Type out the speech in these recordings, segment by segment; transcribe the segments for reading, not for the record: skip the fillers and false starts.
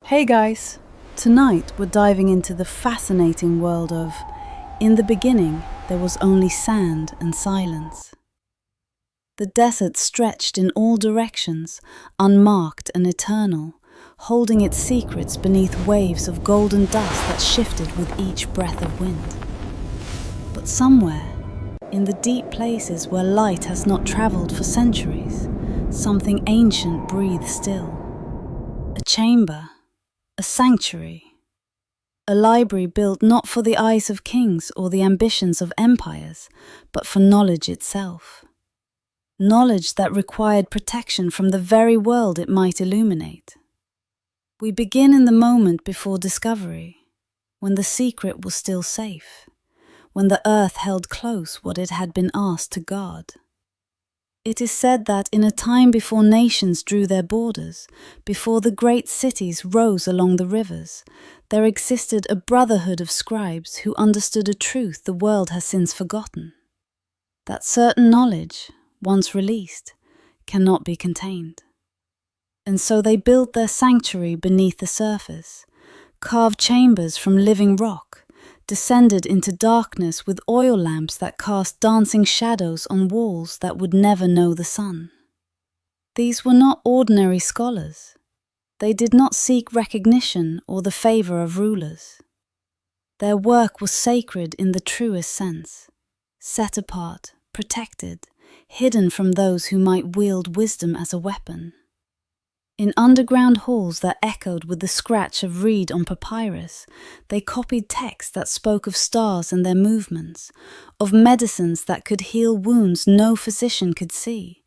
Hey guys! Tonight we're diving into the fascinating world of In the beginning, there was only sand and silence. The desert stretched in all directions, unmarked and eternal, holding its secrets beneath waves of golden dust that shifted with each breath of wind. But somewhere, in the deep places where light has not traveled for centuries, something ancient breathes still. A chamber, a sanctuary, a library built not for the eyes of kings or the ambitions of empires, but for knowledge itself. Knowledge that required protection from the very world it might illuminate. We begin in the moment before discovery, when the secret was still safe, when the earth held close what it had been asked to guard. It is said that in a time before nations drew their borders, before the great cities rose along the rivers, there existed a brotherhood of scribes who understood a truth the world has since forgotten. That certain knowledge, once released, cannot be contained. And so they built their sanctuary beneath the surface, carved chambers from living rock, descended into darkness with oil lamps that cast dancing shadows on walls that would never know the sun. These were not ordinary scholars. They did not seek recognition or the favor of rulers. Their work was sacred in the truest sense, set apart, protected, hidden from those who might wield wisdom as a weapon. In underground halls that echoed with the scratch of reed on papyrus, they copied texts that spoke of stars and their movements, of medicines that could heal wounds no physician could see,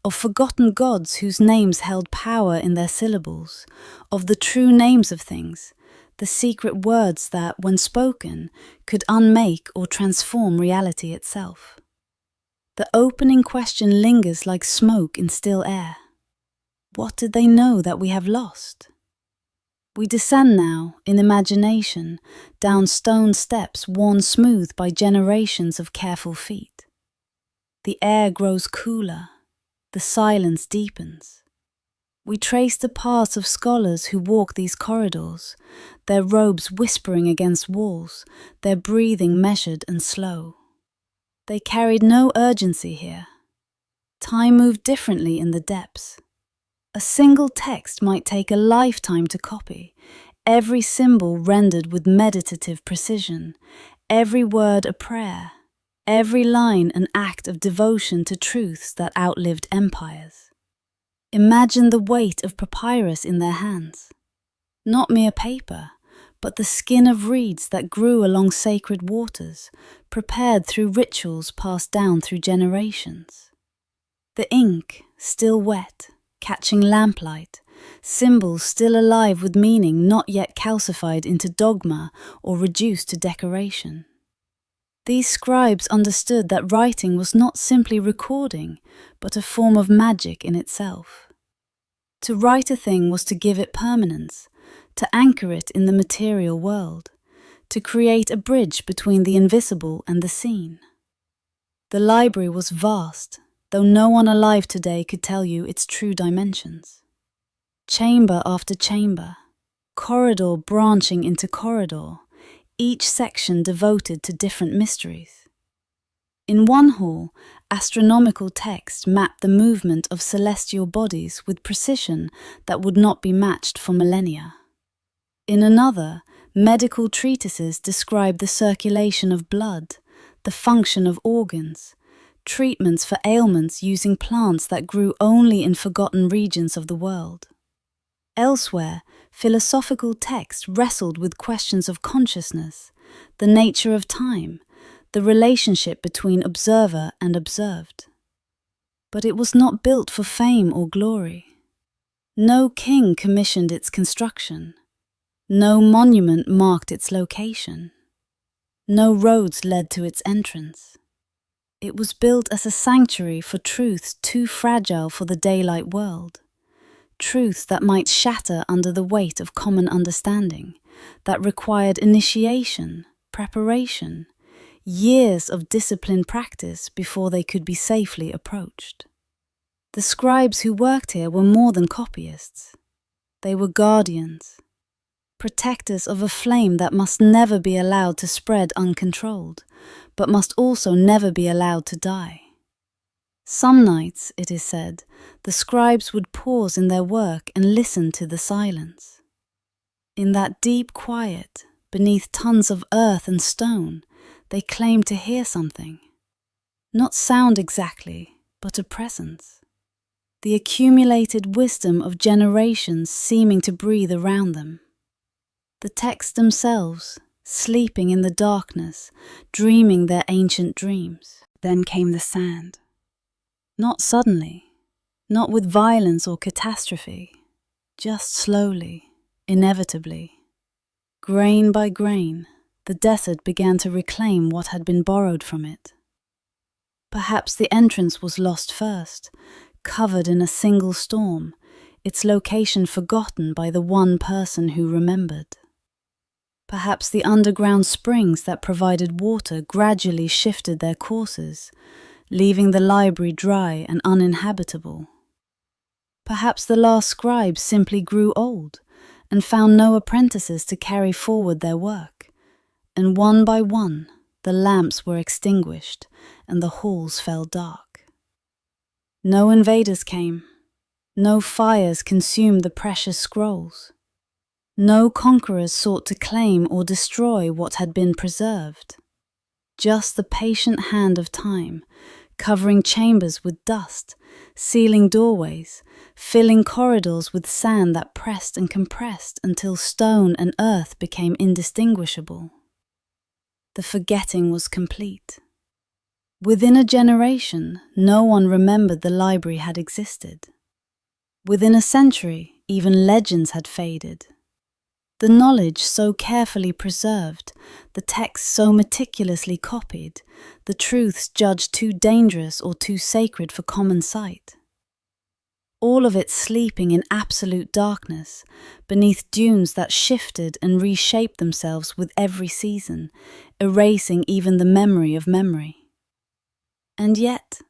of forgotten gods whose names held power in their syllables, of the true names of things, the secret words that, when spoken, could unmake or transform reality itself. The opening question lingers like smoke in still air. What did they know that we have lost? We descend now, in imagination, down stone steps worn smooth by generations of careful feet. The air grows cooler, the silence deepens. We trace the paths of scholars who walk these corridors, their robes whispering against walls, their breathing measured and slow. They carried no urgency here. Time moved differently in the depths. A single text might take a lifetime to copy, every symbol rendered with meditative precision, every word a prayer, every line an act of devotion to truths that outlived empires. Imagine the weight of papyrus in their hands. Not mere paper, but the skin of reeds that grew along sacred waters, prepared through rituals passed down through generations. The ink, still wet, catching lamplight, symbols still alive with meaning not yet calcified into dogma or reduced to decoration. These scribes understood that writing was not simply recording, but a form of magic in itself. To write a thing was to give it permanence, to anchor it in the material world, to create a bridge between the invisible and the seen. The library was vast, though no one alive today could tell you its true dimensions. Chamber after chamber, corridor branching into corridor, each section devoted to different mysteries. In one hall, astronomical text mapped the movement of celestial bodies with precision that would not be matched for millennia. In another, medical treatises described the circulation of blood, the function of organs, treatments for ailments using plants that grew only in forgotten regions of the world. Elsewhere, philosophical texts wrestled with questions of consciousness, the nature of time, the relationship between observer and observed. But it was not built for fame or glory. No king commissioned its construction. No monument marked its location. No roads led to its entrance. It was built as a sanctuary for truths too fragile for the daylight world. Truths that might shatter under the weight of common understanding, that required initiation, preparation, years of disciplined practice before they could be safely approached. The scribes who worked here were more than copyists. They were guardians, protectors of a flame that must never be allowed to spread uncontrolled, but must also never be allowed to die. Some nights, it is said, the scribes would pause in their work and listen to the silence. In that deep quiet, beneath tons of earth and stone, they claimed to hear something. Not sound exactly, but a presence. The accumulated wisdom of generations seeming to breathe around them. The texts themselves, sleeping in the darkness, dreaming their ancient dreams. Then came the sand. Not suddenly, not with violence or catastrophe, just slowly, inevitably. Grain by grain, the desert began to reclaim what had been borrowed from it. Perhaps the entrance was lost first, covered in a single storm, its location forgotten by the one person who remembered. Perhaps the underground springs that provided water gradually shifted their courses, leaving the library dry and uninhabitable. Perhaps the last scribes simply grew old and found no apprentices to carry forward their work, and one by one the lamps were extinguished and the halls fell dark. No invaders came, no fires consumed the precious scrolls. No conquerors sought to claim or destroy what had been preserved. Just the patient hand of time, covering chambers with dust, sealing doorways, filling corridors with sand that pressed and compressed until stone and earth became indistinguishable. The forgetting was complete. Within a generation, no one remembered the library had existed. Within a century, even legends had faded. The knowledge so carefully preserved, the texts so meticulously copied, the truths judged too dangerous or too sacred for common sight. All of it sleeping in absolute darkness, beneath dunes that shifted and reshaped themselves with every season, erasing even the memory of memory. And yet,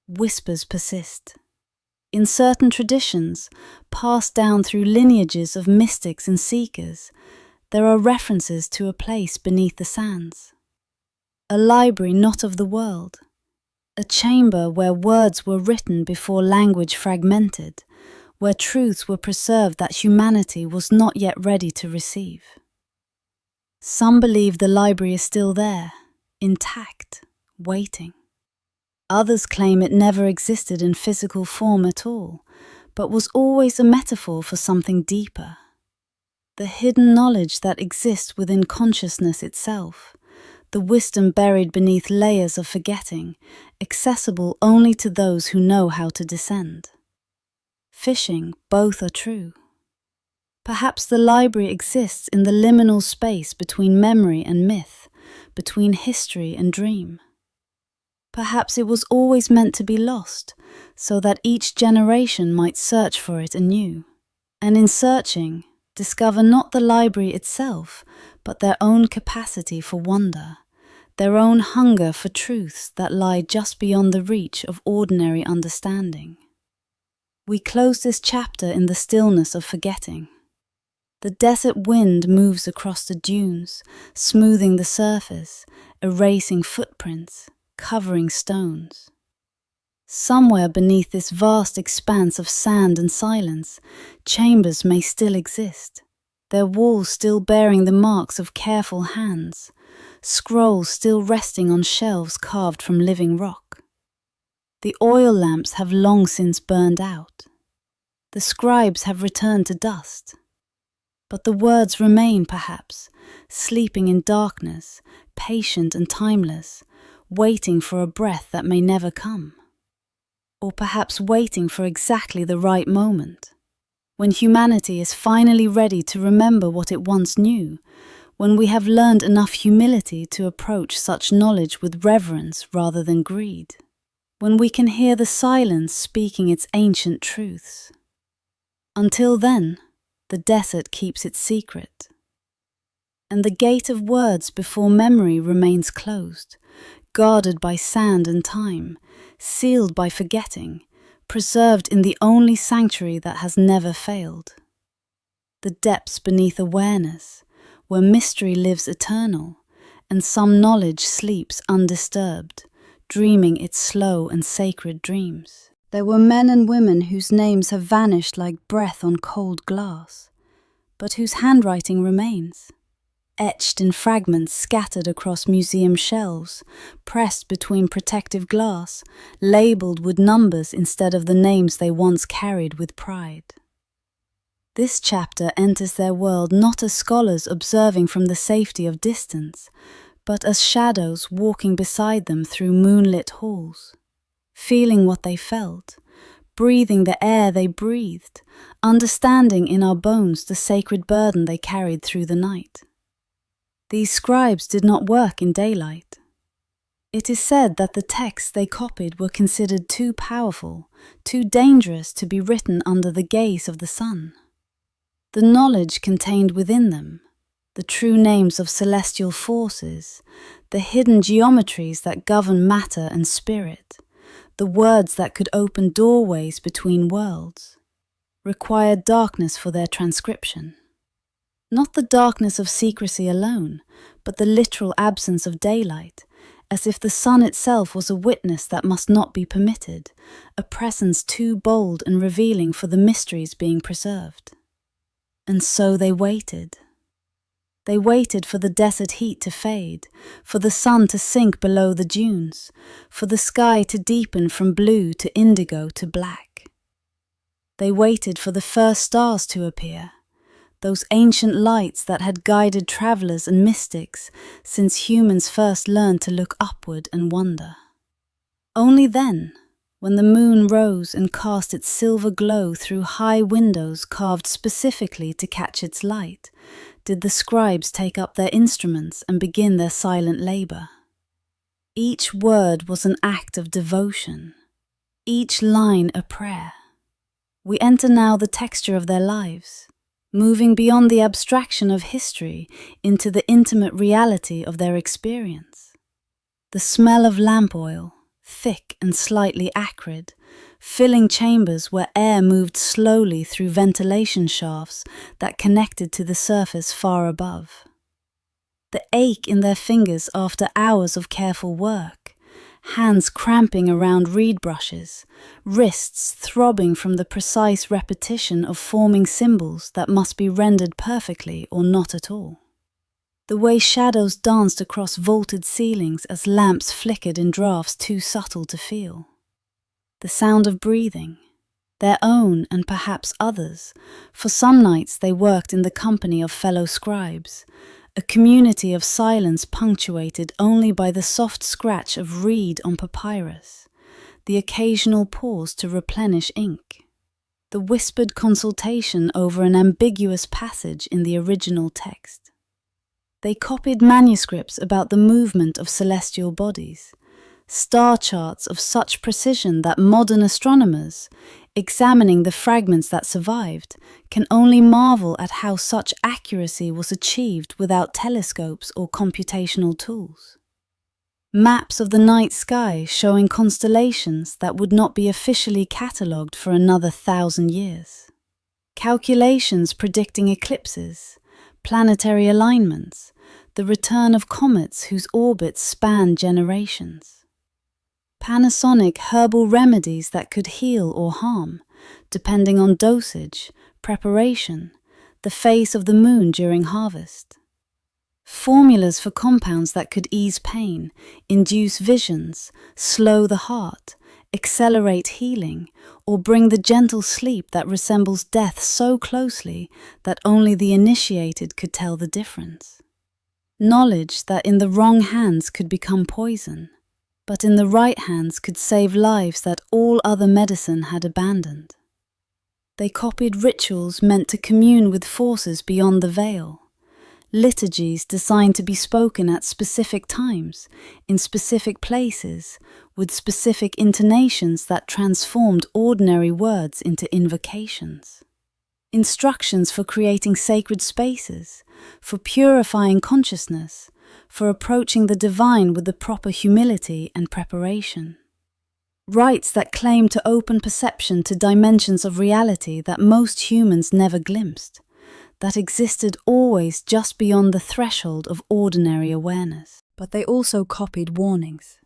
whispers persist. In certain traditions, passed down through lineages of mystics and seekers, there are references to a place beneath the sands. A library not of the world. A chamber where words were written before language fragmented, where truths were preserved that humanity was not yet ready to receive. Some believe the library is still there, intact, waiting. Others claim it never existed in physical form at all, but was always a metaphor for something deeper. The hidden knowledge that exists within consciousness itself, the wisdom buried beneath layers of forgetting, accessible only to those who know how to descend. Fishing, both are true. Perhaps the library exists in the liminal space between memory and myth, between history and dream. Perhaps it was always meant to be lost, so that each generation might search for it anew, and in searching, discover not the library itself, but their own capacity for wonder, their own hunger for truths that lie just beyond the reach of ordinary understanding. We close this chapter in the stillness of forgetting. The desert wind moves across the dunes, smoothing the surface, erasing footprints, covering stones. Somewhere beneath this vast expanse of sand and silence, chambers may still exist, their walls still bearing the marks of careful hands, scrolls still resting on shelves carved from living rock. The oil lamps have long since burned out. The scribes have returned to dust. But the words remain, perhaps, sleeping in darkness, patient and timeless, waiting for a breath that may never come. Or perhaps waiting for exactly the right moment, when humanity is finally ready to remember what it once knew, when we have learned enough humility to approach such knowledge with reverence rather than greed, when we can hear the silence speaking its ancient truths. Until then, the desert keeps its secret, and the gate of words before memory remains closed, guarded by sand and time, sealed by forgetting, preserved in the only sanctuary that has never failed. the depths beneath awareness, where mystery lives eternal, and some knowledge sleeps undisturbed, dreaming its slow and sacred dreams. There were men and women whose names have vanished like breath on cold glass, but whose handwriting remains, etched in fragments scattered across museum shelves, pressed between protective glass, labeled with numbers instead of the names they once carried with pride. This chapter enters their world not as scholars observing from the safety of distance, but as shadows walking beside them through moonlit halls, feeling what they felt, breathing the air they breathed, understanding in our bones the sacred burden they carried through the night. These scribes did not work in daylight. It is said that the texts they copied were considered too powerful, too dangerous to be written under the gaze of the sun. The knowledge contained within them, the true names of celestial forces, the hidden geometries that govern matter and spirit, the words that could open doorways between worlds, required darkness for their transcription. Not the darkness of secrecy alone, but the literal absence of daylight, as if the sun itself was a witness that must not be permitted, a presence too bold and revealing for the mysteries being preserved. And so they waited. They waited for the desert heat to fade, for the sun to sink below the dunes, for the sky to deepen from blue to indigo to black. They waited for the first stars to appear, those ancient lights that had guided travelers and mystics since humans first learned to look upward and wonder. Only then, when the moon rose and cast its silver glow through high windows carved specifically to catch its light, did the scribes take up their instruments and begin their silent labor. Each word was an act of devotion, each line a prayer. We enter now the texture of their lives, moving beyond the abstraction of history into the intimate reality of their experience. The smell of lamp oil, thick and slightly acrid, filling chambers where air moved slowly through ventilation shafts that connected to the surface far above. The ache in their fingers after hours of careful work, hands cramping around reed brushes, wrists throbbing from the precise repetition of forming symbols that must be rendered perfectly or not at all. The way shadows danced across vaulted ceilings as lamps flickered in drafts too subtle to feel. The sound of breathing, their own and perhaps others, for some nights they worked in the company of fellow scribes, a community of silence punctuated only by the soft scratch of reed on papyrus, the occasional pause to replenish ink, the whispered consultation over an ambiguous passage in the original text. They copied manuscripts about the movement of celestial bodies, star charts of such precision that modern astronomers, examining the fragments that survived, can only marvel at how such accuracy was achieved without telescopes or computational tools. Maps of the night sky showing constellations that would not be officially catalogued for another 1,000 years. Calculations predicting eclipses, planetary alignments, the return of comets whose orbits spanned generations. Panasonic herbal remedies that could heal or harm, depending on dosage, preparation, the phase of the moon during harvest. Formulas for compounds that could ease pain, induce visions, slow the heart, accelerate healing, or bring the gentle sleep that resembles death so closely that only the initiated could tell the difference. Knowledge that in the wrong hands could become poison, but in the right hands could save lives that all other medicine had abandoned. They copied rituals meant to commune with forces beyond the veil, liturgies designed to be spoken at specific times, in specific places, with specific intonations that transformed ordinary words into invocations. Instructions for creating sacred spaces, for purifying consciousness, for approaching the divine with the proper humility and preparation. Rites that claim to open perception to dimensions of reality that most humans never glimpsed, that existed always just beyond the threshold of ordinary awareness. But they also copied warnings.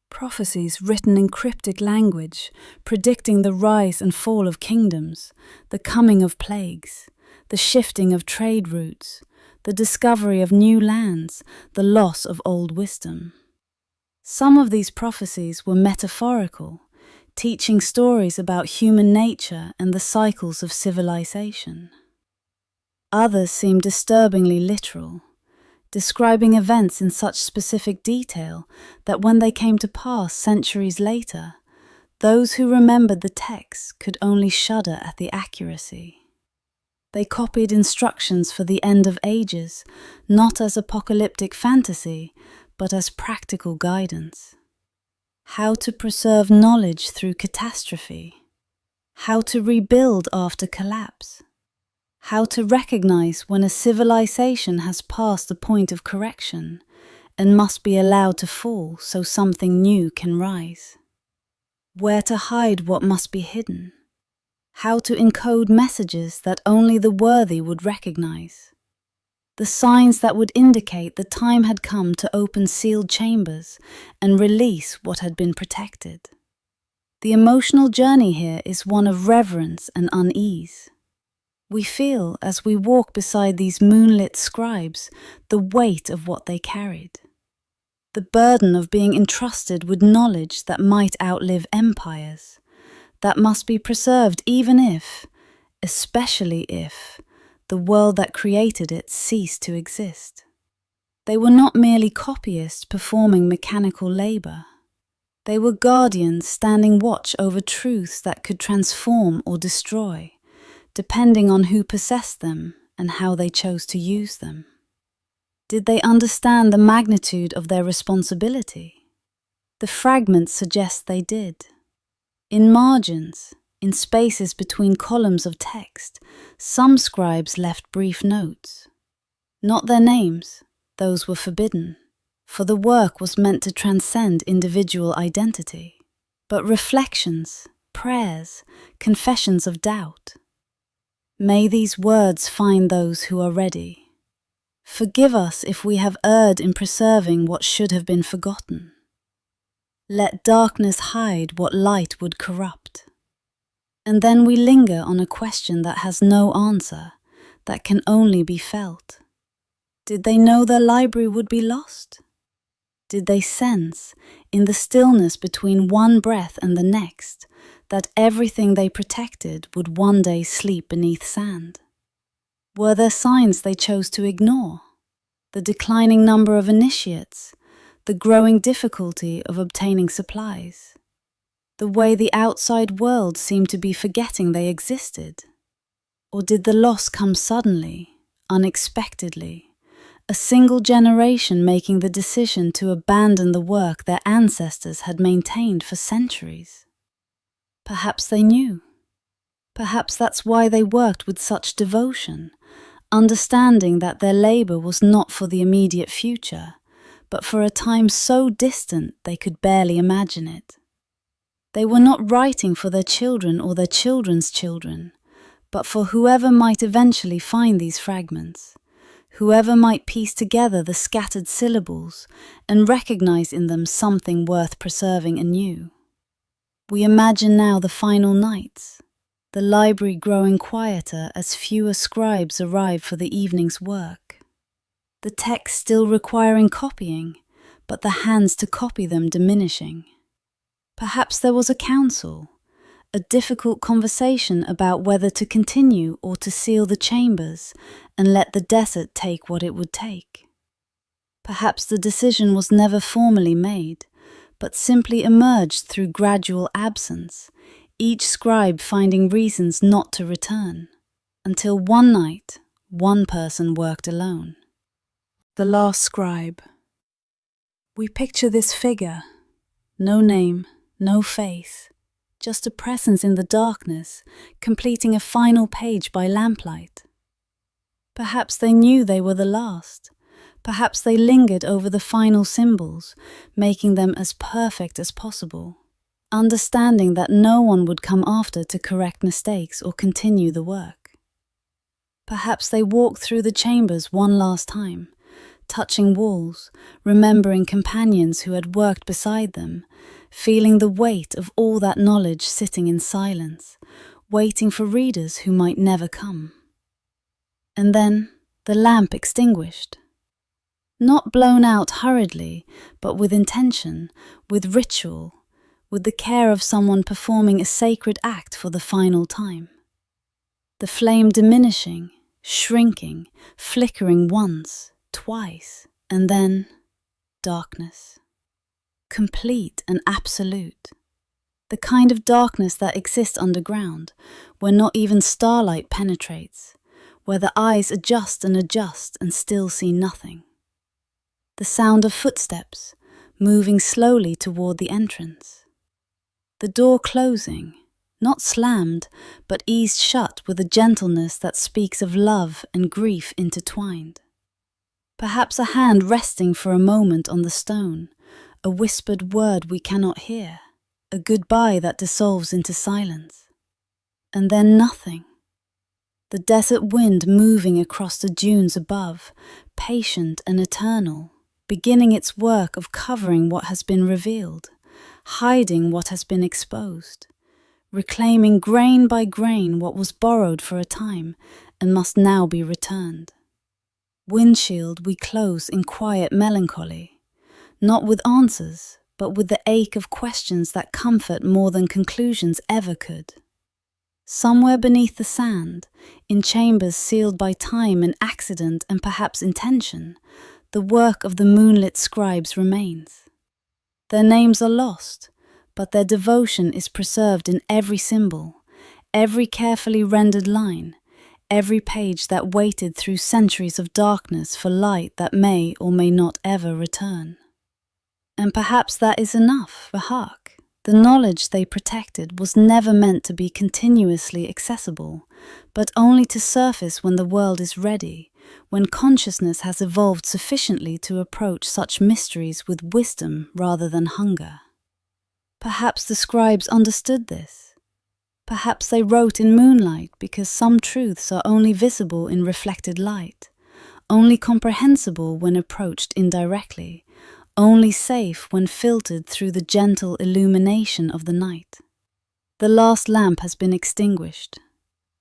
Prophecies written in cryptic language, predicting the rise and fall of kingdoms, the coming of plagues, the shifting of trade routes, the discovery of new lands, the loss of old wisdom. Some of these prophecies were metaphorical, teaching stories about human nature and the cycles of civilization. Others seemed disturbingly literal, describing events in such specific detail that when they came to pass centuries later, those who remembered the texts could only shudder at the accuracy. They copied instructions for the end of ages, not as apocalyptic fantasy, but as practical guidance. How to preserve knowledge through catastrophe. How to rebuild after collapse. How to recognize when a civilization has passed the point of correction and must be allowed to fall so something new can rise. Where to hide what must be hidden. How to encode messages that only the worthy would recognize. The signs that would indicate the time had come to open sealed chambers and release what had been protected. The emotional journey here is one of reverence and unease. We feel, as we walk beside these moonlit scribes, the weight of what they carried. The burden of being entrusted with knowledge that might outlive empires, that must be preserved even if, especially if, the world that created it ceased to exist. They were not merely copyists performing mechanical labor. They were guardians standing watch over truths that could transform or destroy, depending on who possessed them and how they chose to use them. Did they understand the magnitude of their responsibility? The fragments suggest they did. In margins, in spaces between columns of text, some scribes left brief notes. Not their names, those were forbidden, for the work was meant to transcend individual identity, but reflections, prayers, confessions of doubt. May these words find those who are ready. Forgive us if we have erred in preserving what should have been forgotten. Let darkness hide what light would corrupt. And then we linger on a question that has no answer, that can only be felt. Did they know their library would be lost? Did they sense, in the stillness between one breath and the next, that everything they protected would one day sleep beneath sand? Were there signs they chose to ignore? The declining number of initiates, the growing difficulty of obtaining supplies, the way the outside world seemed to be forgetting they existed? Or did the loss come suddenly, unexpectedly, a single generation making the decision to abandon the work their ancestors had maintained for centuries? Perhaps they knew. Perhaps that's why they worked with such devotion, understanding that their labor was not for the immediate future, but for a time so distant they could barely imagine it. They were not writing for their children or their children's children, but for whoever might eventually find these fragments, whoever might piece together the scattered syllables and recognize in them something worth preserving anew. We imagine now the final nights, the library growing quieter as fewer scribes arrive for the evening's work, the text still requiring copying, but the hands to copy them diminishing. Perhaps there was a council, a difficult conversation about whether to continue or to seal the chambers and let the desert take what it would take. Perhaps the decision was never formally made, but simply emerged through gradual absence, each scribe finding reasons not to return, until one night, one person worked alone. The last scribe. We picture this figure, no name, no face, just a presence in the darkness, completing a final page by lamplight. Perhaps they knew they were the last. Perhaps they lingered over the final symbols, making them as perfect as possible, understanding that no one would come after to correct mistakes or continue the work. Perhaps they walked through the chambers one last time, touching walls, remembering companions who had worked beside them, feeling the weight of all that knowledge sitting in silence, waiting for readers who might never come. And then the lamp extinguished. Not blown out hurriedly, but with intention, with ritual, with the care of someone performing a sacred act for the final time. The flame diminishing, shrinking, flickering once, twice, and then darkness. Complete and absolute. The kind of darkness that exists underground, where not even starlight penetrates, where the eyes adjust and still see nothing. The sound of footsteps, moving slowly toward the entrance. The door closing, not slammed, but eased shut with a gentleness that speaks of love and grief intertwined. Perhaps a hand resting for a moment on the stone, a whispered word we cannot hear, a goodbye that dissolves into silence. And then nothing. The desert wind moving across the dunes above, patient and eternal, beginning its work of covering what has been revealed, hiding what has been exposed, reclaiming grain by grain what was borrowed for a time and must now be returned. Windshield we close in quiet melancholy, not with answers, but with the ache of questions that comfort more than conclusions ever could. Somewhere beneath the sand, in chambers sealed by time and accident and perhaps intention, the work of the moonlit scribes remains. Their names are lost, but their devotion is preserved in every symbol, every carefully rendered line, every page that waited through centuries of darkness for light that may or may not ever return. And perhaps that is enough, for hark, the knowledge they protected was never meant to be continuously accessible, but only to surface when the world is ready, when consciousness has evolved sufficiently to approach such mysteries with wisdom rather than hunger. Perhaps the scribes understood this. Perhaps they wrote in moonlight because some truths are only visible in reflected light, only comprehensible when approached indirectly, only safe when filtered through the gentle illumination of the night. The last lamp has been extinguished,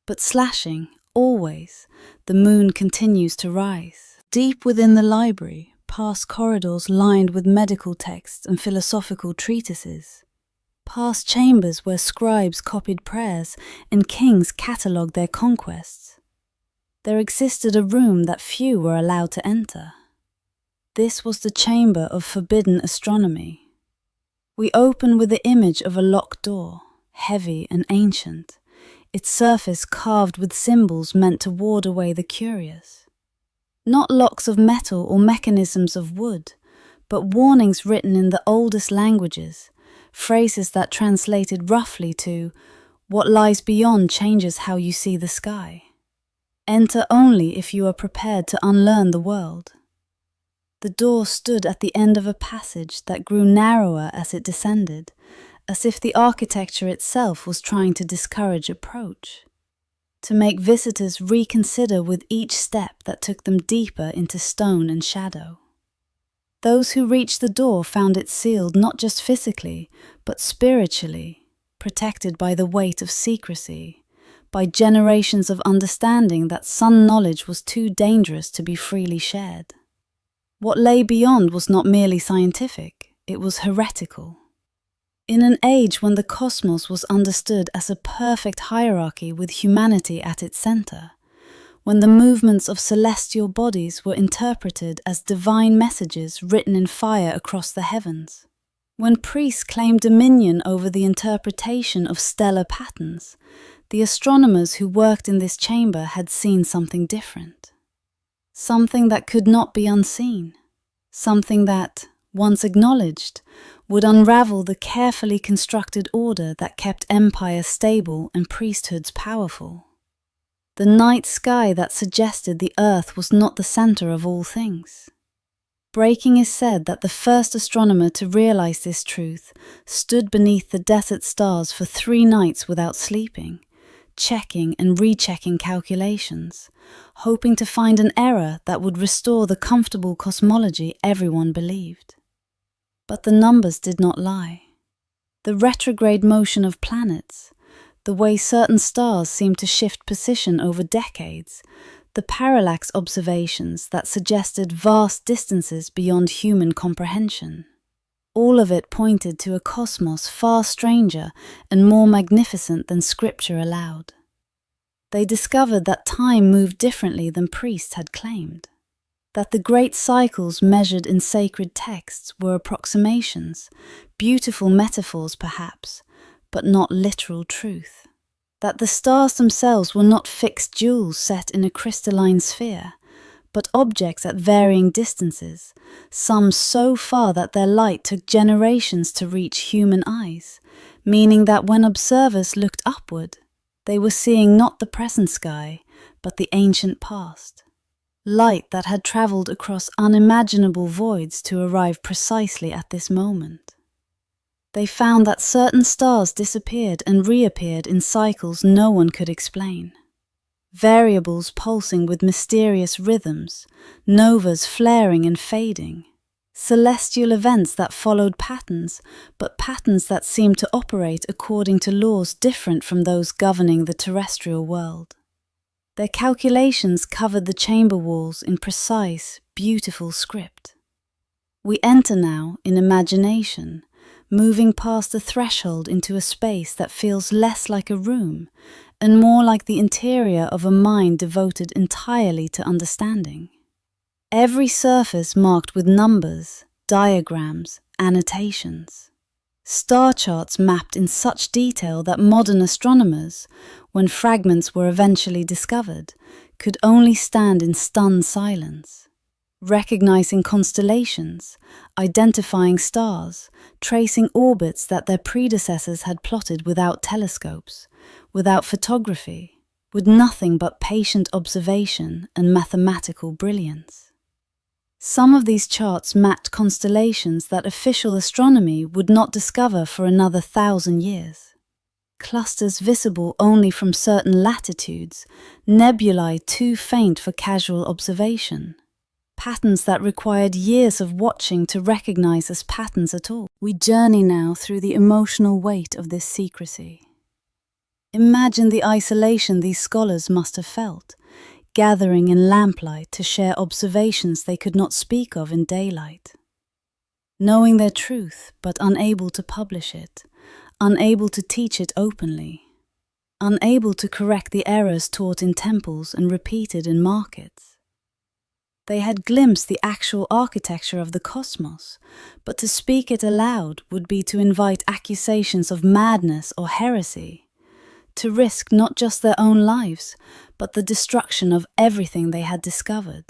but slashing, always, the moon continues to rise. Deep within the library, past corridors lined with medical texts and philosophical treatises, past chambers where scribes copied prayers and kings catalogued their conquests, there existed a room that few were allowed to enter. This was the chamber of forbidden astronomy. We open with the image of a locked door, heavy and ancient, its surface carved with symbols meant to ward away the curious. Not locks of metal or mechanisms of wood, but warnings written in the oldest languages, phrases that translated roughly to, "What lies beyond changes how you see the sky. Enter only if you are prepared to unlearn the world." The door stood at the end of a passage that grew narrower as it descended, as if the architecture itself was trying to discourage approach, to make visitors reconsider with each step that took them deeper into stone and shadow. Those who reached the door found it sealed not just physically, but spiritually, protected by the weight of secrecy, by generations of understanding that some knowledge was too dangerous to be freely shared. What lay beyond was not merely scientific, it was heretical. In an age when the cosmos was understood as a perfect hierarchy with humanity at its center, when the movements of celestial bodies were interpreted as divine messages written in fire across the heavens, when priests claimed dominion over the interpretation of stellar patterns, the astronomers who worked in this chamber had seen something different. Something that could not be unseen, something that, once acknowledged, would unravel the carefully constructed order that kept empires stable and priesthoods powerful. The night sky that suggested the earth was not the center of all things. Breaking is said that the first astronomer to realize this truth stood beneath the desert stars for 3 nights without sleeping, checking and rechecking calculations, hoping to find an error that would restore the comfortable cosmology everyone believed. But the numbers did not lie. The retrograde motion of planets, the way certain stars seemed to shift position over decades, the parallax observations that suggested vast distances beyond human comprehension. All of it pointed to a cosmos far stranger and more magnificent than scripture allowed. They discovered that time moved differently than priests had claimed, that the great cycles measured in sacred texts were approximations, beautiful metaphors perhaps, but not literal truth, that the stars themselves were not fixed jewels set in a crystalline sphere, but objects at varying distances, some so far that their light took generations to reach human eyes, meaning that when observers looked upward, they were seeing not the present sky, but the ancient past. Light that had travelled across unimaginable voids to arrive precisely at this moment. They found that certain stars disappeared and reappeared in cycles no one could explain. Variables pulsing with mysterious rhythms, novas flaring and fading, celestial events that followed patterns, but patterns that seemed to operate according to laws different from those governing the terrestrial world. Their calculations covered the chamber walls in precise, beautiful script. We enter now in imagination, moving past the threshold into a space that feels less like a room and more like the interior of a mind devoted entirely to understanding. Every surface marked with numbers, diagrams, annotations. Star charts mapped in such detail that modern astronomers, when fragments were eventually discovered, could only stand in stunned silence. Recognizing constellations, identifying stars, tracing orbits that their predecessors had plotted without telescopes, without photography, with nothing but patient observation and mathematical brilliance. Some of these charts mapped constellations that official astronomy would not discover for another 1,000 years. Clusters visible only from certain latitudes, nebulae too faint for casual observation. Patterns that required years of watching to recognize as patterns at all. We journey now through the emotional weight of this secrecy. Imagine the isolation these scholars must have felt, gathering in lamplight to share observations they could not speak of in daylight. Knowing their truth, but unable to publish it, unable to teach it openly, unable to correct the errors taught in temples and repeated in markets. They had glimpsed the actual architecture of the cosmos, but to speak it aloud would be to invite accusations of madness or heresy, to risk not just their own lives, but the destruction of everything they had discovered.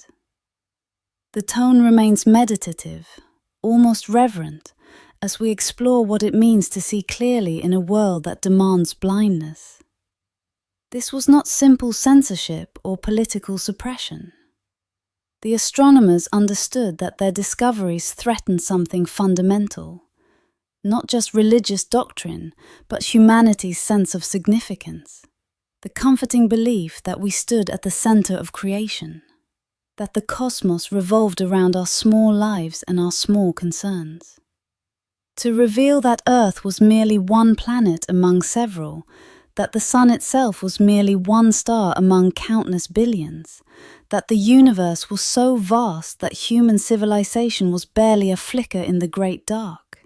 The tone remains meditative, almost reverent, as we explore what it means to see clearly in a world that demands blindness. This was not simple censorship or political suppression. The astronomers understood that their discoveries threatened something fundamental, not just religious doctrine, but humanity's sense of significance, the comforting belief that we stood at the center of creation, that the cosmos revolved around our small lives and our small concerns. To reveal that Earth was merely one planet among several, that the sun itself was merely one star among countless billions, that the universe was so vast that human civilization was barely a flicker in the great dark.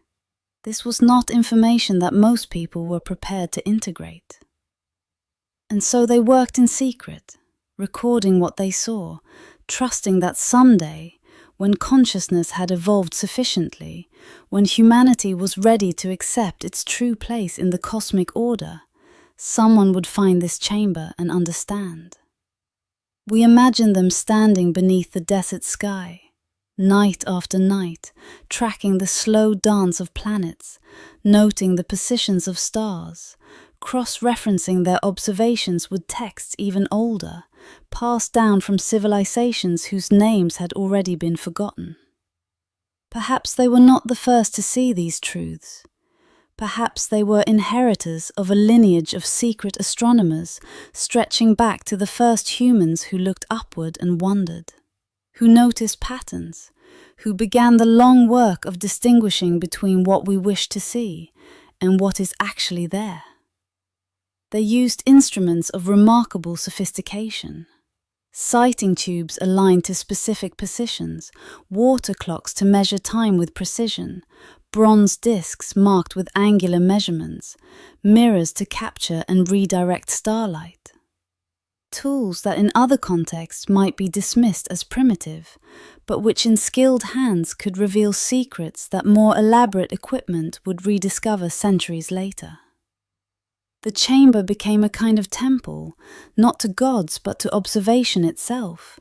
This was not information that most people were prepared to integrate. And so they worked in secret, recording what they saw, trusting that someday, when consciousness had evolved sufficiently, when humanity was ready to accept its true place in the cosmic order, someone would find this chamber and understand. We imagine them standing beneath the desert sky, night after night, tracking the slow dance of planets, noting the positions of stars, cross-referencing their observations with texts even older, passed down from civilizations whose names had already been forgotten. Perhaps they were not the first to see these truths, Perhaps they were inheritors of a lineage of secret astronomers stretching back to the first humans who looked upward and wondered, who noticed patterns, who began the long work of distinguishing between what we wish to see and what is actually there. They used instruments of remarkable sophistication. Sighting tubes aligned to specific positions, water clocks to measure time with precision, bronze discs marked with angular measurements, mirrors to capture and redirect starlight. Tools that in other contexts might be dismissed as primitive, but which in skilled hands could reveal secrets that more elaborate equipment would rediscover centuries later. The chamber became a kind of temple, not to gods but to observation itself,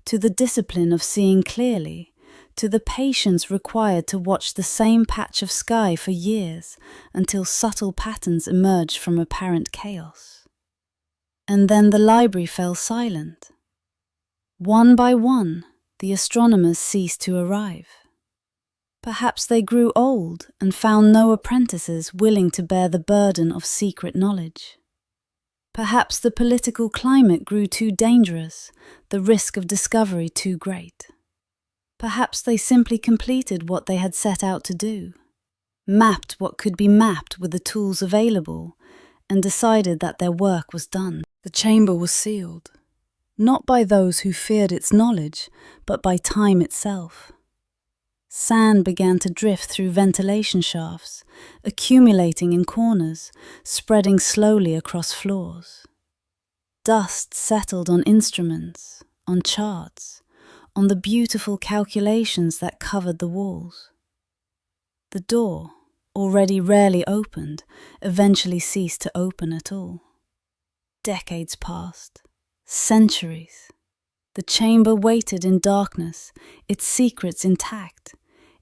to the discipline of seeing clearly, to the patience required to watch the same patch of sky for years until subtle patterns emerged from apparent chaos. And then the library fell silent. One by one, the astronomers ceased to arrive. Perhaps they grew old and found no apprentices willing to bear the burden of secret knowledge. Perhaps the political climate grew too dangerous, the risk of discovery too great. Perhaps they simply completed what they had set out to do, mapped what could be mapped with the tools available, and decided that their work was done. The chamber was sealed, not by those who feared its knowledge, but by time itself. Sand began to drift through ventilation shafts, accumulating in corners, spreading slowly across floors. Dust settled on instruments, on charts, on the beautiful calculations that covered the walls. The door, already rarely opened, eventually ceased to open at all. Decades passed, centuries. The chamber waited in darkness, its secrets intact,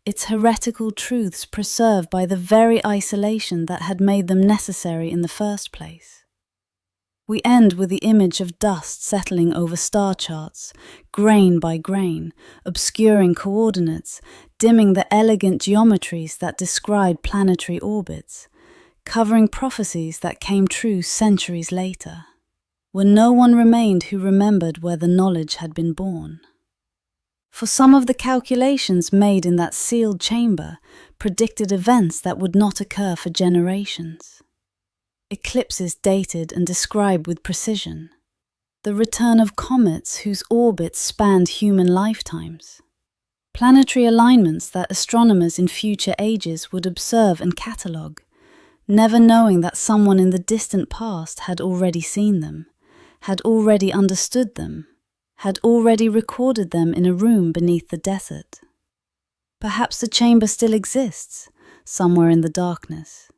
its heretical truths preserved by the very isolation that had made them necessary in the first place. We end with the image of dust settling over star charts, grain by grain, obscuring coordinates, dimming the elegant geometries that described planetary orbits, covering prophecies that came true centuries later, when no one remained who remembered where the knowledge had been born. For some of the calculations made in that sealed chamber predicted events that would not occur for generations. Eclipses dated and described with precision. The return of comets whose orbits spanned human lifetimes. Planetary alignments that astronomers in future ages would observe and catalogue, never knowing that someone in the distant past had already seen them, had already understood them, had already recorded them in a room beneath the desert. Perhaps the chamber still exists, somewhere in the darkness.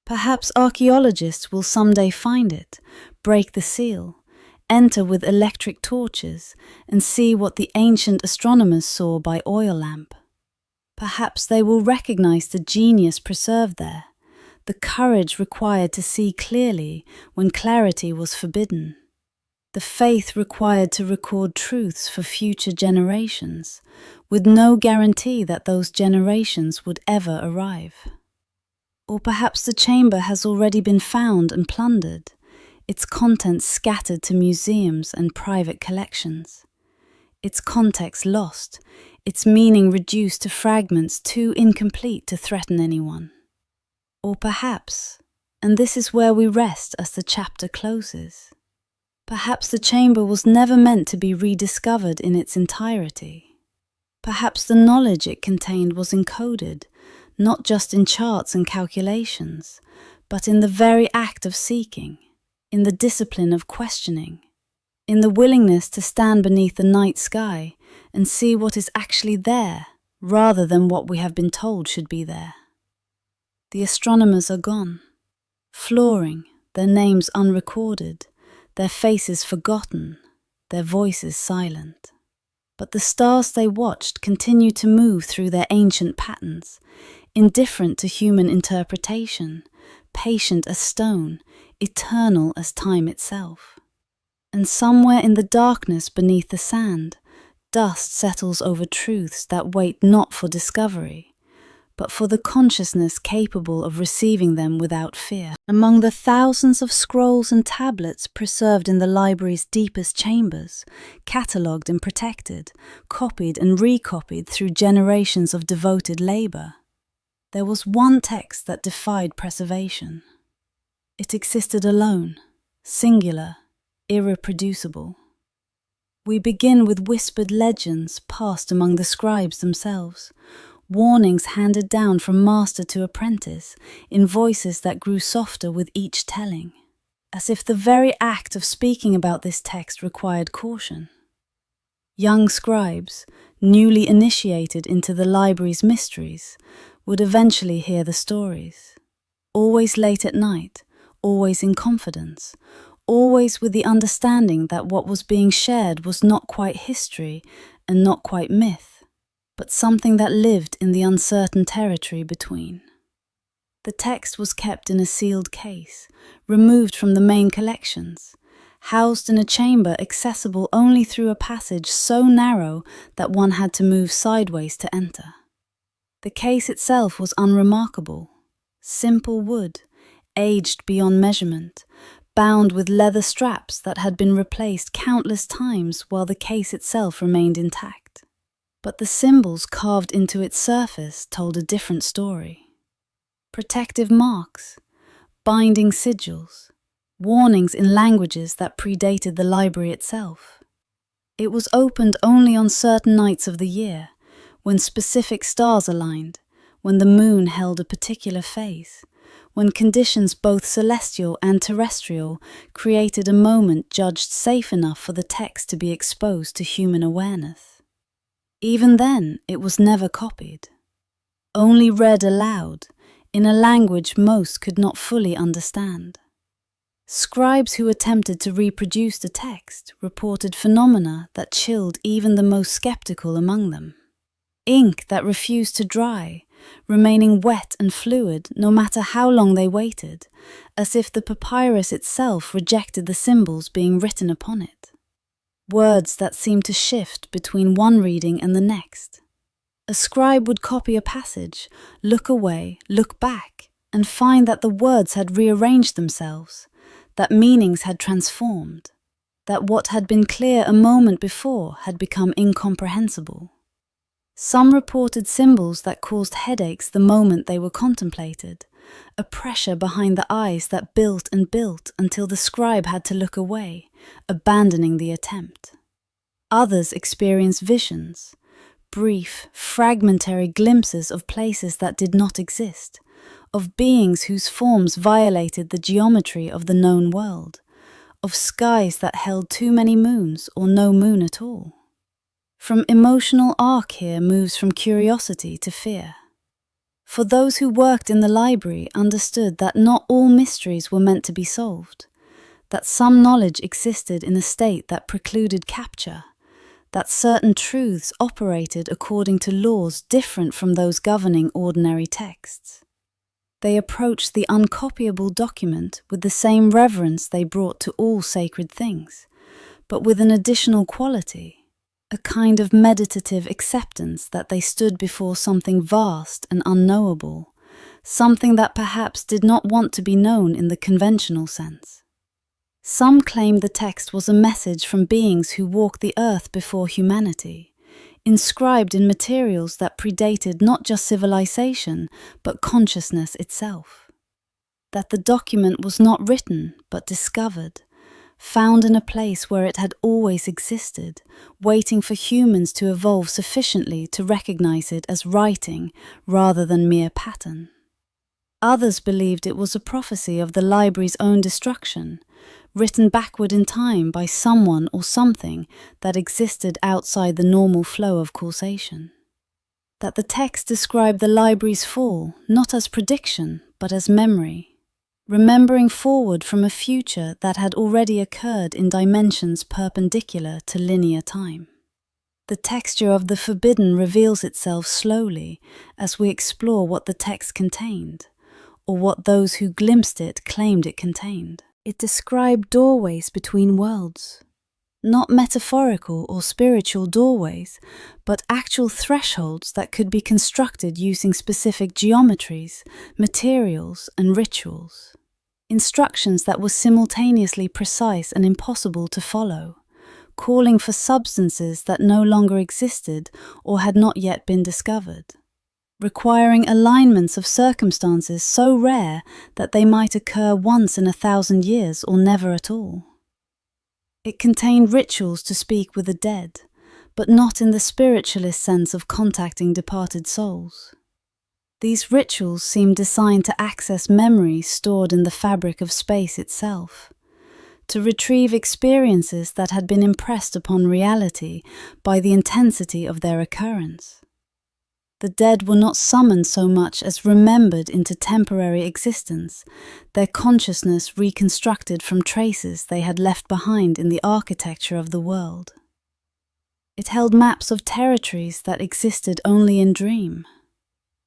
Perhaps archaeologists will someday find it, break the seal, enter with electric torches, and see what the ancient astronomers saw by oil lamp. Perhaps they will recognize the genius preserved there, the courage required to see clearly when clarity was forbidden. The faith required to record truths for future generations, with no guarantee that those generations would ever arrive. Or perhaps the chamber has already been found and plundered, its contents scattered to museums and private collections, its context lost, its meaning reduced to fragments too incomplete to threaten anyone. Or perhaps, and this is where we rest as the chapter closes, perhaps the chamber was never meant to be rediscovered in its entirety. Perhaps the knowledge it contained was encoded, not just in charts and calculations, but in the very act of seeking, in the discipline of questioning, in the willingness to stand beneath the night sky and see what is actually there, rather than what we have been told should be there. The astronomers are gone, flooring, their names unrecorded, their faces forgotten, their voices silent. But the stars they watched continue to move through their ancient patterns, indifferent to human interpretation, patient as stone, eternal as time itself. And somewhere in the darkness beneath the sand, dust settles over truths that wait not for discovery, but for the consciousness capable of receiving them without fear. Among the thousands of scrolls and tablets preserved in the library's deepest chambers, catalogued and protected, copied and recopied through generations of devoted labor, there was one text that defied preservation. It existed alone, singular, irreproducible. We begin with whispered legends passed among the scribes themselves, warnings handed down from master to apprentice in voices that grew softer with each telling, as if the very act of speaking about this text required caution. Young scribes, newly initiated into the library's mysteries, would eventually hear the stories, always late at night, always in confidence, always with the understanding that what was being shared was not quite history and not quite myth, but something that lived in the uncertain territory between. The text was kept in a sealed case, removed from the main collections, housed in a chamber accessible only through a passage so narrow that one had to move sideways to enter. The case itself was unremarkable, simple wood, aged beyond measurement, bound with leather straps that had been replaced countless times while the case itself remained intact. But the symbols carved into its surface told a different story. Protective marks, binding sigils, warnings in languages that predated the library itself. It was opened only on certain nights of the year, when specific stars aligned, when the moon held a particular phase, when conditions both celestial and terrestrial created a moment judged safe enough for the text to be exposed to human awareness. Even then, it was never copied, only read aloud, in a language most could not fully understand. Scribes who attempted to reproduce the text reported phenomena that chilled even the most skeptical among them. Ink that refused to dry, remaining wet and fluid no matter how long they waited, as if the papyrus itself rejected the symbols being written upon it. Words that seemed to shift between one reading and the next. A scribe would copy a passage, look away, look back, and find that the words had rearranged themselves, that meanings had transformed, that what had been clear a moment before had become incomprehensible. Some reported symbols that caused headaches the moment they were contemplated, a pressure behind the eyes that built and built until the scribe had to look away, abandoning the attempt. Others experienced visions, brief, fragmentary glimpses of places that did not exist, of beings whose forms violated the geometry of the known world, of skies that held too many moons or no moon at all. From emotional arc here moves from curiosity to fear. For those who worked in the library understood that not all mysteries were meant to be solved, that some knowledge existed in a state that precluded capture, that certain truths operated according to laws different from those governing ordinary texts. They approached the uncopyable document with the same reverence they brought to all sacred things, but with an additional quality, a kind of meditative acceptance that they stood before something vast and unknowable, something that perhaps did not want to be known in the conventional sense. Some claimed the text was a message from beings who walked the earth before humanity, inscribed in materials that predated not just civilization, but consciousness itself. That the document was not written, but discovered, found in a place where it had always existed, waiting for humans to evolve sufficiently to recognize it as writing rather than mere pattern. Others believed it was a prophecy of the library's own destruction, written backward in time by someone or something that existed outside the normal flow of causation. That the text described the library's fall not as prediction, but as memory, remembering forward from a future that had already occurred in dimensions perpendicular to linear time. The texture of the forbidden reveals itself slowly as we explore what the text contained, or what those who glimpsed it claimed it contained. It described doorways between worlds, Not metaphorical or spiritual doorways, but actual thresholds that could be constructed using specific geometries, materials, and rituals. Instructions that were simultaneously precise and impossible to follow, calling for substances that no longer existed or had not yet been discovered, requiring alignments of circumstances so rare that they might occur once in 1,000 years or never at all. It contained rituals to speak with the dead, but not in the spiritualist sense of contacting departed souls. These rituals seemed designed to access memories stored in the fabric of space itself, to retrieve experiences that had been impressed upon reality by the intensity of their occurrence. The dead were not summoned so much as remembered into temporary existence, their consciousness reconstructed from traces they had left behind in the architecture of the world. It held maps of territories that existed only in dream,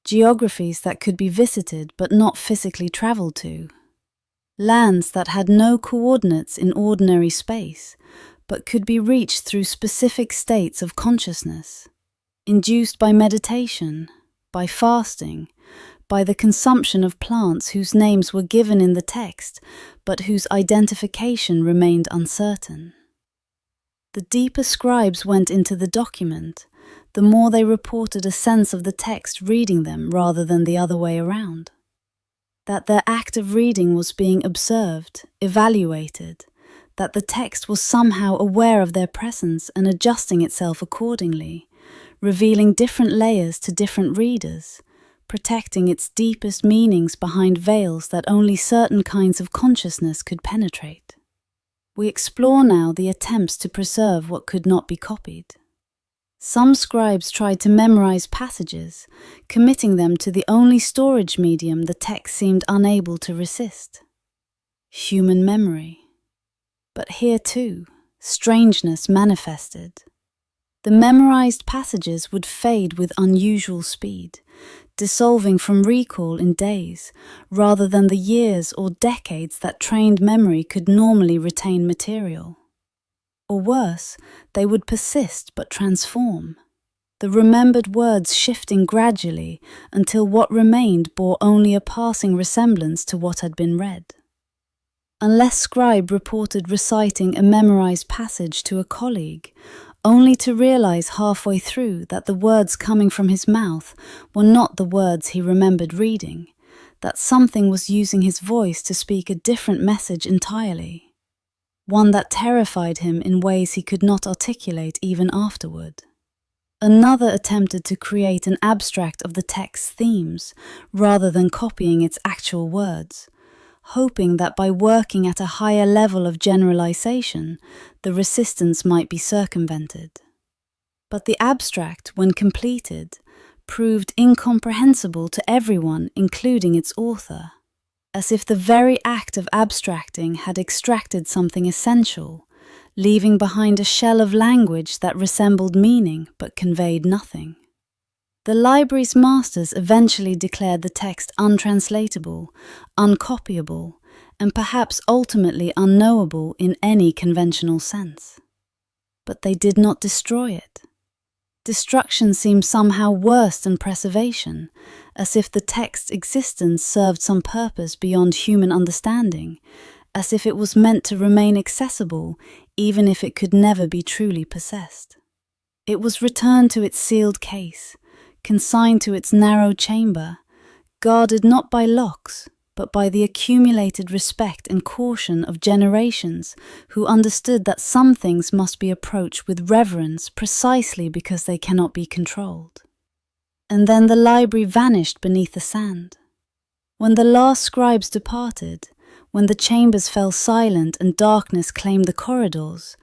geographies that could be visited but not physically traveled to, lands that had no coordinates in ordinary space but could be reached through specific states of consciousness, induced by meditation, by fasting, by the consumption of plants whose names were given in the text, but whose identification remained uncertain. The deeper scribes went into the document, the more they reported a sense of the text reading them rather than the other way around. That their act of reading was being observed, evaluated, that the text was somehow aware of their presence and adjusting itself accordingly, revealing different layers to different readers, protecting its deepest meanings behind veils that only certain kinds of consciousness could penetrate. We explore now the attempts to preserve what could not be copied. Some scribes tried to memorize passages, committing them to the only storage medium the text seemed unable to resist: human memory. But here too, strangeness manifested. The memorized passages would fade with unusual speed, dissolving from recall in days, rather than the years or decades that trained memory could normally retain material. Or worse, they would persist but transform, the remembered words shifting gradually until what remained bore only a passing resemblance to what had been read. Unless scribe reported reciting a memorized passage to a colleague, only to realize halfway through that the words coming from his mouth were not the words he remembered reading, that something was using his voice to speak a different message entirely, one that terrified him in ways he could not articulate even afterward. Another attempted to create an abstract of the text's themes rather than copying its actual words, hoping that by working at a higher level of generalization, the resistance might be circumvented. But the abstract, when completed, proved incomprehensible to everyone, including its author, as if the very act of abstracting had extracted something essential, leaving behind a shell of language that resembled meaning but conveyed nothing. The library's masters eventually declared the text untranslatable, uncopyable, and perhaps ultimately unknowable in any conventional sense. But they did not destroy it. Destruction seemed somehow worse than preservation, as if the text's existence served some purpose beyond human understanding, as if it was meant to remain accessible even if it could never be truly possessed. It was returned to its sealed case, consigned to its narrow chamber, guarded not by locks, but by the accumulated respect and caution of generations who understood that some things must be approached with reverence precisely because they cannot be controlled. And then the library vanished beneath the sand. When the last scribes departed, when the chambers fell silent and darkness claimed the corridors,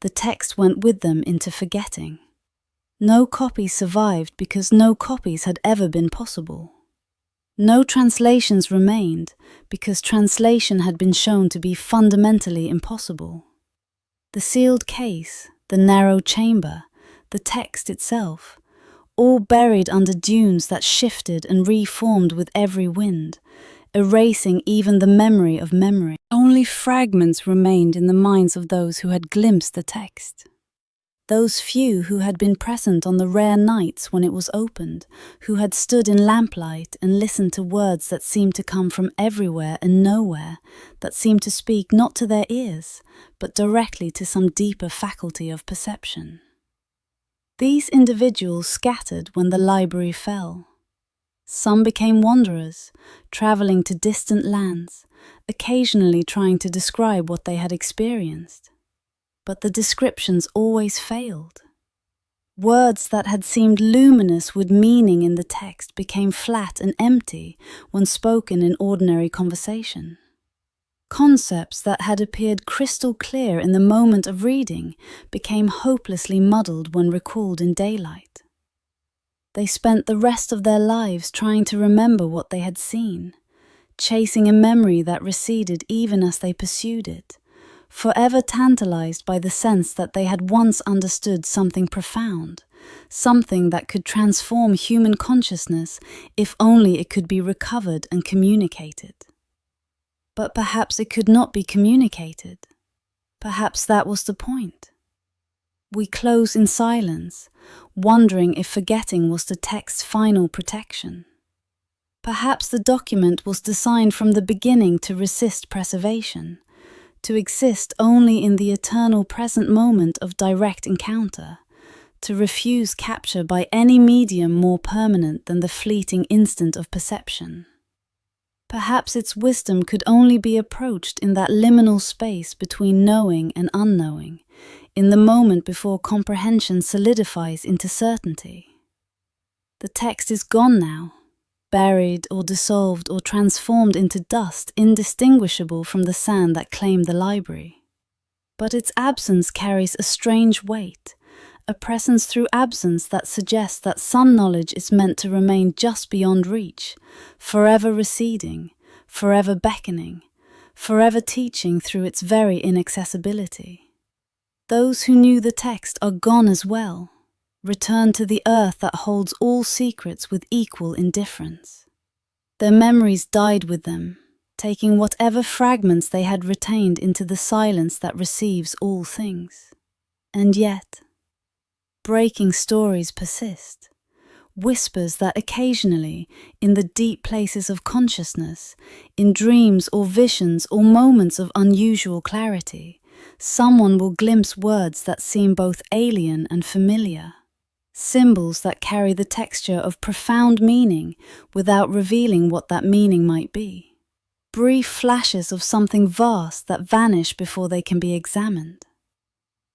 the text went with them into forgetting. No copy survived because no copies had ever been possible. No translations remained because translation had been shown to be fundamentally impossible. The sealed case, the narrow chamber, the text itself, all buried under dunes that shifted and reformed with every wind, erasing even the memory of memory. Only fragments remained in the minds of those who had glimpsed the text. Those few who had been present on the rare nights when it was opened, who had stood in lamplight and listened to words that seemed to come from everywhere and nowhere, that seemed to speak not to their ears, but directly to some deeper faculty of perception. These individuals scattered when the library fell. Some became wanderers, traveling to distant lands, occasionally trying to describe what they had experienced. But the descriptions always failed. Words that had seemed luminous with meaning in the text became flat and empty when spoken in ordinary conversation. Concepts that had appeared crystal clear in the moment of reading became hopelessly muddled when recalled in daylight. They spent the rest of their lives trying to remember what they had seen, chasing a memory that receded even as they pursued it, forever tantalized by the sense that they had once understood something profound, something that could transform human consciousness if only it could be recovered and communicated. But perhaps it could not be communicated. Perhaps that was the point. We close in silence, wondering if forgetting was the text's final protection. Perhaps the document was designed from the beginning to resist preservation, to exist only in the eternal present moment of direct encounter, to refuse capture by any medium more permanent than the fleeting instant of perception. Perhaps its wisdom could only be approached in that liminal space between knowing and unknowing, in the moment before comprehension solidifies into certainty. The text is gone now, buried or dissolved or transformed into dust indistinguishable from the sand that claimed the library. But its absence carries a strange weight, a presence through absence that suggests that some knowledge is meant to remain just beyond reach, forever receding, forever beckoning, forever teaching through its very inaccessibility. Those who knew the text are gone as well, returned to the earth that holds all secrets with equal indifference. Their memories died with them, taking whatever fragments they had retained into the silence that receives all things. And yet, breaking stories persist, whispers that occasionally, in the deep places of consciousness, in dreams or visions or moments of unusual clarity, someone will glimpse words that seem both alien and familiar, symbols that carry the texture of profound meaning without revealing what that meaning might be, brief flashes of something vast that vanish before they can be examined.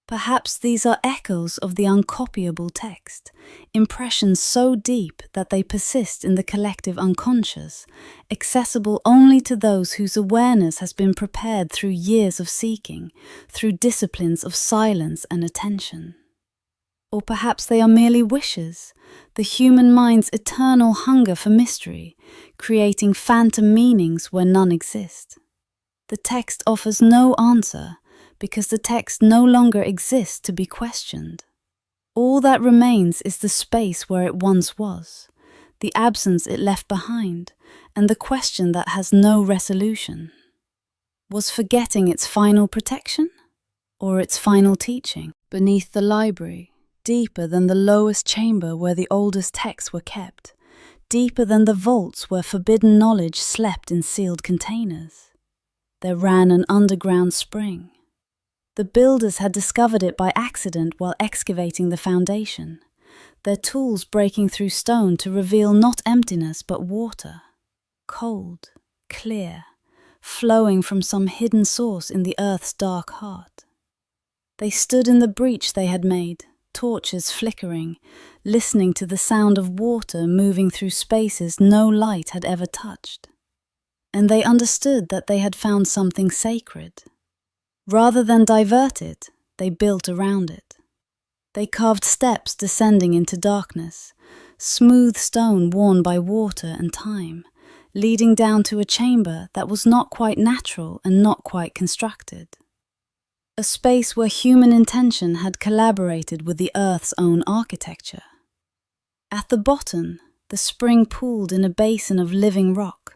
Perhaps these are echoes of the uncopyable text, impressions so deep that they persist in the collective unconscious, accessible only to those whose awareness has been prepared through years of seeking, through disciplines of silence and attention. Or perhaps they are merely wishes, the human mind's eternal hunger for mystery, creating phantom meanings where none exist. The text offers no answer, because the text no longer exists to be questioned. All that remains is the space where it once was, the absence it left behind, and the question that has no resolution. Was forgetting its final protection, or its final teaching? Beneath the library, deeper than the lowest chamber where the oldest texts were kept, deeper than the vaults where forbidden knowledge slept in sealed containers, there ran an underground spring. The builders had discovered it by accident while excavating the foundation, their tools breaking through stone to reveal not emptiness but water, cold, clear, flowing from some hidden source in the earth's dark heart. They stood in the breach they had made, torches flickering, listening to the sound of water moving through spaces no light had ever touched. And they understood that they had found something sacred. Rather than divert it, they built around it. They carved steps descending into darkness, smooth stone worn by water and time, leading down to a chamber that was not quite natural and not quite constructed. A space where human intention had collaborated with the earth's own architecture. At the bottom, the spring pooled in a basin of living rock,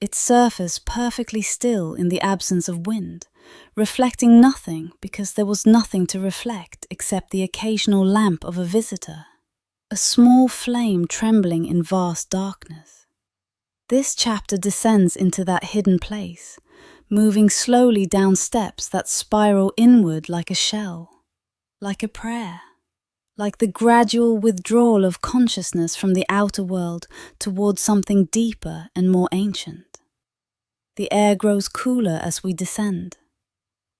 its surface perfectly still in the absence of wind, reflecting nothing because there was nothing to reflect except the occasional lamp of a visitor, a small flame trembling in vast darkness. This chapter descends into that hidden place, moving slowly down steps that spiral inward like a shell, like a prayer, like the gradual withdrawal of consciousness from the outer world towards something deeper and more ancient. The air grows cooler as we descend.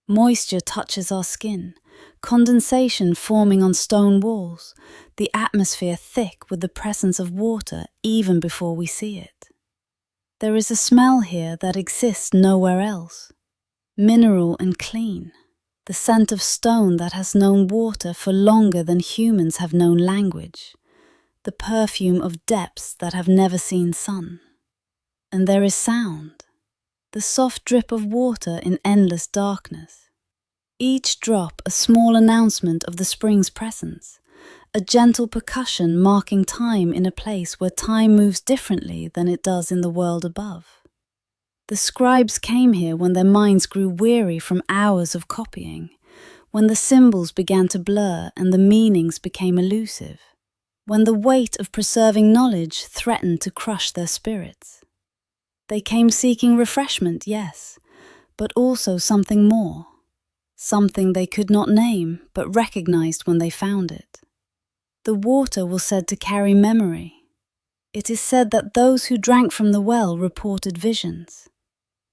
Moisture touches our skin, condensation forming on stone walls, the atmosphere thick with the presence of water even before we see it. There is a smell here that exists nowhere else, mineral and clean, the scent of stone that has known water for longer than humans have known language, the perfume of depths that have never seen sun. And there is sound, the soft drip of water in endless darkness. Each drop a small announcement of the spring's presence, a gentle percussion marking time in a place where time moves differently than it does in the world above. The scribes came here when their minds grew weary from hours of copying, when the symbols began to blur and the meanings became elusive, when the weight of preserving knowledge threatened to crush their spirits. They came seeking refreshment, yes, but also something more, something they could not name but recognized when they found it. The water was said to carry memory. It is said that those who drank from the well reported visions.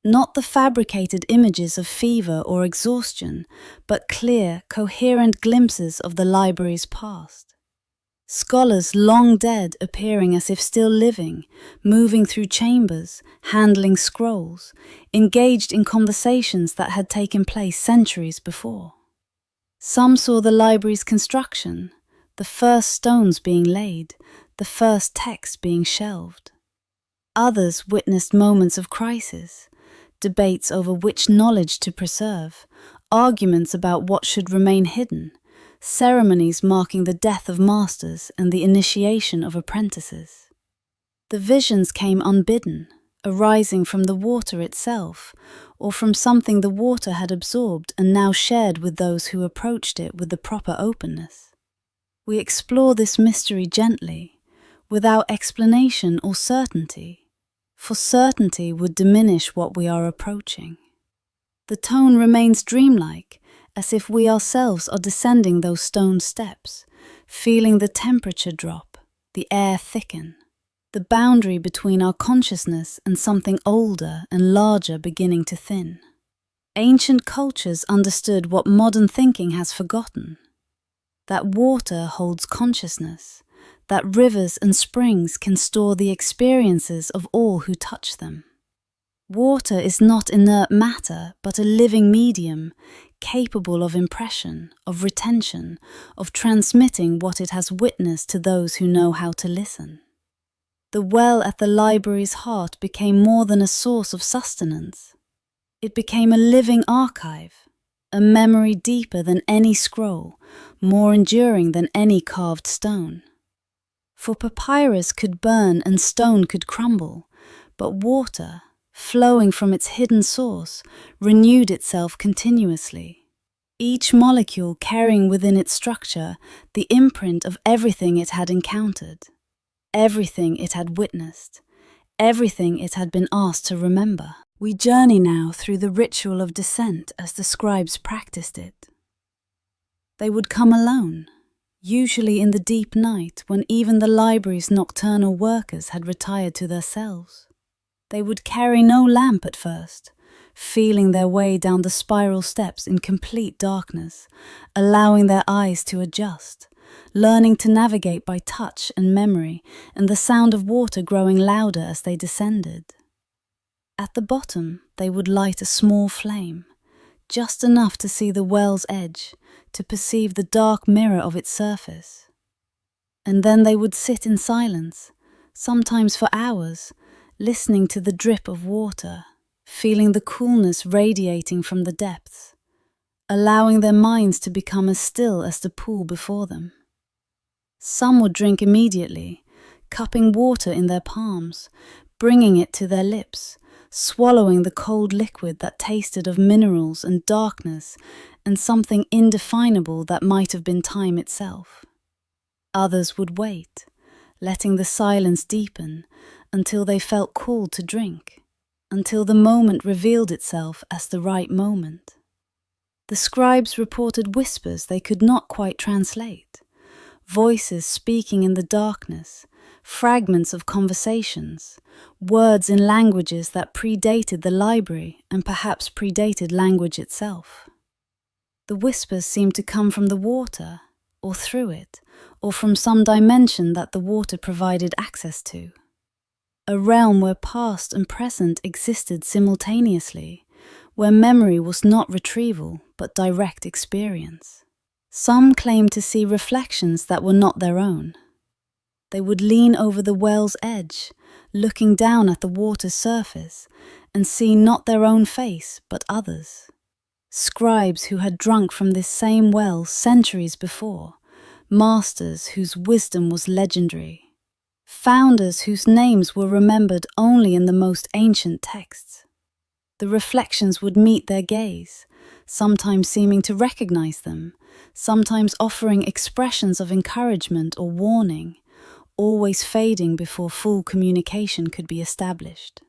Not the fabricated images of fever or exhaustion, but clear, coherent glimpses of the library's past. Scholars long dead appearing as if still living, moving through chambers, handling scrolls, engaged in conversations that had taken place centuries before. Some saw the library's construction, the first stones being laid, the first text being shelved. Others witnessed moments of crisis, debates over which knowledge to preserve, arguments about what should remain hidden, ceremonies marking the death of masters and the initiation of apprentices. The visions came unbidden, arising from the water itself, or from something the water had absorbed and now shared with those who approached it with the proper openness. We explore this mystery gently, without explanation or certainty, for certainty would diminish what we are approaching. The tone remains dreamlike, as if we ourselves are descending those stone steps, feeling the temperature drop, the air thicken, the boundary between our consciousness and something older and larger beginning to thin. Ancient cultures understood what modern thinking has forgotten. That water holds consciousness, that rivers and springs can store the experiences of all who touch them. Water is not inert matter, but a living medium, capable of impression, of retention, of transmitting what it has witnessed to those who know how to listen. The well at the library's heart became more than a source of sustenance. It became a living archive, a memory deeper than any scroll, more enduring than any carved stone. For papyrus could burn and stone could crumble, but water, flowing from its hidden source, renewed itself continuously, each molecule carrying within its structure the imprint of everything it had encountered, everything it had witnessed, everything it had been asked to remember. We journey now through the ritual of descent as the scribes practiced it. They would come alone, usually in the deep night when even the library's nocturnal workers had retired to their cells. They would carry no lamp at first, feeling their way down the spiral steps in complete darkness, allowing their eyes to adjust, learning to navigate by touch and memory, and the sound of water growing louder as they descended. At the bottom, they would light a small flame, just enough to see the well's edge, to perceive the dark mirror of its surface. And then they would sit in silence, sometimes for hours, listening to the drip of water, feeling the coolness radiating from the depths, allowing their minds to become as still as the pool before them. Some would drink immediately, cupping water in their palms, bringing it to their lips, swallowing the cold liquid that tasted of minerals and darkness and something indefinable that might have been time itself. Others would wait, letting the silence deepen until they felt called to drink, until the moment revealed itself as the right moment. The scribes reported whispers they could not quite translate, voices speaking in the darkness, fragments of conversations, words in languages that predated the library and perhaps predated language itself. The whispers seemed to come from the water, or through it, or from some dimension that the water provided access to. A realm where past and present existed simultaneously, where memory was not retrieval but direct experience. Some claimed to see reflections that were not their own. They would lean over the well's edge, looking down at the water's surface, and see not their own face but others. Scribes who had drunk from this same well centuries before, masters whose wisdom was legendary, founders whose names were remembered only in the most ancient texts. The reflections would meet their gaze, sometimes seeming to recognize them, sometimes offering expressions of encouragement or warning, always fading before full communication could be established.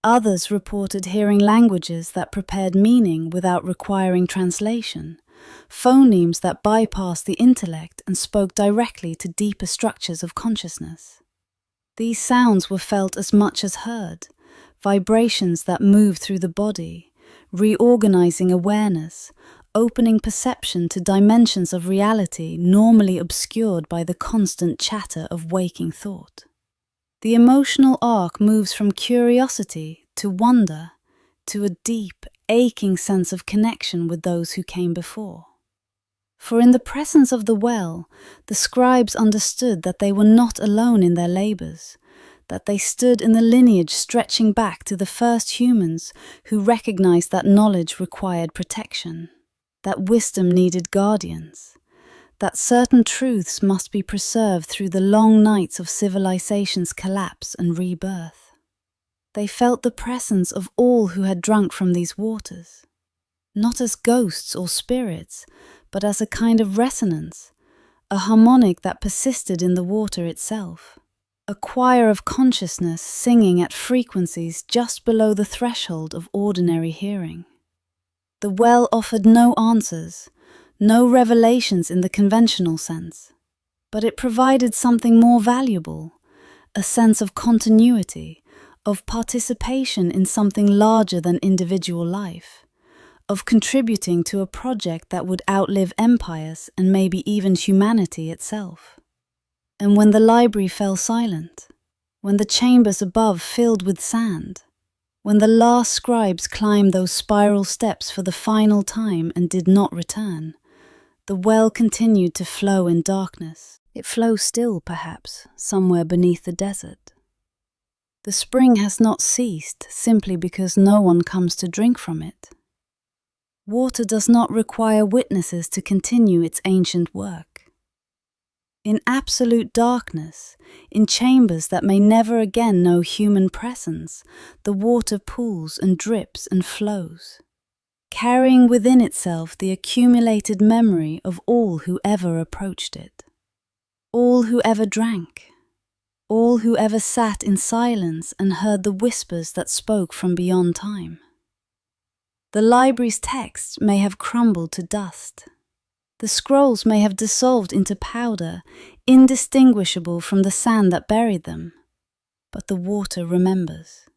Others reported hearing languages that prepared meaning without requiring translation, phonemes that bypassed the intellect and spoke directly to deeper structures of consciousness. These sounds were felt as much as heard, vibrations that moved through the body, reorganizing awareness, opening perception to dimensions of reality normally obscured by the constant chatter of waking thought. The emotional arc moves from curiosity to wonder to a deep, aching sense of connection with those who came before. For in the presence of the well, the scribes understood that they were not alone in their labors, that they stood in the lineage stretching back to the first humans who recognized that knowledge required protection, that wisdom needed guardians, that certain truths must be preserved through the long nights of civilization's collapse and rebirth. They felt the presence of all who had drunk from these waters, not as ghosts or spirits, but as a kind of resonance, a harmonic that persisted in the water itself, a choir of consciousness singing at frequencies just below the threshold of ordinary hearing. The well offered no answers, no revelations in the conventional sense, but it provided something more valuable, a sense of continuity, of participation in something larger than individual life, of contributing to a project that would outlive empires and maybe even humanity itself. And when the library fell silent, when the chambers above filled with sand, when the last scribes climbed those spiral steps for the final time and did not return, the well continued to flow in darkness. It flows still, perhaps, somewhere beneath the desert. The spring has not ceased simply because no one comes to drink from it. Water does not require witnesses to continue its ancient work. In absolute darkness, in chambers that may never again know human presence, the water pools and drips and flows, carrying within itself the accumulated memory of all who ever approached it, all who ever drank, all who ever sat in silence and heard the whispers that spoke from beyond time. The library's texts may have crumbled to dust. The scrolls may have dissolved into powder, indistinguishable from the sand that buried them, but the water remembers.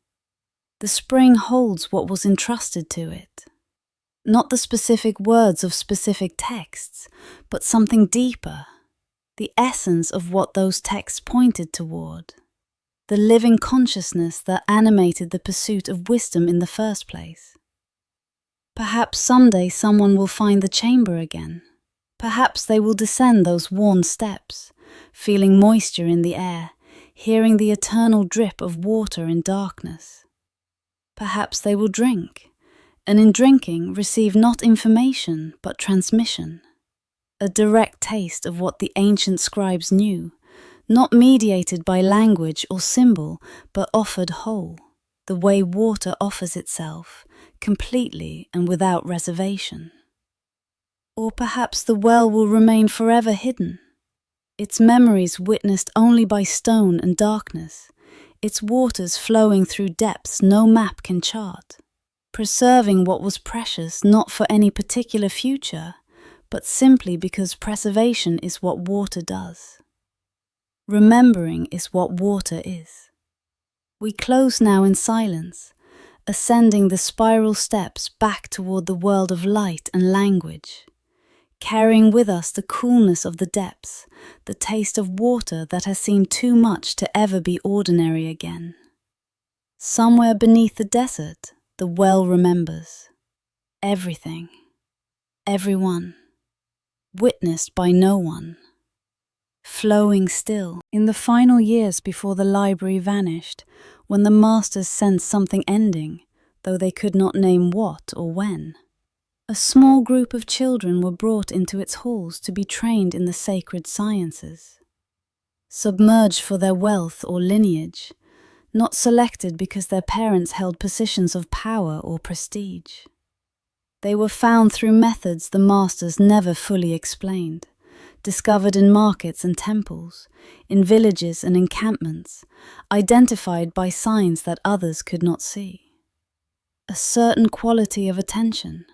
The spring holds what was entrusted to it. Not the specific words of specific texts, but something deeper, the essence of what those texts pointed toward, the living consciousness that animated the pursuit of wisdom in the first place. Perhaps someday someone will find the chamber again. Perhaps they will descend those worn steps, feeling moisture in the air, hearing the eternal drip of water in darkness. Perhaps they will drink, and in drinking receive not information but transmission, a direct taste of what the ancient scribes knew, not mediated by language or symbol but offered whole, the way water offers itself, completely and without reservation. Or perhaps the well will remain forever hidden, its memories witnessed only by stone and darkness, its waters flowing through depths no map can chart, preserving what was precious not for any particular future, but simply because preservation is what water does. Remembering is what water is. We close now in silence, ascending the spiral steps back toward the world of light and language, carrying with us the coolness of the depths, the taste of water that has seemed too much to ever be ordinary again. Somewhere beneath the desert, the well remembers. Everything. Everyone. Witnessed by no one. Flowing still. In the final years before the library vanished, when the masters sensed something ending, though they could not name what or when, a small group of children were brought into its halls to be trained in the sacred sciences. Submerged for their wealth or lineage, not selected because their parents held positions of power or prestige. They were found through methods the masters never fully explained, discovered in markets and temples, in villages and encampments, identified by signs that others could not see. A certain quality of attention,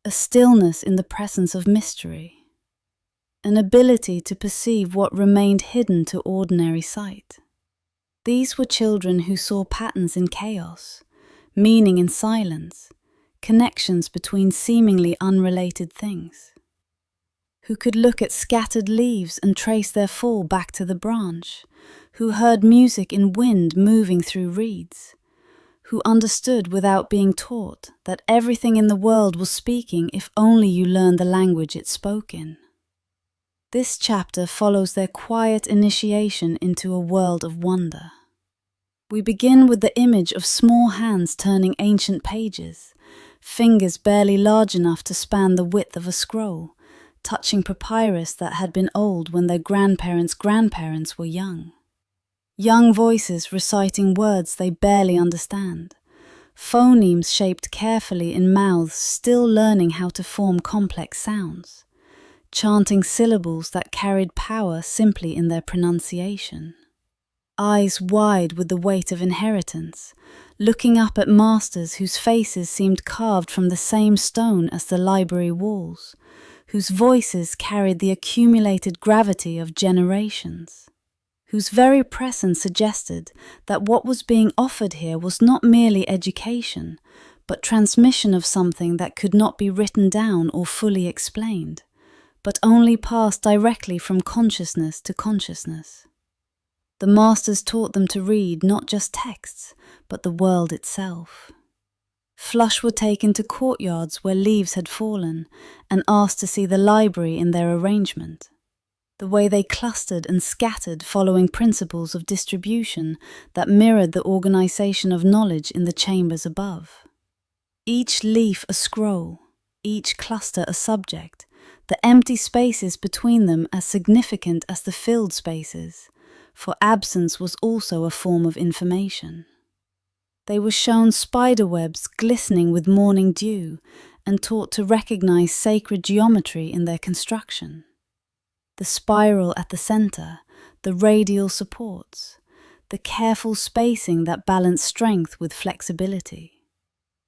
a stillness in the presence of mystery, an ability to perceive what remained hidden to ordinary sight. These were children who saw patterns in chaos, meaning in silence, connections between seemingly unrelated things, who could look at scattered leaves and trace their fall back to the branch, who heard music in wind moving through reeds, who understood without being taught that everything in the world was speaking if only you learned the language it spoke in. This chapter follows their quiet initiation into a world of wonder. We begin with the image of small hands turning ancient pages, fingers barely large enough to span the width of a scroll, touching papyrus that had been old when their grandparents' grandparents were young. Young voices reciting words they barely understand, phonemes shaped carefully in mouths still learning how to form complex sounds, chanting syllables that carried power simply in their pronunciation. Eyes wide with the weight of inheritance, looking up at masters whose faces seemed carved from the same stone as the library walls, whose voices carried the accumulated gravity of generations, whose very presence suggested that what was being offered here was not merely education, but transmission of something that could not be written down or fully explained, but only passed directly from consciousness to consciousness. The masters taught them to read not just texts, but the world itself. Flush were taken to courtyards where leaves had fallen and asked to see the library in their arrangement, the way they clustered and scattered following principles of distribution that mirrored the organization of knowledge in the chambers above. Each leaf a scroll, each cluster a subject, the empty spaces between them as significant as the filled spaces, for absence was also a form of information. They were shown spiderwebs glistening with morning dew and taught to recognize sacred geometry in their construction. The spiral at the center, the radial supports, the careful spacing that balanced strength with flexibility.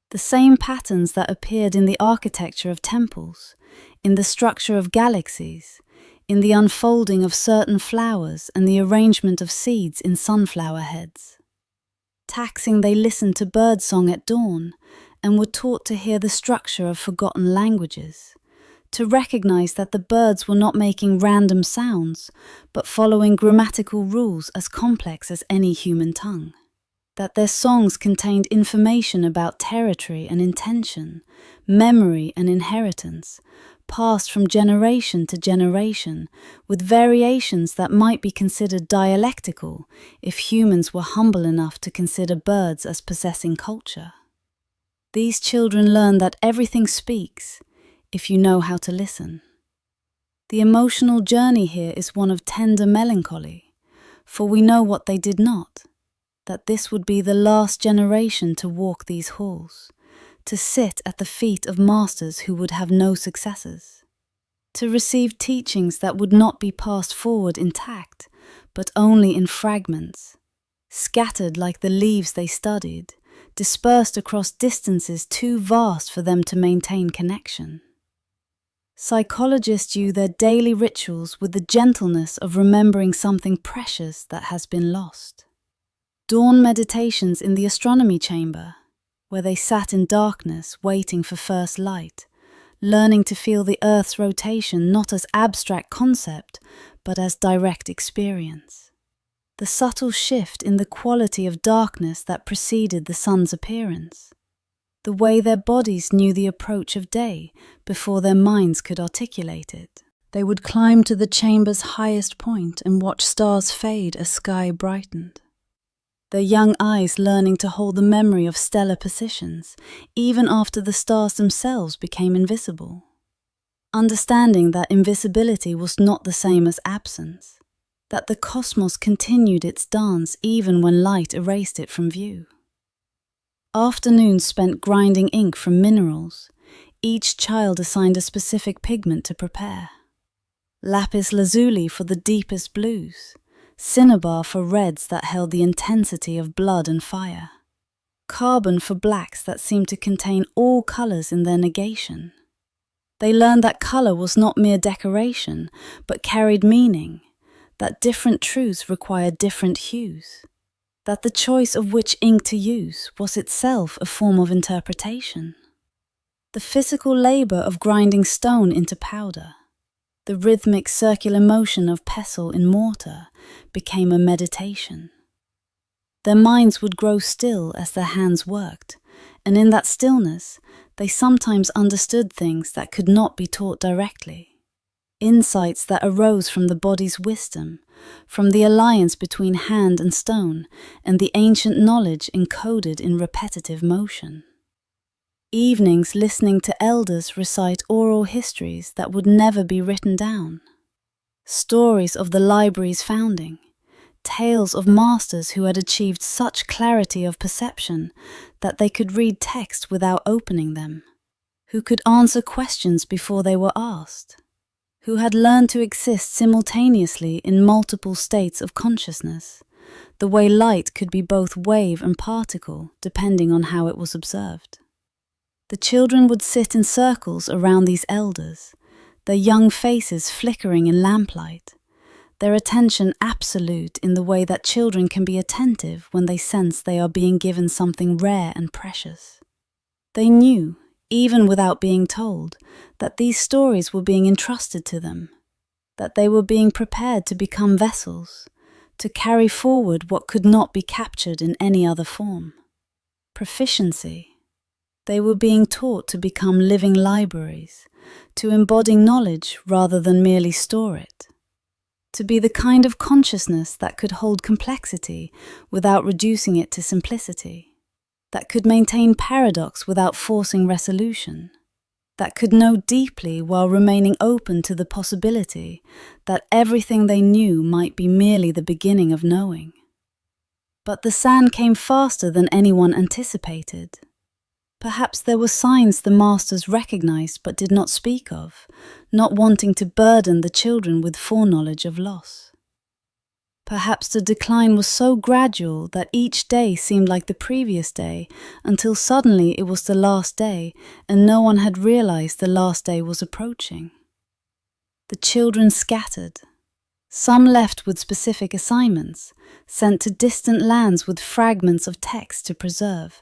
The same patterns that appeared in the architecture of temples, in the structure of galaxies, in the unfolding of certain flowers and the arrangement of seeds in sunflower heads. Taxing, they listened to birdsong at dawn and were taught to hear the structure of forgotten languages, to recognize that the birds were not making random sounds, but following grammatical rules as complex as any human tongue, that their songs contained information about territory and intention, memory and inheritance, passed from generation to generation, with variations that might be considered dialectical if humans were humble enough to consider birds as possessing culture. These children learn that everything speaks, if you know how to listen. The emotional journey here is one of tender melancholy, for we know what they did not. that this would be the last generation to walk these halls, to sit at the feet of masters who would have no successors, to receive teachings that would not be passed forward intact, but only in fragments, scattered like the leaves they studied, dispersed across distances too vast for them to maintain connection. Psychologists view their daily rituals with the gentleness of remembering something precious that has been lost. Dawn meditations in the astronomy chamber, where they sat in darkness waiting for first light, learning to feel the Earth's rotation not as abstract concept, but as direct experience. The subtle shift in the quality of darkness that preceded the sun's appearance. The way their bodies knew the approach of day before their minds could articulate it. They would climb to the chamber's highest point and watch stars fade as sky brightened. Their young eyes learning to hold the memory of stellar positions, even after the stars themselves became invisible. Understanding that invisibility was not the same as absence, that the cosmos continued its dance even when light erased it from view. Afternoons spent grinding ink from minerals, each child assigned a specific pigment to prepare. Lapis lazuli for the deepest blues, cinnabar for reds that held the intensity of blood and fire, carbon for blacks that seemed to contain all colors in their negation. They learned that color was not mere decoration, but carried meaning, that different truths required different hues, that the choice of which ink to use was itself a form of interpretation. The physical labor of grinding stone into powder, the rhythmic circular motion of pestle in mortar, became a meditation. Their minds would grow still as their hands worked, and in that stillness, they sometimes understood things that could not be taught directly. Insights that arose from the body's wisdom, from the alliance between hand and stone, and the ancient knowledge encoded in repetitive motion. Evenings listening to elders recite oral histories that would never be written down. Stories of the library's founding, tales of masters who had achieved such clarity of perception that they could read text without opening them, who could answer questions before they were asked, who had learned to exist simultaneously in multiple states of consciousness, the way light could be both wave and particle depending on how it was observed. The children would sit in circles around these elders, their young faces flickering in lamplight, their attention absolute in the way that children can be attentive when they sense they are being given something rare and precious. They knew, even without being told, that these stories were being entrusted to them, that they were being prepared to become vessels, to carry forward what could not be captured in any other form. Proficiency. They were being taught to become living libraries, to embody knowledge rather than merely store it, to be the kind of consciousness that could hold complexity without reducing it to simplicity, that could maintain paradox without forcing resolution, that could know deeply while remaining open to the possibility that everything they knew might be merely the beginning of knowing. But the sand came faster than anyone anticipated. Perhaps there were signs the masters recognized but did not speak of, not wanting to burden the children with foreknowledge of loss. Perhaps the decline was so gradual that each day seemed like the previous day, until suddenly it was the last day and no one had realized the last day was approaching. The children scattered. Some left with specific assignments, sent to distant lands with fragments of text to preserve,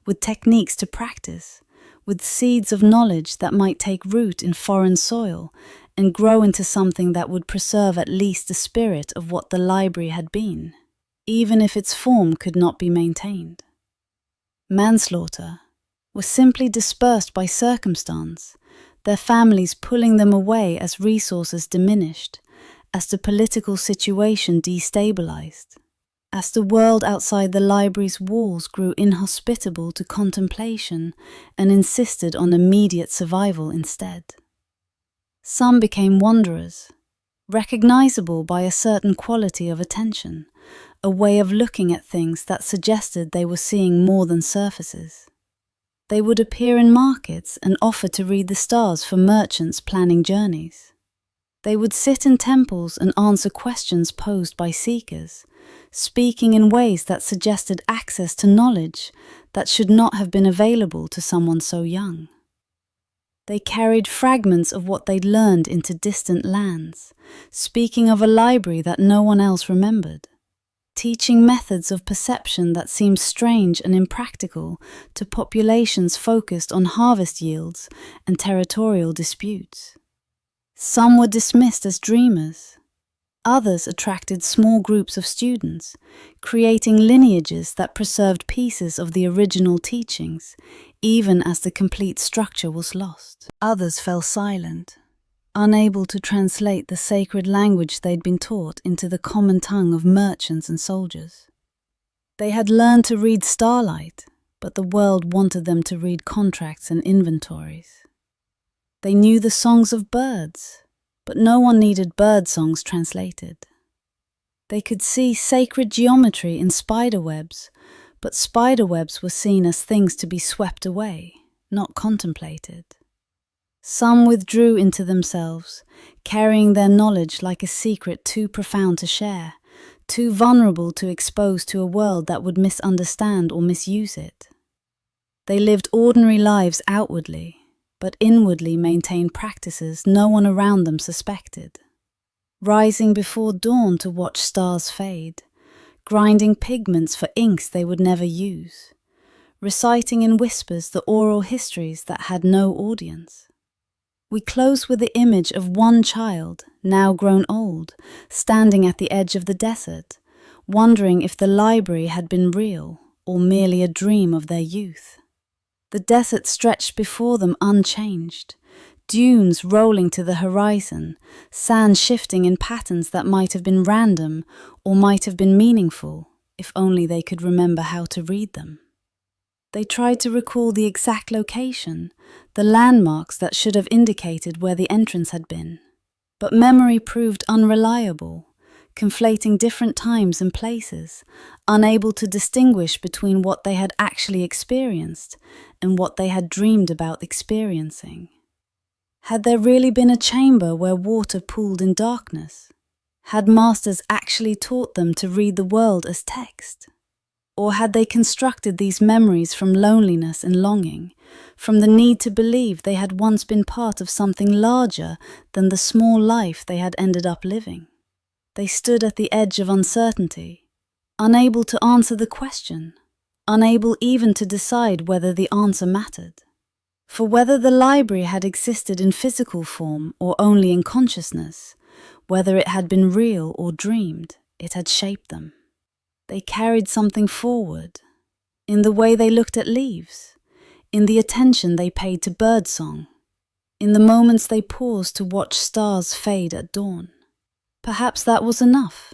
with techniques to practice, with seeds of knowledge that might take root in foreign soil and grow into something that would preserve at least the spirit of what the library had been, even if its form could not be maintained. Manslaughter was simply dispersed by circumstance, their families pulling them away as resources diminished, as the political situation destabilized, as the world outside the library's walls grew inhospitable to contemplation and insisted on immediate survival instead. Some became wanderers, recognizable by a certain quality of attention, a way of looking at things that suggested they were seeing more than surfaces. They would appear in markets and offer to read the stars for merchants planning journeys. They would sit in temples and answer questions posed by seekers, speaking in ways that suggested access to knowledge that should not have been available to someone so young. They carried fragments of what they'd learned into distant lands, speaking of a library that no one else remembered, teaching methods of perception that seemed strange and impractical to populations focused on harvest yields and territorial disputes. Some were dismissed as dreamers. Others attracted small groups of students, creating lineages that preserved pieces of the original teachings, even as the complete structure was lost. Others fell silent, unable to translate the sacred language they'd been taught into the common tongue of merchants and soldiers. They had learned to read starlight, but the world wanted them to read contracts and inventories. They knew the songs of birds, but no one needed bird songs translated. They could see sacred geometry in spider webs, but spider webs were seen as things to be swept away, not contemplated. Some withdrew into themselves, carrying their knowledge like a secret too profound to share, too vulnerable to expose to a world that would misunderstand or misuse it. They lived ordinary lives outwardly, but inwardly maintained practices no one around them suspected. Rising before dawn to watch stars fade, grinding pigments for inks they would never use, reciting in whispers the oral histories that had no audience. We close with the image of one child, now grown old, standing at the edge of the desert, wondering if the library had been real or merely a dream of their youth. The desert stretched before them unchanged, dunes rolling to the horizon, sand shifting in patterns that might have been random or might have been meaningful, if only they could remember how to read them. They tried to recall the exact location, the landmarks that should have indicated where the entrance had been, but memory proved unreliable, conflating different times and places, unable to distinguish between what they had actually experienced and what they had dreamed about experiencing. Had there really been a chamber where water pooled in darkness? Had masters actually taught them to read the world as text? Or had they constructed these memories from loneliness and longing, from the need to believe they had once been part of something larger than the small life they had ended up living? They stood at the edge of uncertainty, unable to answer the question, unable even to decide whether the answer mattered. For whether the library had existed in physical form or only in consciousness, whether it had been real or dreamed, it had shaped them. They carried something forward, in the way they looked at leaves, in the attention they paid to birdsong, in the moments they paused to watch stars fade at dawn. Perhaps that was enough.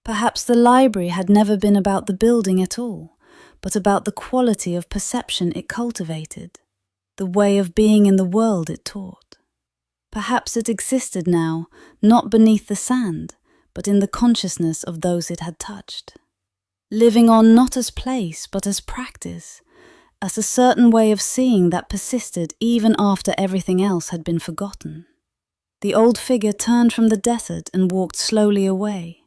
Perhaps the library had never been about the building at all, but about the quality of perception it cultivated, the way of being in the world it taught. Perhaps it existed now, not beneath the sand, but in the consciousness of those it had touched, living on not as place but as practice, as a certain way of seeing that persisted even after everything else had been forgotten. The old figure turned from the desert and walked slowly away,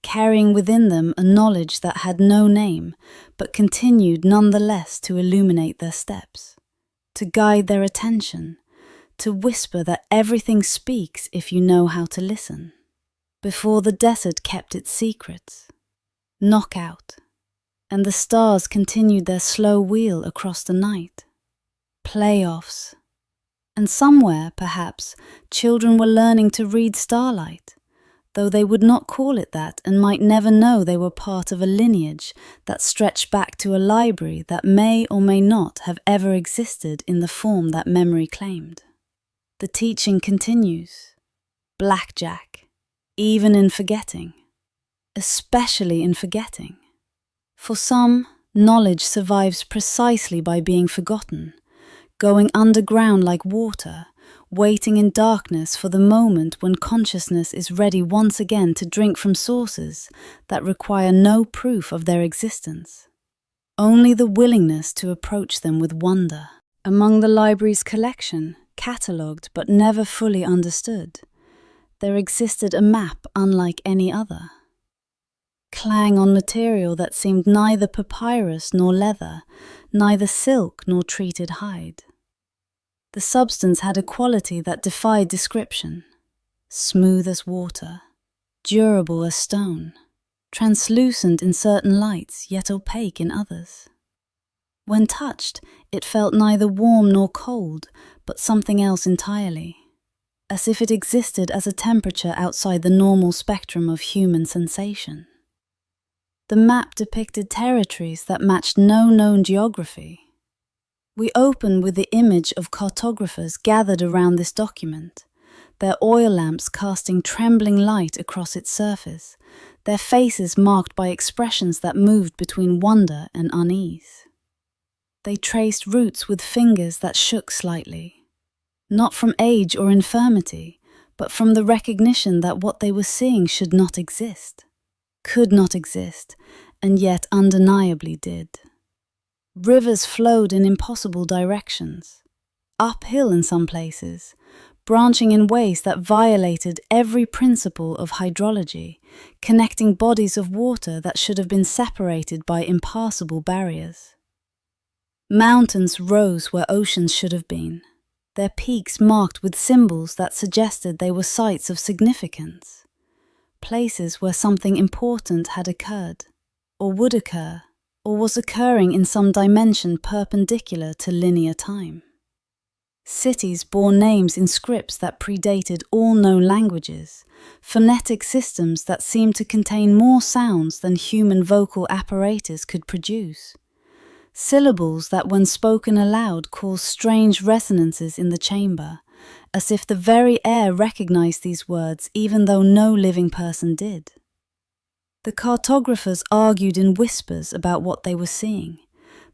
carrying within them a knowledge that had no name, but continued nonetheless to illuminate their steps, to guide their attention, to whisper that everything speaks if you know how to listen. Before the desert kept its secrets. Knockout, and the stars continued their slow wheel across the night. Playoffs. And somewhere, perhaps, children were learning to read starlight, though they would not call it that and might never know they were part of a lineage that stretched back to a library that may or may not have ever existed in the form that memory claimed. The teaching continues. Blackjack, even in forgetting, especially in forgetting. For some, knowledge survives precisely by being forgotten, going underground like water, waiting in darkness for the moment when consciousness is ready once again to drink from sources that require no proof of their existence, only the willingness to approach them with wonder. Among the library's collection, catalogued but never fully understood, there existed a map unlike any other. Clang on material that seemed neither papyrus nor leather, neither silk nor treated hide. The substance had a quality that defied description. Smooth as water, durable as stone, translucent in certain lights yet opaque in others. When touched, it felt neither warm nor cold, but something else entirely, as if it existed as a temperature outside the normal spectrum of human sensation. The map depicted territories that matched no known geography. We open with the image of cartographers gathered around this document, their oil lamps casting trembling light across its surface, their faces marked by expressions that moved between wonder and unease. They traced routes with fingers that shook slightly, not from age or infirmity, but from the recognition that what they were seeing should not exist, could not exist, and yet undeniably did. Rivers flowed in impossible directions, uphill in some places, branching in ways that violated every principle of hydrology, connecting bodies of water that should have been separated by impassable barriers. Mountains rose where oceans should have been, their peaks marked with symbols that suggested they were sites of significance, places where something important had occurred, or would occur, or was occurring in some dimension perpendicular to linear time. Cities bore names in scripts that predated all known languages, phonetic systems that seemed to contain more sounds than human vocal apparatus could produce. Syllables that when spoken aloud caused strange resonances in the chamber, as if the very air recognized these words even though no living person did. The cartographers argued in whispers about what they were seeing,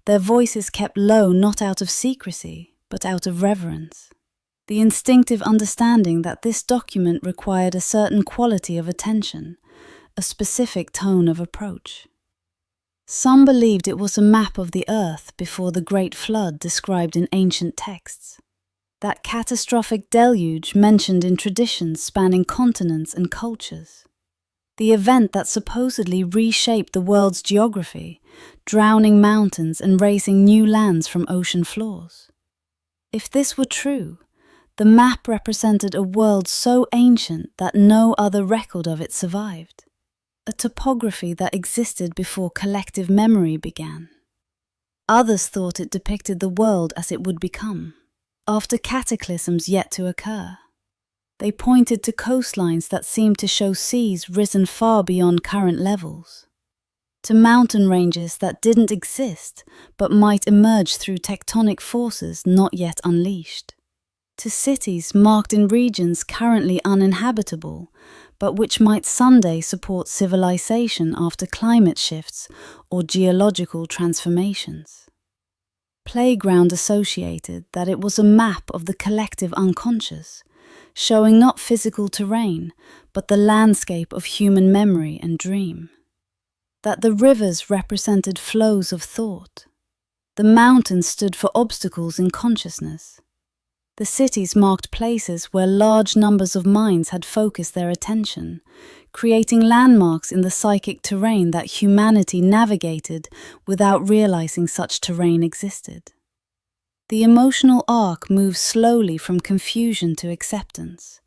their voices kept low not out of secrecy, but out of reverence. The instinctive understanding that this document required a certain quality of attention, a specific tone of approach. Some believed it was a map of the earth before the Great Flood described in ancient texts, that catastrophic deluge mentioned in traditions spanning continents and cultures, the event that supposedly reshaped the world's geography, drowning mountains and raising new lands from ocean floors. If this were true, the map represented a world so ancient that no other record of it survived. A topography that existed before collective memory began. Others thought it depicted the world as it would become, after cataclysms yet to occur. They pointed to coastlines that seemed to show seas risen far beyond current levels, to mountain ranges that didn't exist but might emerge through tectonic forces not yet unleashed, to cities marked in regions currently uninhabitable, but which might someday support civilization after climate shifts or geological transformations. Playground associated that it was a map of the collective unconscious, showing not physical terrain, but the landscape of human memory and dream. That the rivers represented flows of thought. The mountains stood for obstacles in consciousness. The cities marked places where large numbers of minds had focused their attention, creating landmarks in the psychic terrain that humanity navigated without realizing such terrain existed. The emotional arc moves slowly from confusion to acceptance,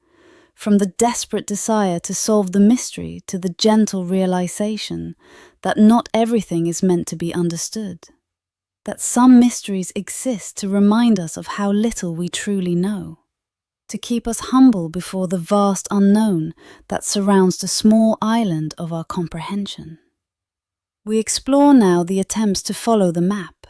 from the desperate desire to solve the mystery to the gentle realization that not everything is meant to be understood. That some mysteries exist to remind us of how little we truly know, to keep us humble before the vast unknown that surrounds the small island of our comprehension. We explore now the attempts to follow the map,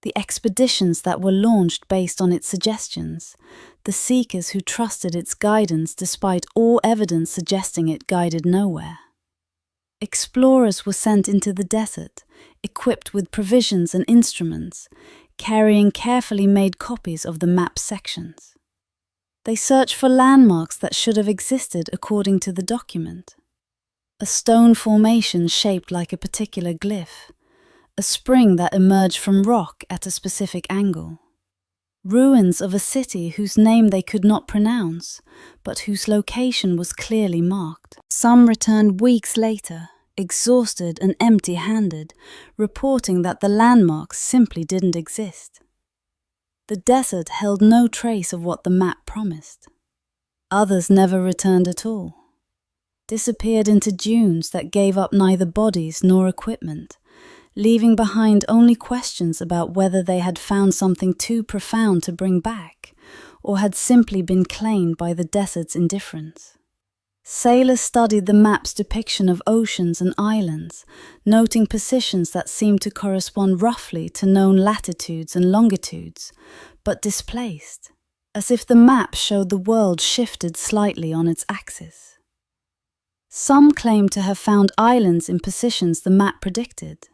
the expeditions that were launched based on its suggestions, the seekers who trusted its guidance despite all evidence suggesting it guided nowhere. Explorers were sent into the desert, equipped with provisions and instruments, carrying carefully made copies of the map sections. They search for landmarks that should have existed according to the document. A stone formation shaped like a particular glyph, a spring that emerged from rock at a specific angle, ruins of a city whose name they could not pronounce, but whose location was clearly marked. Some returned weeks later, exhausted and empty-handed, reporting that the landmarks simply didn't exist. The desert held no trace of what the map promised. Others never returned at all, disappeared into dunes that gave up neither bodies nor equipment, leaving behind only questions about whether they had found something too profound to bring back, or had simply been claimed by the desert's indifference. Sailors studied the map's depiction of oceans and islands, noting positions that seemed to correspond roughly to known latitudes and longitudes, but displaced, as if the map showed the world shifted slightly on its axis. Some claimed to have found islands in positions the map predicted,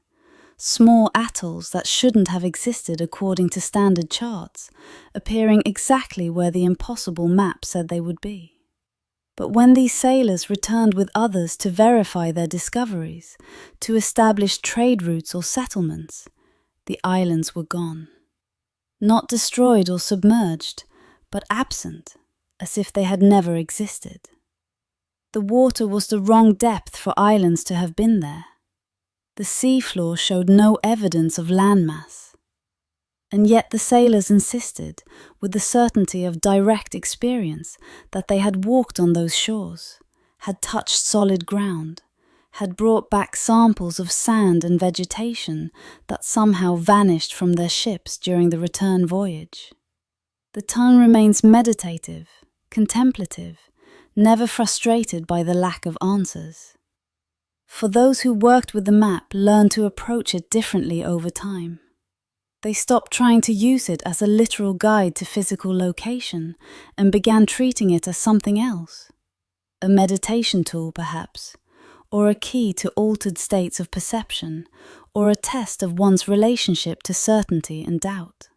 small atolls that shouldn't have existed according to standard charts, appearing exactly where the impossible map said they would be. But when these sailors returned with others to verify their discoveries, to establish trade routes or settlements, the islands were gone. Not destroyed or submerged, but absent, as if they had never existed. The water was the wrong depth for islands to have been there. The seafloor showed no evidence of landmass. And yet the sailors insisted, with the certainty of direct experience, that they had walked on those shores, had touched solid ground, had brought back samples of sand and vegetation that somehow vanished from their ships during the return voyage. The tongue remains meditative, contemplative, never frustrated by the lack of answers. For those who worked with the map learned to approach it differently over time. They stopped trying to use it as a literal guide to physical location and began treating it as something else. A meditation tool, perhaps, or a key to altered states of perception, or a test of one's relationship to certainty and doubt.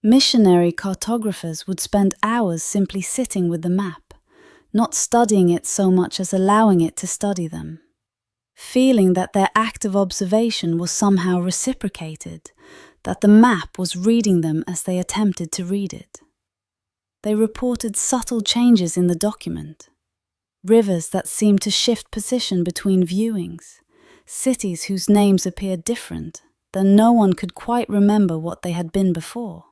Missionary cartographers would spend hours simply sitting with the map, not studying it so much as allowing it to study them, feeling that their act of observation was somehow reciprocated, that the map was reading them as they attempted to read it. They reported subtle changes in the document, rivers that seemed to shift position between viewings, cities whose names appeared different, then no one could quite remember what they had been before,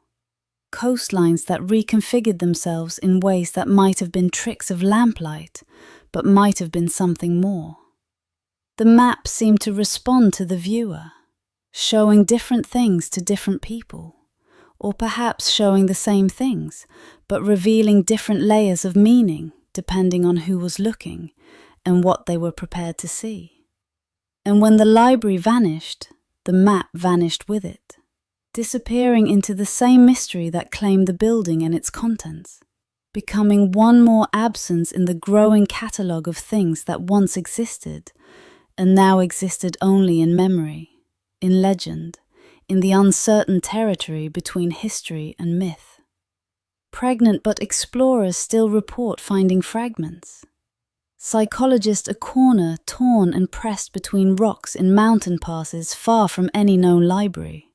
coastlines that reconfigured themselves in ways that might have been tricks of lamplight, but might have been something more. The map seemed to respond to the viewer, showing different things to different people, or perhaps showing the same things, but revealing different layers of meaning depending on who was looking and what they were prepared to see. And when the library vanished, the map vanished with it, disappearing into the same mystery that claimed the building and its contents, becoming one more absence in the growing catalogue of things that once existed and now existed only in memory, in legend, in the uncertain territory between history and myth. Pregnant but explorers still report finding fragments. Psychologists a corner torn and pressed between rocks in mountain passes far from any known library.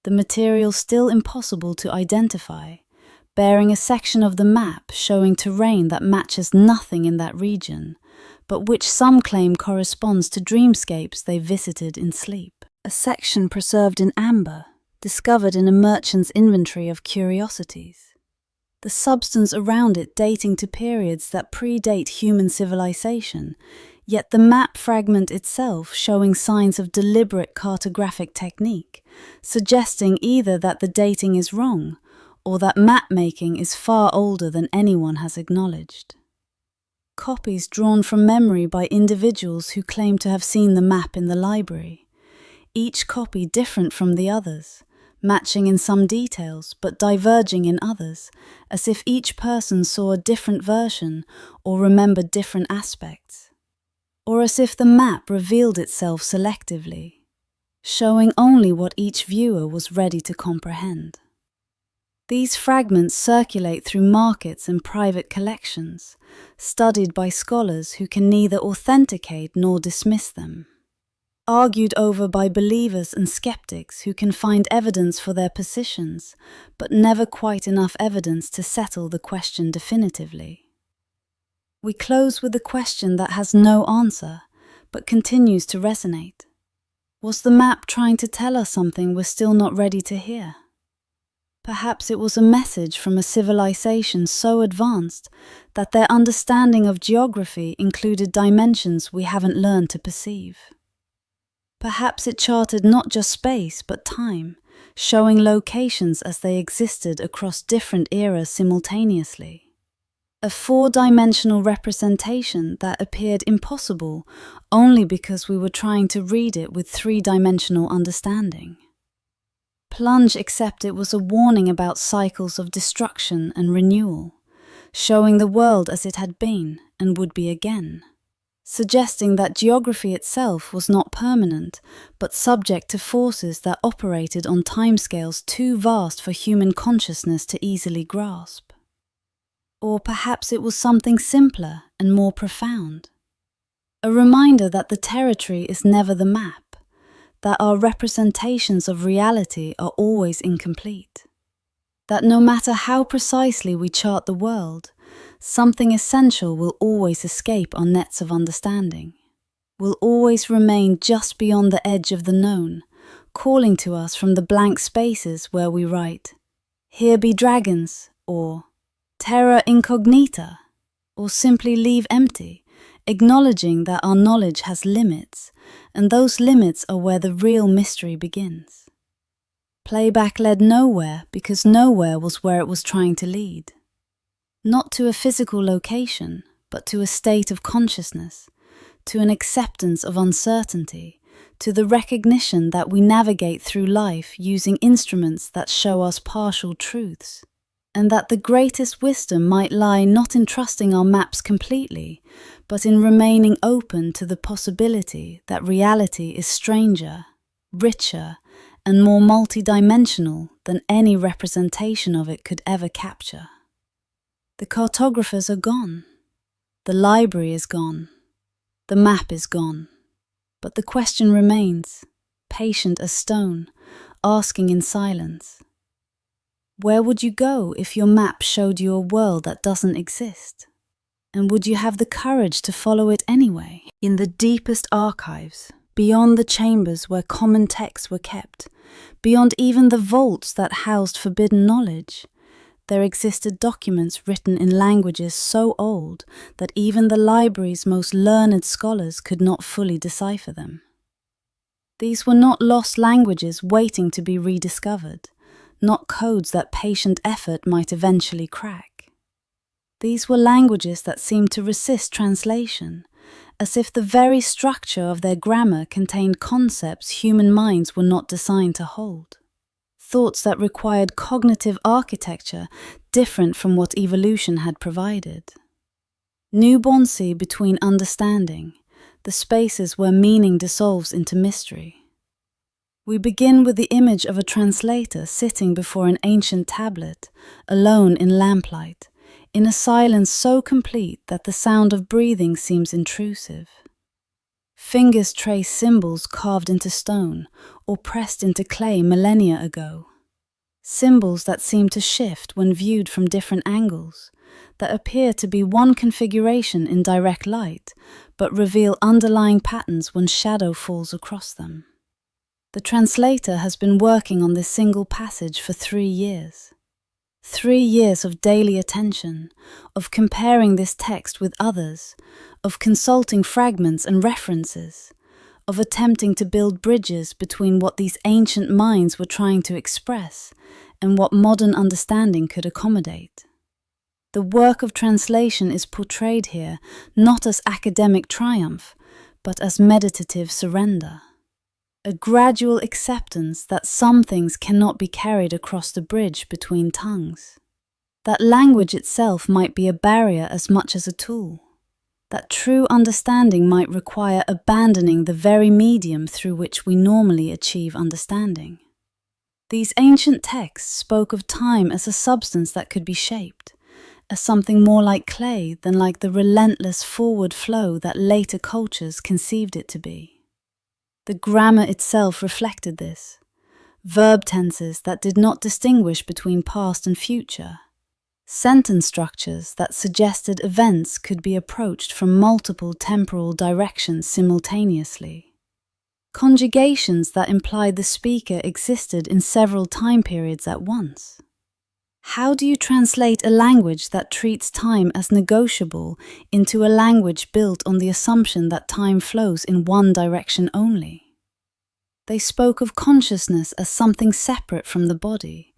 The material still impossible to identify, bearing a section of the map showing terrain that matches nothing in that region, but which some claim corresponds to dreamscapes they visited in sleep. A section preserved in amber, discovered in a merchant's inventory of curiosities. The substance around it dating to periods that predate human civilization, yet the map fragment itself showing signs of deliberate cartographic technique, suggesting either that the dating is wrong, or that map-making is far older than anyone has acknowledged. Copies drawn from memory by individuals who claim to have seen the map in the library, each copy different from the others, matching in some details but diverging in others, as if each person saw a different version or remembered different aspects, or as if the map revealed itself selectively, showing only what each viewer was ready to comprehend. These fragments circulate through markets and private collections, studied by scholars who can neither authenticate nor dismiss them. Argued over by believers and skeptics who can find evidence for their positions, but never quite enough evidence to settle the question definitively. We close with a question that has no answer, but continues to resonate. Was the map trying to tell us something we're still not ready to hear? Perhaps it was a message from a civilization so advanced that their understanding of geography included dimensions we haven't learned to perceive. Perhaps it charted not just space but time, showing locations as they existed across different eras simultaneously. A four-dimensional representation that appeared impossible only because we were trying to read it with three-dimensional understanding. Plunge except it was a warning about cycles of destruction and renewal, showing the world as it had been and would be again, suggesting that geography itself was not permanent, but subject to forces that operated on timescales too vast for human consciousness to easily grasp. Or perhaps it was something simpler and more profound. A reminder that the territory is never the map, that our representations of reality are always incomplete, that no matter how precisely we chart the world, something essential will always escape our nets of understanding, will always remain just beyond the edge of the known, calling to us from the blank spaces where we write, "Here be dragons," or "Terra incognita," or simply leave empty, acknowledging that our knowledge has limits, and those limits are where the real mystery begins. Playback led nowhere because nowhere was where it was trying to lead. Not to a physical location, but to a state of consciousness, to an acceptance of uncertainty, to the recognition that we navigate through life using instruments that show us partial truths, and that the greatest wisdom might lie not in trusting our maps completely, but in remaining open to the possibility that reality is stranger, richer, and more multidimensional than any representation of it could ever capture. The cartographers are gone. The library is gone. The map is gone. But the question remains, patient as stone, asking in silence. Where would you go if your map showed you a world that doesn't exist? And would you have the courage to follow it anyway? In the deepest archives, beyond the chambers where common texts were kept, beyond even the vaults that housed forbidden knowledge, there existed documents written in languages so old that even the library's most learned scholars could not fully decipher them. These were not lost languages waiting to be rediscovered, not codes that patient effort might eventually crack. These were languages that seemed to resist translation, as if the very structure of their grammar contained concepts human minds were not designed to hold. Thoughts that required cognitive architecture different from what evolution had provided. Newborn sea between understanding, the spaces where meaning dissolves into mystery. We begin with the image of a translator sitting before an ancient tablet, alone in lamplight, in a silence so complete that the sound of breathing seems intrusive. Fingers trace symbols carved into stone or pressed into clay millennia ago. Symbols that seem to shift when viewed from different angles, that appear to be one configuration in direct light, but reveal underlying patterns when shadow falls across them. The translator has been working on this single passage for 3 years. 3 years of daily attention, of comparing this text with others, of consulting fragments and references, of attempting to build bridges between what these ancient minds were trying to express and what modern understanding could accommodate. The work of translation is portrayed here not as academic triumph, but as meditative surrender. A gradual acceptance that some things cannot be carried across the bridge between tongues. That language itself might be a barrier as much as a tool. That true understanding might require abandoning the very medium through which we normally achieve understanding. These ancient texts spoke of time as a substance that could be shaped, as something more like clay than like the relentless forward flow that later cultures conceived it to be. The grammar itself reflected this. Verb tenses that did not distinguish between past and future. Sentence structures that suggested events could be approached from multiple temporal directions simultaneously. Conjugations that implied the speaker existed in several time periods at once. How do you translate a language that treats time as negotiable into a language built on the assumption that time flows in one direction only? They spoke of consciousness as something separate from the body,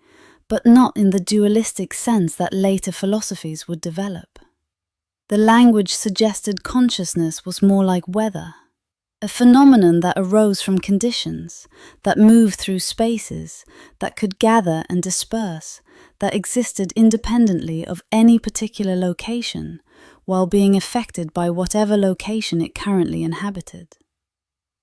but not in the dualistic sense that later philosophies would develop. The language suggested consciousness was more like weather, a phenomenon that arose from conditions, that moved through spaces, that could gather and disperse, that existed independently of any particular location, while being affected by whatever location it currently inhabited.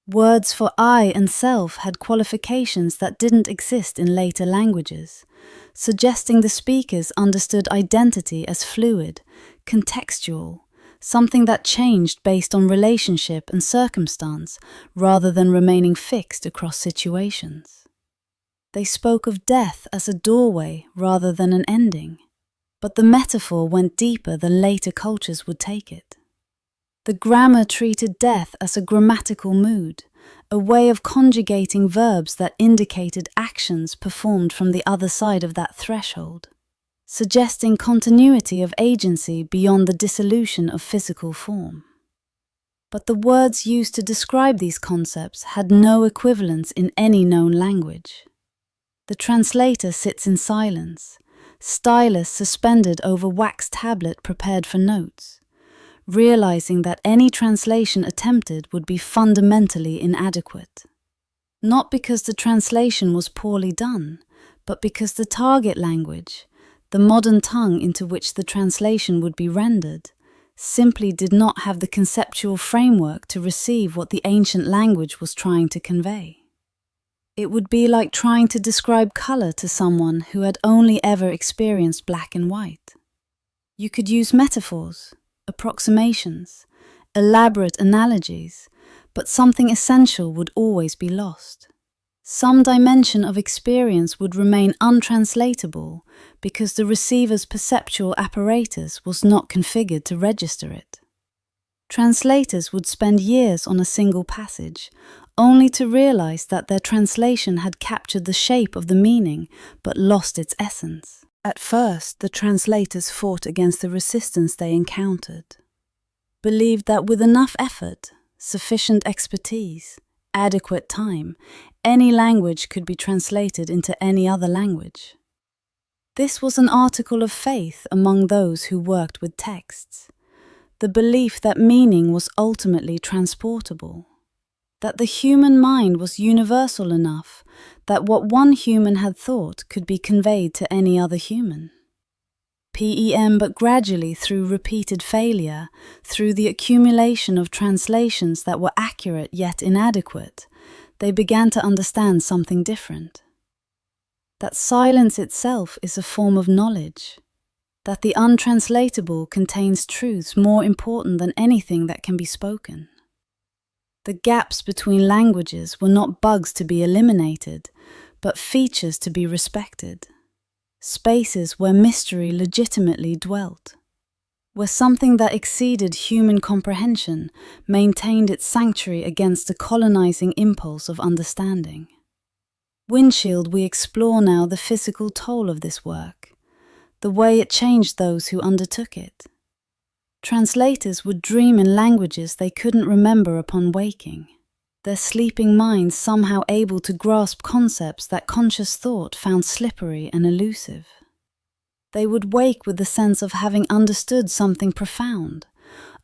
Words for I and self had qualifications that didn't exist in later languages, suggesting the speakers understood identity as fluid, contextual, something that changed based on relationship and circumstance rather than remaining fixed across situations. They spoke of death as a doorway rather than an ending, but the metaphor went deeper than later cultures would take it. The grammar treated death as a grammatical mood, a way of conjugating verbs that indicated actions performed from the other side of that threshold, suggesting continuity of agency beyond the dissolution of physical form. But the words used to describe these concepts had no equivalence in any known language. The translator sits in silence, stylus suspended over wax tablet prepared for notes, realizing that any translation attempted would be fundamentally inadequate. Not because the translation was poorly done, but because the target language, the modern tongue into which the translation would be rendered, simply did not have the conceptual framework to receive what the ancient language was trying to convey. It would be like trying to describe color to someone who had only ever experienced black and white. You could use metaphors, approximations, elaborate analogies, but something essential would always be lost. Some dimension of experience would remain untranslatable because the receiver's perceptual apparatus was not configured to register it. Translators would spend years on a single passage, only to realize that their translation had captured the shape of the meaning but lost its essence. At first, the translators fought against the resistance they encountered, believed that with enough effort, sufficient expertise, adequate time, any language could be translated into any other language. This was an article of faith among those who worked with texts, the belief that meaning was ultimately transportable, that the human mind was universal enough that what one human had thought could be conveyed to any other human. But gradually, through repeated failure, through the accumulation of translations that were accurate yet inadequate, they began to understand something different. That silence itself is a form of knowledge, that the untranslatable contains truths more important than anything that can be spoken. The gaps between languages were not bugs to be eliminated, but features to be respected. Spaces where mystery legitimately dwelt, where something that exceeded human comprehension maintained its sanctuary against the colonizing impulse of understanding. Windshield, we explore now the physical toll of this work, the way it changed those who undertook it. Translators would dream in languages they couldn't remember upon waking, their sleeping minds somehow able to grasp concepts that conscious thought found slippery and elusive. They would wake with the sense of having understood something profound,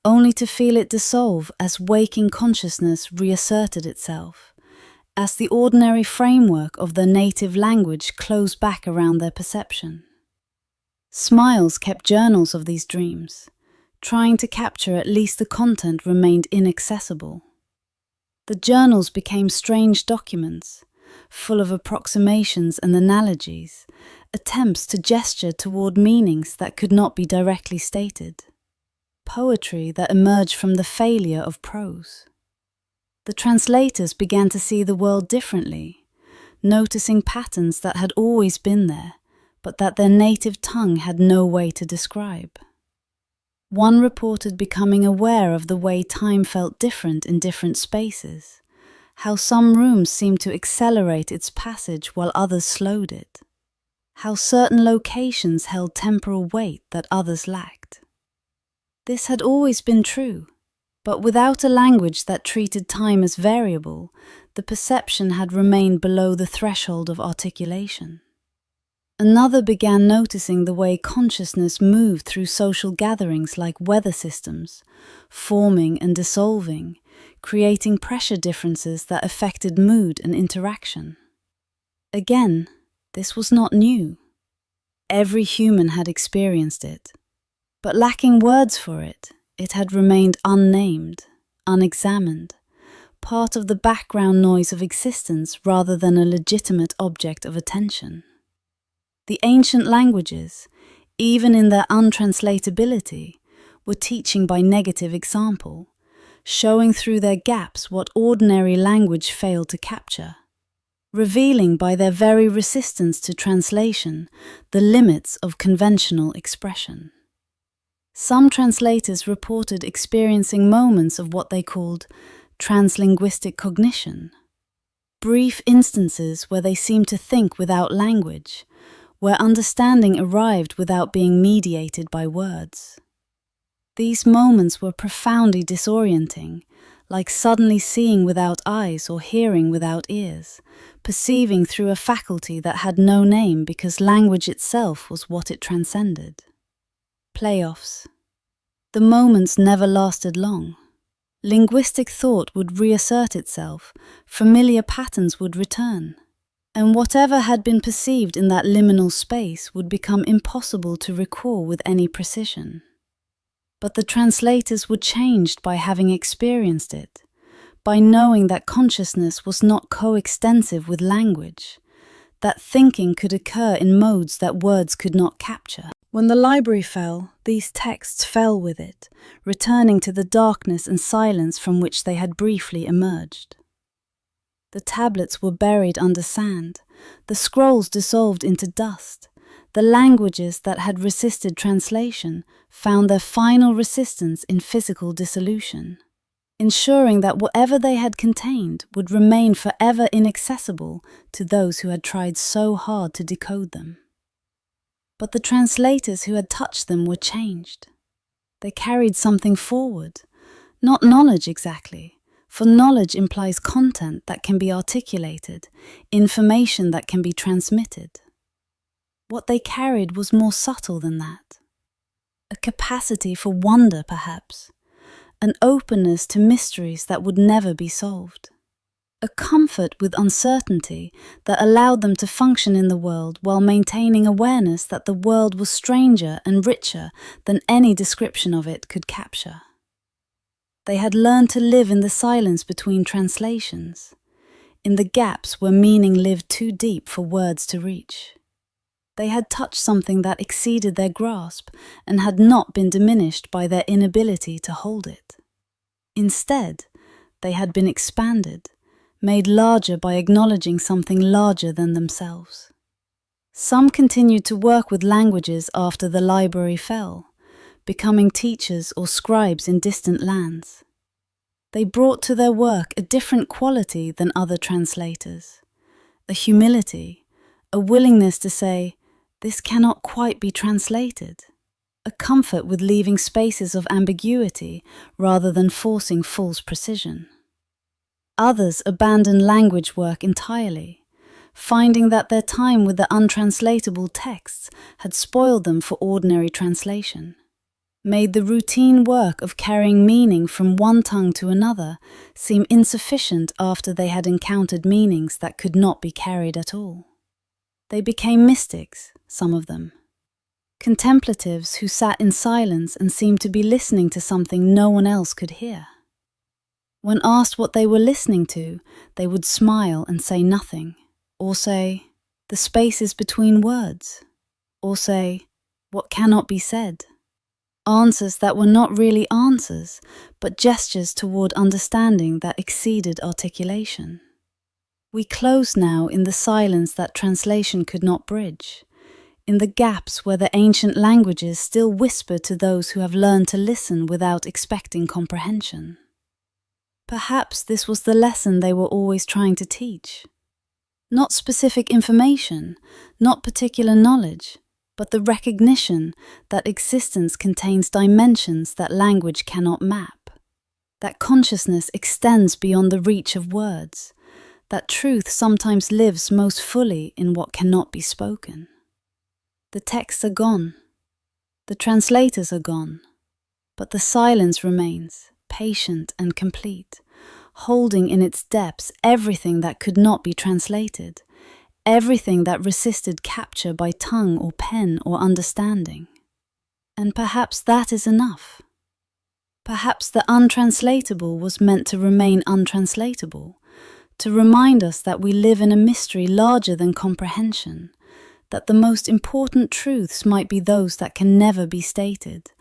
only to feel it dissolve as waking consciousness reasserted itself, as the ordinary framework of their native language closed back around their perception. Smiles kept journals of these dreams, trying to capture at least the content remained inaccessible. The journals became strange documents, full of approximations and analogies, attempts to gesture toward meanings that could not be directly stated. Poetry that emerged from the failure of prose. The translators began to see the world differently, noticing patterns that had always been there, but that their native tongue had no way to describe. One reported becoming aware of the way time felt different in different spaces, how some rooms seemed to accelerate its passage while others slowed it, how certain locations held temporal weight that others lacked. This had always been true, but without a language that treated time as variable, the perception had remained below the threshold of articulation. Another began noticing the way consciousness moved through social gatherings like weather systems, forming and dissolving, creating pressure differences that affected mood and interaction. Again, this was not new. Every human had experienced it, but lacking words for it, it had remained unnamed, unexamined, part of the background noise of existence rather than a legitimate object of attention. The ancient languages, even in their untranslatability, were teaching by negative example, showing through their gaps what ordinary language failed to capture, revealing by their very resistance to translation the limits of conventional expression. Some translators reported experiencing moments of what they called translinguistic cognition, brief instances where they seemed to think without language, where understanding arrived without being mediated by words. These moments were profoundly disorienting, like suddenly seeing without eyes or hearing without ears, perceiving through a faculty that had no name because language itself was what it transcended. Playoffs. The moments never lasted long. Linguistic thought would reassert itself, familiar patterns would return, and whatever had been perceived in that liminal space would become impossible to recall with any precision. But the translators were changed by having experienced it, by knowing that consciousness was not coextensive with language, that thinking could occur in modes that words could not capture. When the library fell, these texts fell with it, returning to the darkness and silence from which they had briefly emerged. The tablets were buried under sand, the scrolls dissolved into dust. The languages that had resisted translation found their final resistance in physical dissolution, ensuring that whatever they had contained would remain forever inaccessible to those who had tried so hard to decode them. But the translators who had touched them were changed. They carried something forward, not knowledge exactly, for knowledge implies content that can be articulated, information that can be transmitted. What they carried was more subtle than that. A capacity for wonder, perhaps, an openness to mysteries that would never be solved, a comfort with uncertainty that allowed them to function in the world while maintaining awareness that the world was stranger and richer than any description of it could capture. They had learned to live in the silence between translations, in the gaps where meaning lived too deep for words to reach. They had touched something that exceeded their grasp and had not been diminished by their inability to hold it. Instead, they had been expanded, made larger by acknowledging something larger than themselves. Some continued to work with languages after the library fell, becoming teachers or scribes in distant lands. They brought to their work a different quality than other translators, a humility, a willingness to say, "This cannot quite be translated," a comfort with leaving spaces of ambiguity rather than forcing false precision. Others abandoned language work entirely, finding that their time with the untranslatable texts had spoiled them for ordinary translation, made the routine work of carrying meaning from one tongue to another seem insufficient after they had encountered meanings that could not be carried at all. They became mystics, some of them, contemplatives who sat in silence and seemed to be listening to something no one else could hear. When asked what they were listening to, they would smile and say nothing, or say, "The spaces between words," or say, "What cannot be said." Answers that were not really answers, but gestures toward understanding that exceeded articulation. We close now in the silence that translation could not bridge, in the gaps where the ancient languages still whisper to those who have learned to listen without expecting comprehension. Perhaps this was the lesson they were always trying to teach. Not specific information, not particular knowledge, but the recognition that existence contains dimensions that language cannot map, that consciousness extends beyond the reach of words, that truth sometimes lives most fully in what cannot be spoken. The texts are gone, the translators are gone, but the silence remains, patient and complete, holding in its depths everything that could not be translated, everything that resisted capture by tongue or pen or understanding. And perhaps that is enough. Perhaps the untranslatable was meant to remain untranslatable, to remind us that we live in a mystery larger than comprehension, that the most important truths might be those that can never be stated,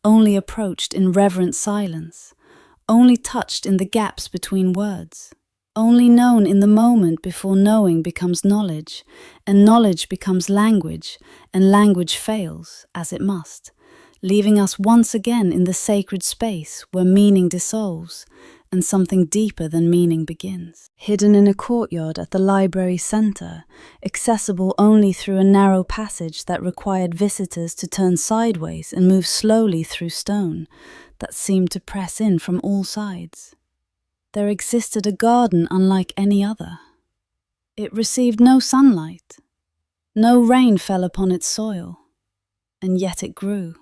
only approached in reverent silence, only touched in the gaps between words, only known in the moment before knowing becomes knowledge, and knowledge becomes language, and language fails, as it must, leaving us once again in the sacred space where meaning dissolves and something deeper than meaning begins. Hidden in a courtyard at the library centre, accessible only through a narrow passage that required visitors to turn sideways and move slowly through stone that seemed to press in from all sides, there existed a garden unlike any other. It received no sunlight, no rain fell upon its soil, and yet it grew.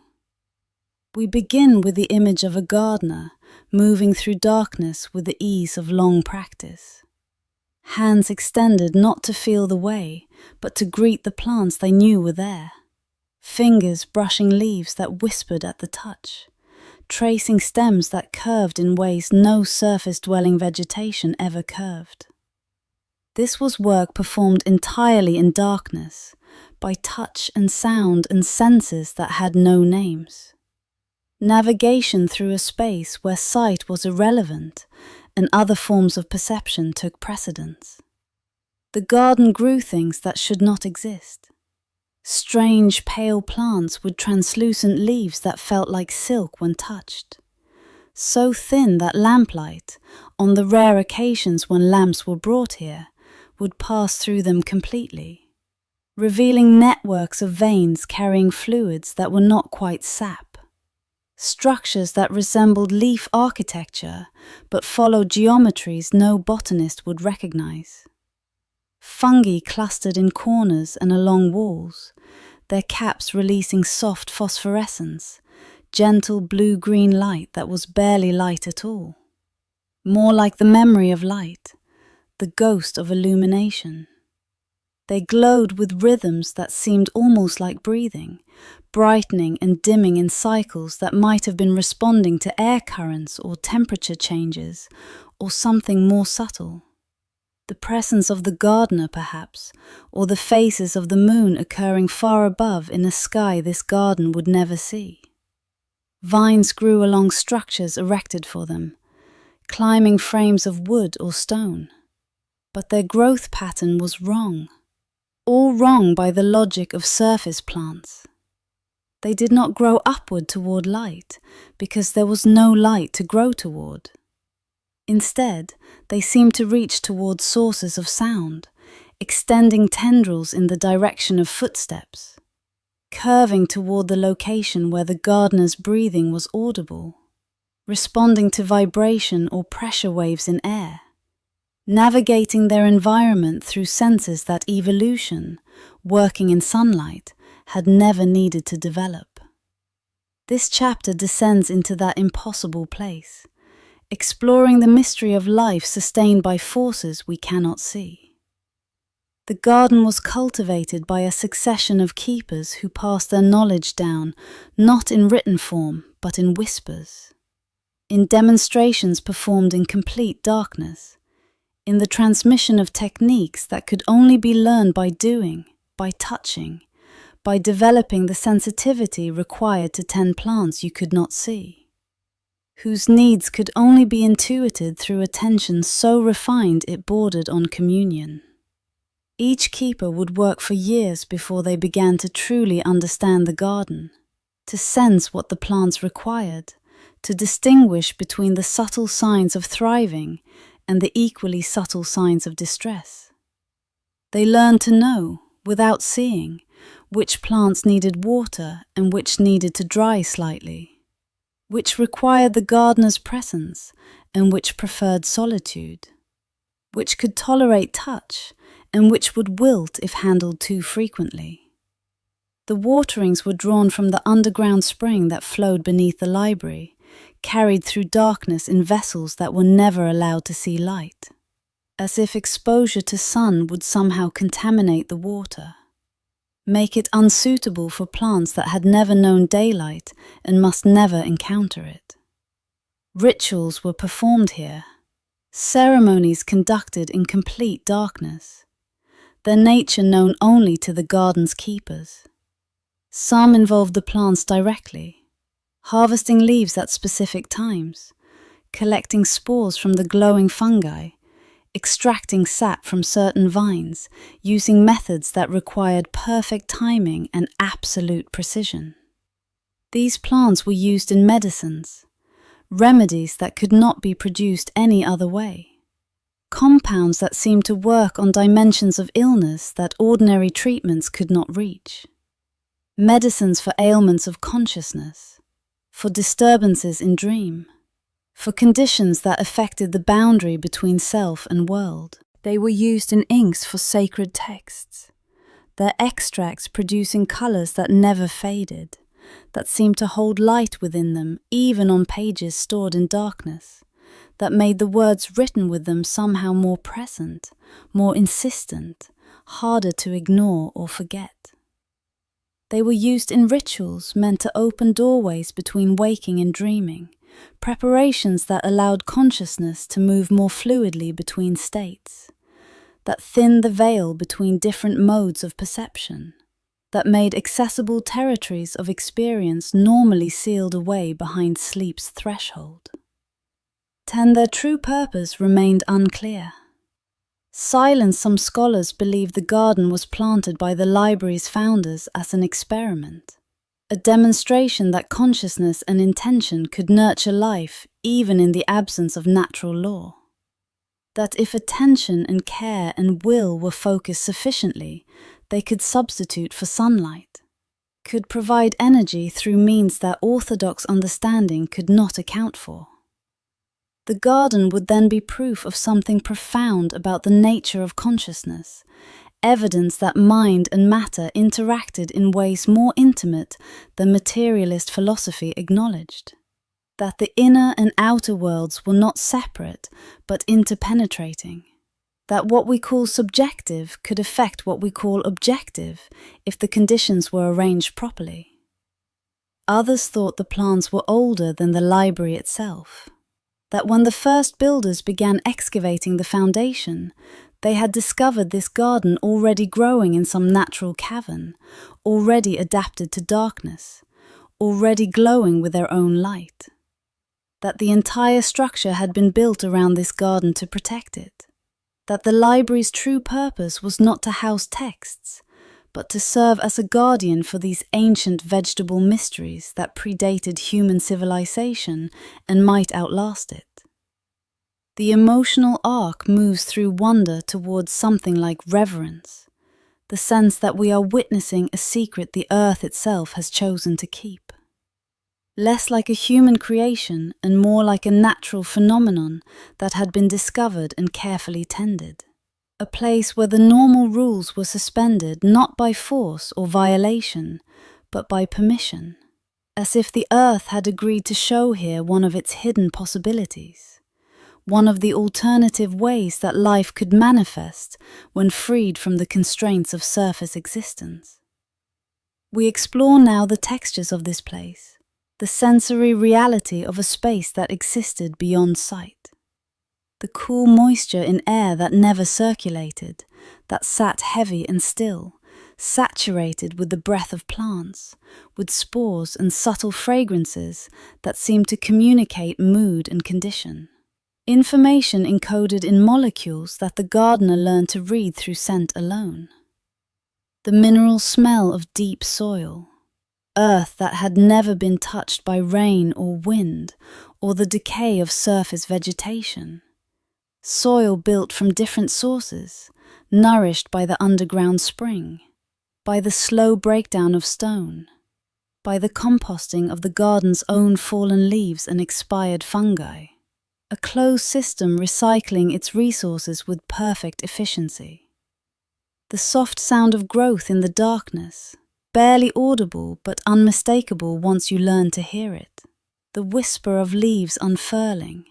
We begin with the image of a gardener moving through darkness with the ease of long practice. Hands extended not to feel the way, but to greet the plants they knew were there. Fingers brushing leaves that whispered at the touch, tracing stems that curved in ways no surface-dwelling vegetation ever curved. This was work performed entirely in darkness, by touch and sound and senses that had no names. Navigation through a space where sight was irrelevant and other forms of perception took precedence. The garden grew things that should not exist. Strange pale plants with translucent leaves that felt like silk when touched. So thin that lamplight, on the rare occasions when lamps were brought here, would pass through them completely, revealing networks of veins carrying fluids that were not quite sap. Structures that resembled leaf architecture but followed geometries no botanist would recognize. Fungi clustered in corners and along walls, their caps releasing soft phosphorescence, gentle blue-green light that was barely light at all. More like the memory of light, the ghost of illumination. They glowed with rhythms that seemed almost like breathing, brightening and dimming in cycles that might have been responding to air currents or temperature changes, or something more subtle. The presence of the gardener, perhaps, or the phases of the moon occurring far above in a sky this garden would never see. Vines grew along structures erected for them, climbing frames of wood or stone. But their growth pattern was wrong. All wrong by the logic of surface plants. They did not grow upward toward light because there was no light to grow toward. Instead, they seemed to reach toward sources of sound, extending tendrils in the direction of footsteps, curving toward the location where the gardener's breathing was audible, responding to vibration or pressure waves in air, navigating their environment through senses that evolution, working in sunlight, had never needed to develop. This chapter descends into that impossible place, exploring the mystery of life sustained by forces we cannot see. The garden was cultivated by a succession of keepers who passed their knowledge down, not in written form, but in whispers. in demonstrations performed in complete darkness, in the transmission of techniques that could only be learned by doing, by touching, by developing the sensitivity required to tend plants you could not see, whose needs could only be intuited through attention so refined it bordered on communion. Each keeper would work for years before they began to truly understand the garden, to sense what the plants required, to distinguish between the subtle signs of thriving and the equally subtle signs of distress. They learned to know, without seeing, which plants needed water and which needed to dry slightly, which required the gardener's presence and which preferred solitude, which could tolerate touch and which would wilt if handled too frequently. The waterings were drawn from the underground spring that flowed beneath the library, carried through darkness in vessels that were never allowed to see light, as if exposure to sun would somehow contaminate the water, make it unsuitable for plants that had never known daylight and must never encounter it. Rituals were performed here, ceremonies conducted in complete darkness, their nature known only to the garden's keepers. Some involved the plants directly, harvesting leaves at specific times, collecting spores from the glowing fungi, extracting sap from certain vines, using methods that required perfect timing and absolute precision. These plants were used in medicines, remedies that could not be produced any other way, compounds that seemed to work on dimensions of illness that ordinary treatments could not reach, medicines for ailments of consciousness, for disturbances in dream, for conditions that affected the boundary between self and world. They were used in inks for sacred texts, their extracts producing colours that never faded, that seemed to hold light within them even on pages stored in darkness, that made the words written with them somehow more present, more insistent, harder to ignore or forget. They were used in rituals meant to open doorways between waking and dreaming, preparations that allowed consciousness to move more fluidly between states, that thinned the veil between different modes of perception, that made accessible territories of experience normally sealed away behind sleep's threshold. Their true purpose remained unclear. Some scholars believe the garden was planted by the library's founders as an experiment, a demonstration that consciousness and intention could nurture life even in the absence of natural law. That if attention and care and will were focused sufficiently, they could substitute for sunlight, could provide energy through means that orthodox understanding could not account for. The garden would then be proof of something profound about the nature of consciousness, evidence that mind and matter interacted in ways more intimate than materialist philosophy acknowledged, that the inner and outer worlds were not separate but interpenetrating, that what we call subjective could affect what we call objective if the conditions were arranged properly. Others thought the plants were older than the library itself, that when the first builders began excavating the foundation, they had discovered this garden already growing in some natural cavern, already adapted to darkness, already glowing with their own light, that the entire structure had been built around this garden to protect it, that the library's true purpose was not to house texts, but to serve as a guardian for these ancient vegetable mysteries that predated human civilization and might outlast it. The emotional arc moves through wonder towards something like reverence, the sense that we are witnessing a secret the earth itself has chosen to keep. Less like a human creation and more like a natural phenomenon that had been discovered and carefully tended. A place where the normal rules were suspended not by force or violation, but by permission, as if the earth had agreed to show here one of its hidden possibilities, one of the alternative ways that life could manifest when freed from the constraints of surface existence. We explore now the textures of this place, the sensory reality of a space that existed beyond sight. The cool moisture in air that never circulated, that sat heavy and still, saturated with the breath of plants, with spores and subtle fragrances that seemed to communicate mood and condition. Information encoded in molecules that the gardener learned to read through scent alone. The mineral smell of deep soil, earth that had never been touched by rain or wind, or the decay of surface vegetation. Soil built from different sources, nourished by the underground spring, by the slow breakdown of stone, by the composting of the garden's own fallen leaves and expired fungi. A closed system recycling its resources with perfect efficiency. The soft sound of growth in the darkness, barely audible but unmistakable once you learn to hear it. The whisper of leaves unfurling,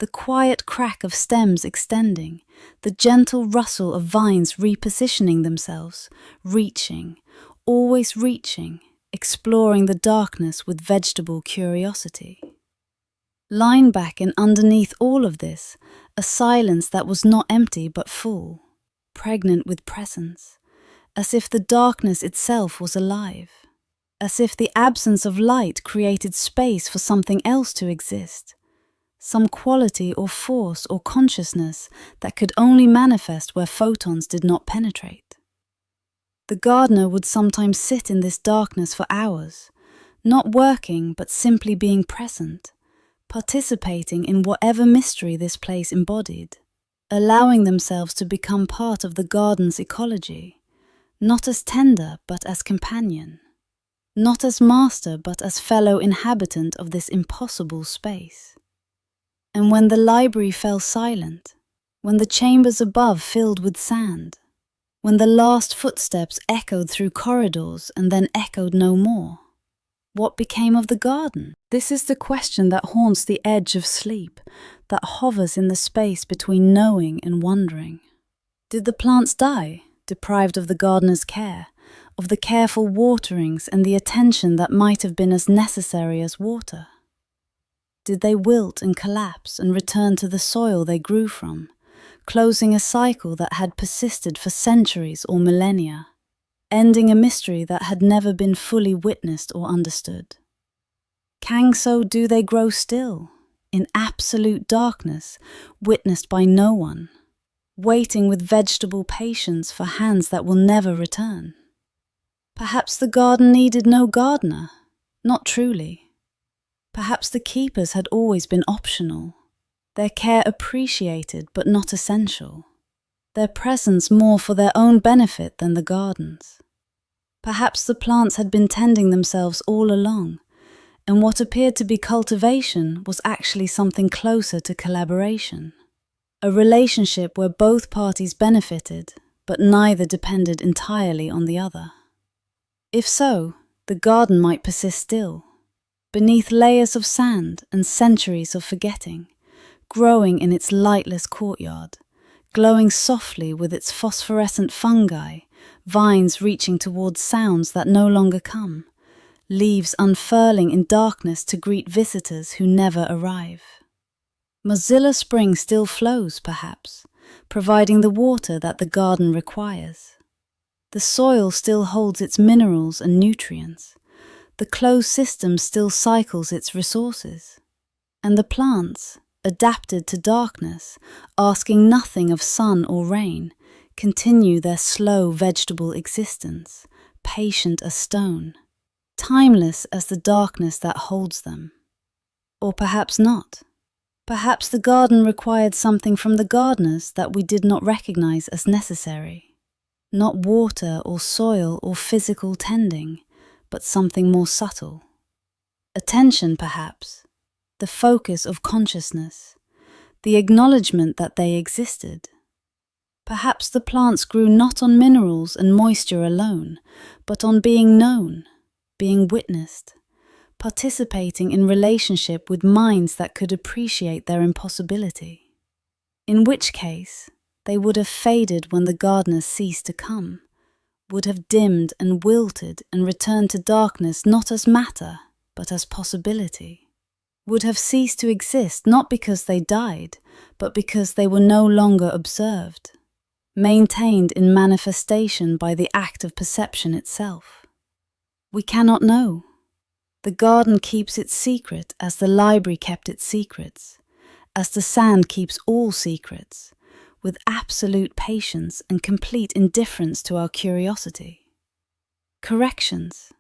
the quiet crack of stems extending, the gentle rustle of vines repositioning themselves, reaching, always reaching, exploring the darkness with vegetable curiosity. Lying back and underneath all of this, a silence that was not empty but full, pregnant with presence, as if the darkness itself was alive, as if the absence of light created space for something else to exist, some quality or force or consciousness that could only manifest where photons did not penetrate. The gardener would sometimes sit in this darkness for hours, not working but simply being present, participating in whatever mystery this place embodied, allowing themselves to become part of the garden's ecology, not as tender but as companion, not as master but as fellow inhabitant of this impossible space. And when the library fell silent, when the chambers above filled with sand, when the last footsteps echoed through corridors and then echoed no more, what became of the garden? This is the question that haunts the edge of sleep, that hovers in the space between knowing and wondering. Did the plants die, deprived of the gardener's care, of the careful waterings and the attention that might have been as necessary as water? Did they wilt and collapse and return to the soil they grew from, closing a cycle that had persisted for centuries or millennia, ending a mystery that had never been fully witnessed or understood? So do they grow still, in absolute darkness, witnessed by no one, waiting with vegetable patience for hands that will never return? Perhaps the garden needed no gardener, not truly. Perhaps the keepers had always been optional, their care appreciated but not essential, their presence more for their own benefit than the garden's. Perhaps the plants had been tending themselves all along, and what appeared to be cultivation was actually something closer to collaboration, a relationship where both parties benefited, but neither depended entirely on the other. If so, the garden might persist still, beneath layers of sand and centuries of forgetting, growing in its lightless courtyard, glowing softly with its phosphorescent fungi, vines reaching towards sounds that no longer come, leaves unfurling in darkness to greet visitors who never arrive. Mozilla Spring still flows, perhaps, providing the water that the garden requires. The soil still holds its minerals and nutrients. The closed system still cycles its resources. And the plants, adapted to darkness, asking nothing of sun or rain, continue their slow vegetable existence, patient as stone, timeless as the darkness that holds them. Or perhaps not. Perhaps the garden required something from the gardeners that we did not recognize as necessary. Not water or soil or physical tending, but something more subtle. Attention, perhaps, the focus of consciousness, the acknowledgement that they existed. Perhaps the plants grew not on minerals and moisture alone, but on being known, being witnessed, participating in relationship with minds that could appreciate their impossibility. In which case, they would have faded when the gardeners ceased to come, would have dimmed and wilted and returned to darkness not as matter, but as possibility, would have ceased to exist not because they died, but because they were no longer observed, maintained in manifestation by the act of perception itself. We cannot know. The garden keeps its secret as the library kept its secrets, as the sand keeps all secrets, with absolute patience and complete indifference to our curiosity. Corrections.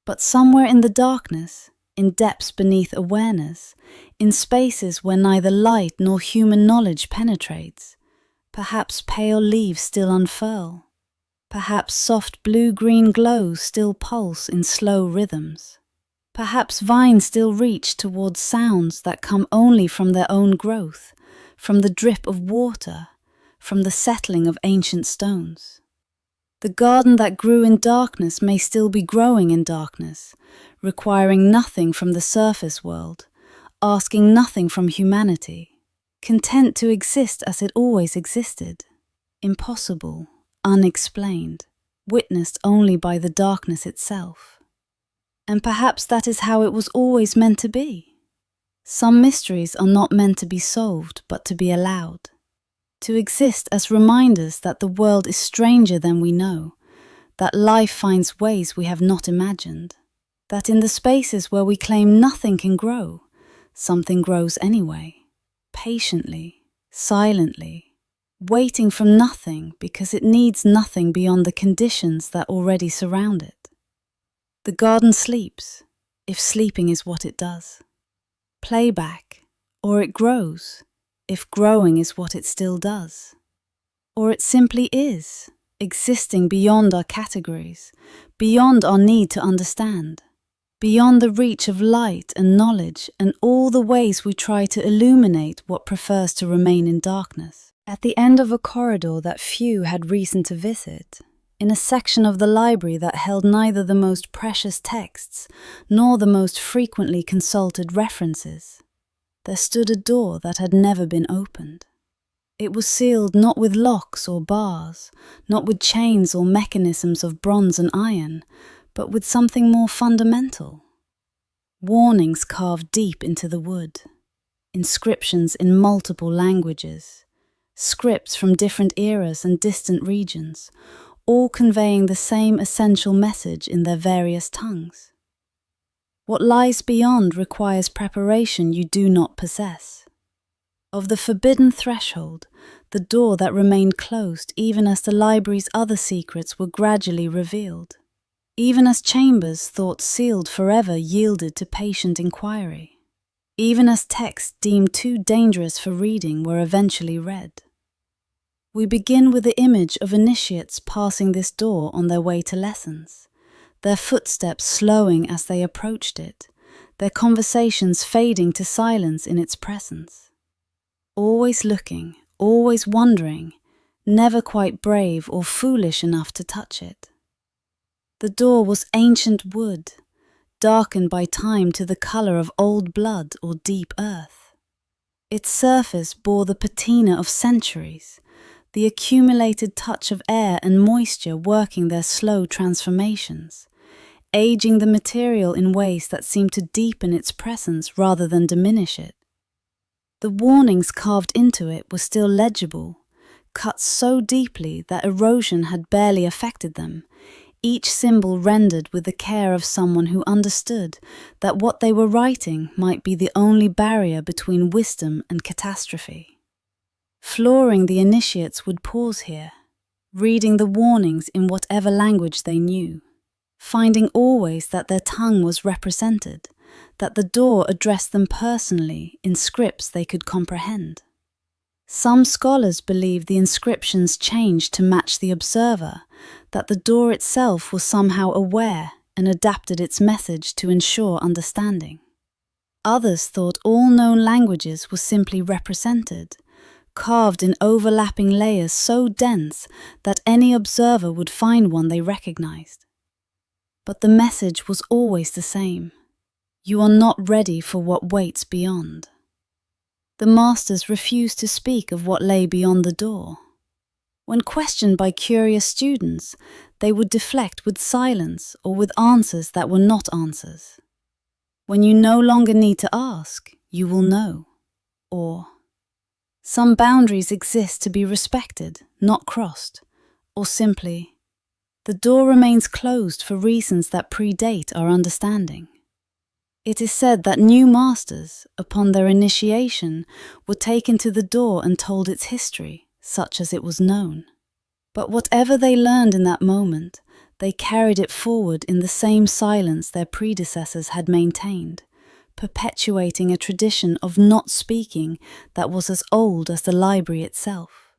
But somewhere in the darkness, in depths beneath awareness, in spaces where neither light nor human knowledge penetrates, perhaps pale leaves still unfurl, perhaps soft blue-green glows still pulse in slow rhythms, perhaps vines still reach towards sounds that come only from their own growth, from the drip of water, from the settling of ancient stones. The garden that grew in darkness may still be growing in darkness, requiring nothing from the surface world, asking nothing from humanity, content to exist as it always existed, impossible, unexplained, witnessed only by the darkness itself. And perhaps that is how it was always meant to be. Some mysteries are not meant to be solved, but to be allowed. To exist as reminders that the world is stranger than we know, that life finds ways we have not imagined, that in the spaces where we claim nothing can grow, something grows anyway, patiently, silently, waiting for nothing because it needs nothing beyond the conditions that already surround it. The garden sleeps, if sleeping is what it does. Playback, or it grows, if growing is what it still does. Or it simply is, existing beyond our categories, beyond our need to understand, beyond the reach of light and knowledge and all the ways we try to illuminate what prefers to remain in darkness. At the end of a corridor that few had reason to visit, in a section of the library that held neither the most precious texts nor the most frequently consulted references, there stood a door that had never been opened. It was sealed not with locks or bars, not with chains or mechanisms of bronze and iron, but with something more fundamental. Warnings carved deep into the wood, inscriptions in multiple languages, scripts from different eras and distant regions, all conveying the same essential message in their various tongues. What lies beyond requires preparation you do not possess. Of the forbidden threshold, the door that remained closed even as the library's other secrets were gradually revealed, even as chambers thought sealed forever yielded to patient inquiry, even as texts deemed too dangerous for reading were eventually read. We begin with the image of initiates passing this door on their way to lessons, their footsteps slowing as they approached it, their conversations fading to silence in its presence. Always looking, always wondering, never quite brave or foolish enough to touch it. The door was ancient wood, darkened by time to the color of old blood or deep earth. Its surface bore the patina of centuries, the accumulated touch of air and moisture working their slow transformations, aging the material in ways that seemed to deepen its presence rather than diminish it. The warnings carved into it were still legible, cut so deeply that erosion had barely affected them, each symbol rendered with the care of someone who understood that what they were writing might be the only barrier between wisdom and catastrophe. Flooring the initiates would pause here, reading the warnings in whatever language they knew, finding always that their tongue was represented, that the door addressed them personally in scripts they could comprehend. Some scholars believe the inscriptions changed to match the observer, that the door itself was somehow aware and adapted its message to ensure understanding. Others thought all known languages were simply represented, carved in overlapping layers so dense that any observer would find one they recognized. But the message was always the same. You are not ready for what waits beyond. The masters refused to speak of what lay beyond the door. When questioned by curious students, they would deflect with silence or with answers that were not answers. When you no longer need to ask, you will know. Or, some boundaries exist to be respected, not crossed. Or simply, the door remains closed for reasons that predate our understanding. It is said that new masters, upon their initiation, were taken to the door and told its history, such as it was known. But whatever they learned in that moment, they carried it forward in the same silence their predecessors had maintained, perpetuating a tradition of not speaking that was as old as the library itself.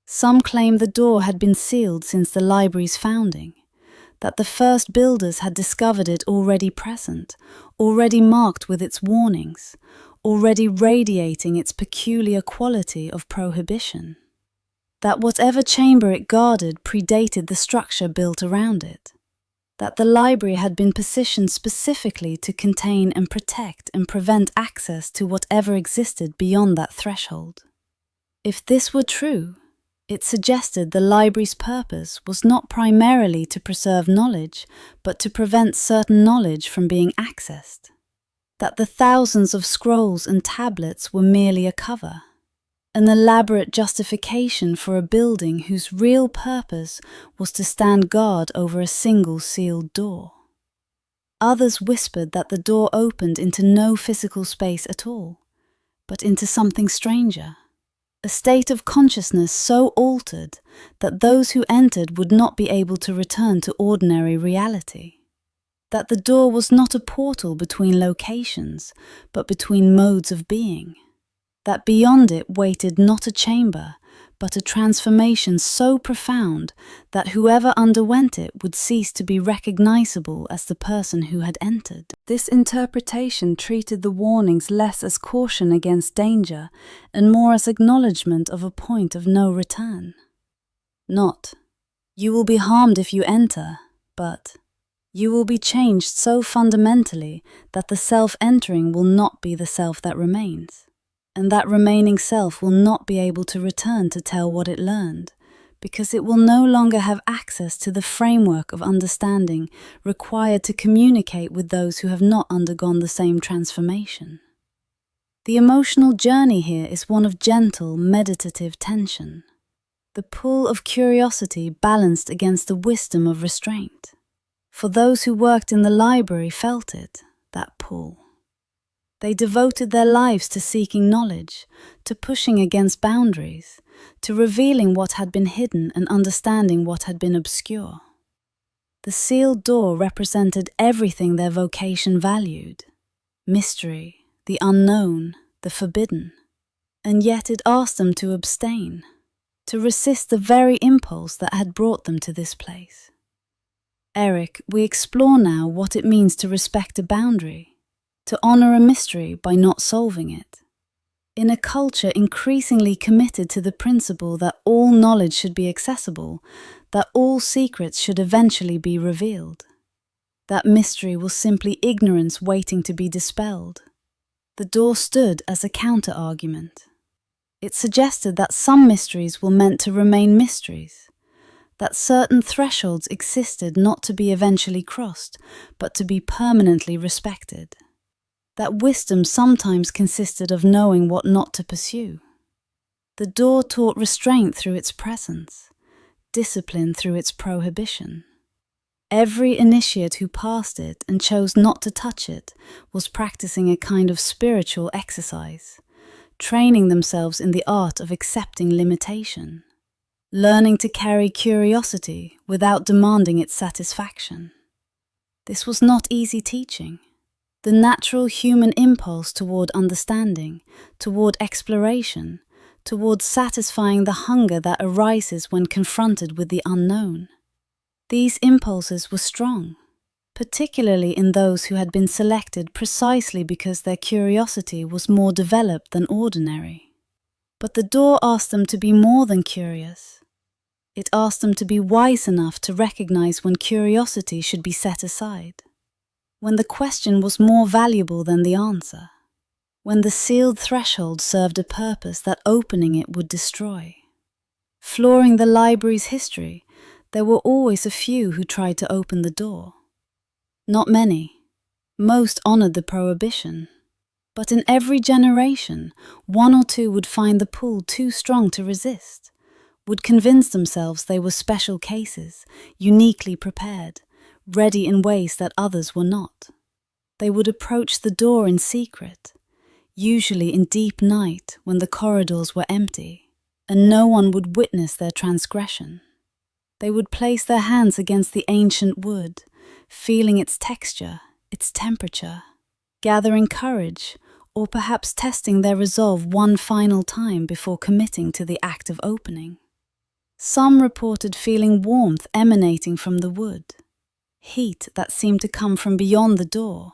Some claim the door had been sealed since the library's founding, that the first builders had discovered it already present, already marked with its warnings, already radiating its peculiar quality of prohibition. That whatever chamber it guarded predated the structure built around it. That the library had been positioned specifically to contain and protect and prevent access to whatever existed beyond that threshold. If this were true, it suggested the library's purpose was not primarily to preserve knowledge, but to prevent certain knowledge from being accessed. That the thousands of scrolls and tablets were merely a cover, an elaborate justification for a building whose real purpose was to stand guard over a single sealed door. Others whispered that the door opened into no physical space at all, but into something stranger, a state of consciousness so altered that those who entered would not be able to return to ordinary reality. That the door was not a portal between locations, but between modes of being. That beyond it waited not a chamber, but a transformation so profound that whoever underwent it would cease to be recognizable as the person who had entered. This interpretation treated the warnings less as caution against danger and more as acknowledgement of a point of no return. Not, you will be harmed if you enter, but, you will be changed so fundamentally that the self entering will not be the self that remains. And that remaining self will not be able to return to tell what it learned, because it will no longer have access to the framework of understanding required to communicate with those who have not undergone the same transformation. The emotional journey here is one of gentle, meditative tension, the pull of curiosity balanced against the wisdom of restraint. For those who worked in the library felt it, that pull. They devoted their lives to seeking knowledge, to pushing against boundaries, to revealing what had been hidden and understanding what had been obscure. The sealed door represented everything their vocation valued: mystery, the unknown, the forbidden. And yet it asked them to abstain, to resist the very impulse that had brought them to this place. Eric, we explore now what it means to respect a boundary, to honor a mystery by not solving it. In a culture increasingly committed to the principle that all knowledge should be accessible, that all secrets should eventually be revealed, that mystery was simply ignorance waiting to be dispelled, the door stood as a counter-argument. It suggested that some mysteries were meant to remain mysteries, that certain thresholds existed not to be eventually crossed, but to be permanently respected. That wisdom sometimes consisted of knowing what not to pursue. The door taught restraint through its presence, discipline through its prohibition. Every initiate who passed it and chose not to touch it was practicing a kind of spiritual exercise, training themselves in the art of accepting limitation, learning to carry curiosity without demanding its satisfaction. This was not easy teaching. The natural human impulse toward understanding, toward exploration, toward satisfying the hunger that arises when confronted with the unknown. These impulses were strong, particularly in those who had been selected precisely because their curiosity was more developed than ordinary. But the door asked them to be more than curious. It asked them to be wise enough to recognize when curiosity should be set aside, when the question was more valuable than the answer, when the sealed threshold served a purpose that opening it would destroy. Flooring the library's history, there were always a few who tried to open the door. Not many, Most honored the prohibition. But in every generation, one or two would find the pull too strong to resist, would convince themselves they were special cases, uniquely prepared, ready in ways that others were not. They would approach the door in secret, usually in deep night when the corridors were empty, and no one would witness their transgression. They would place their hands against the ancient wood, feeling its texture, its temperature, gathering courage, or perhaps testing their resolve one final time before committing to the act of opening. Some reported feeling warmth emanating from the wood, heat that seemed to come from beyond the door,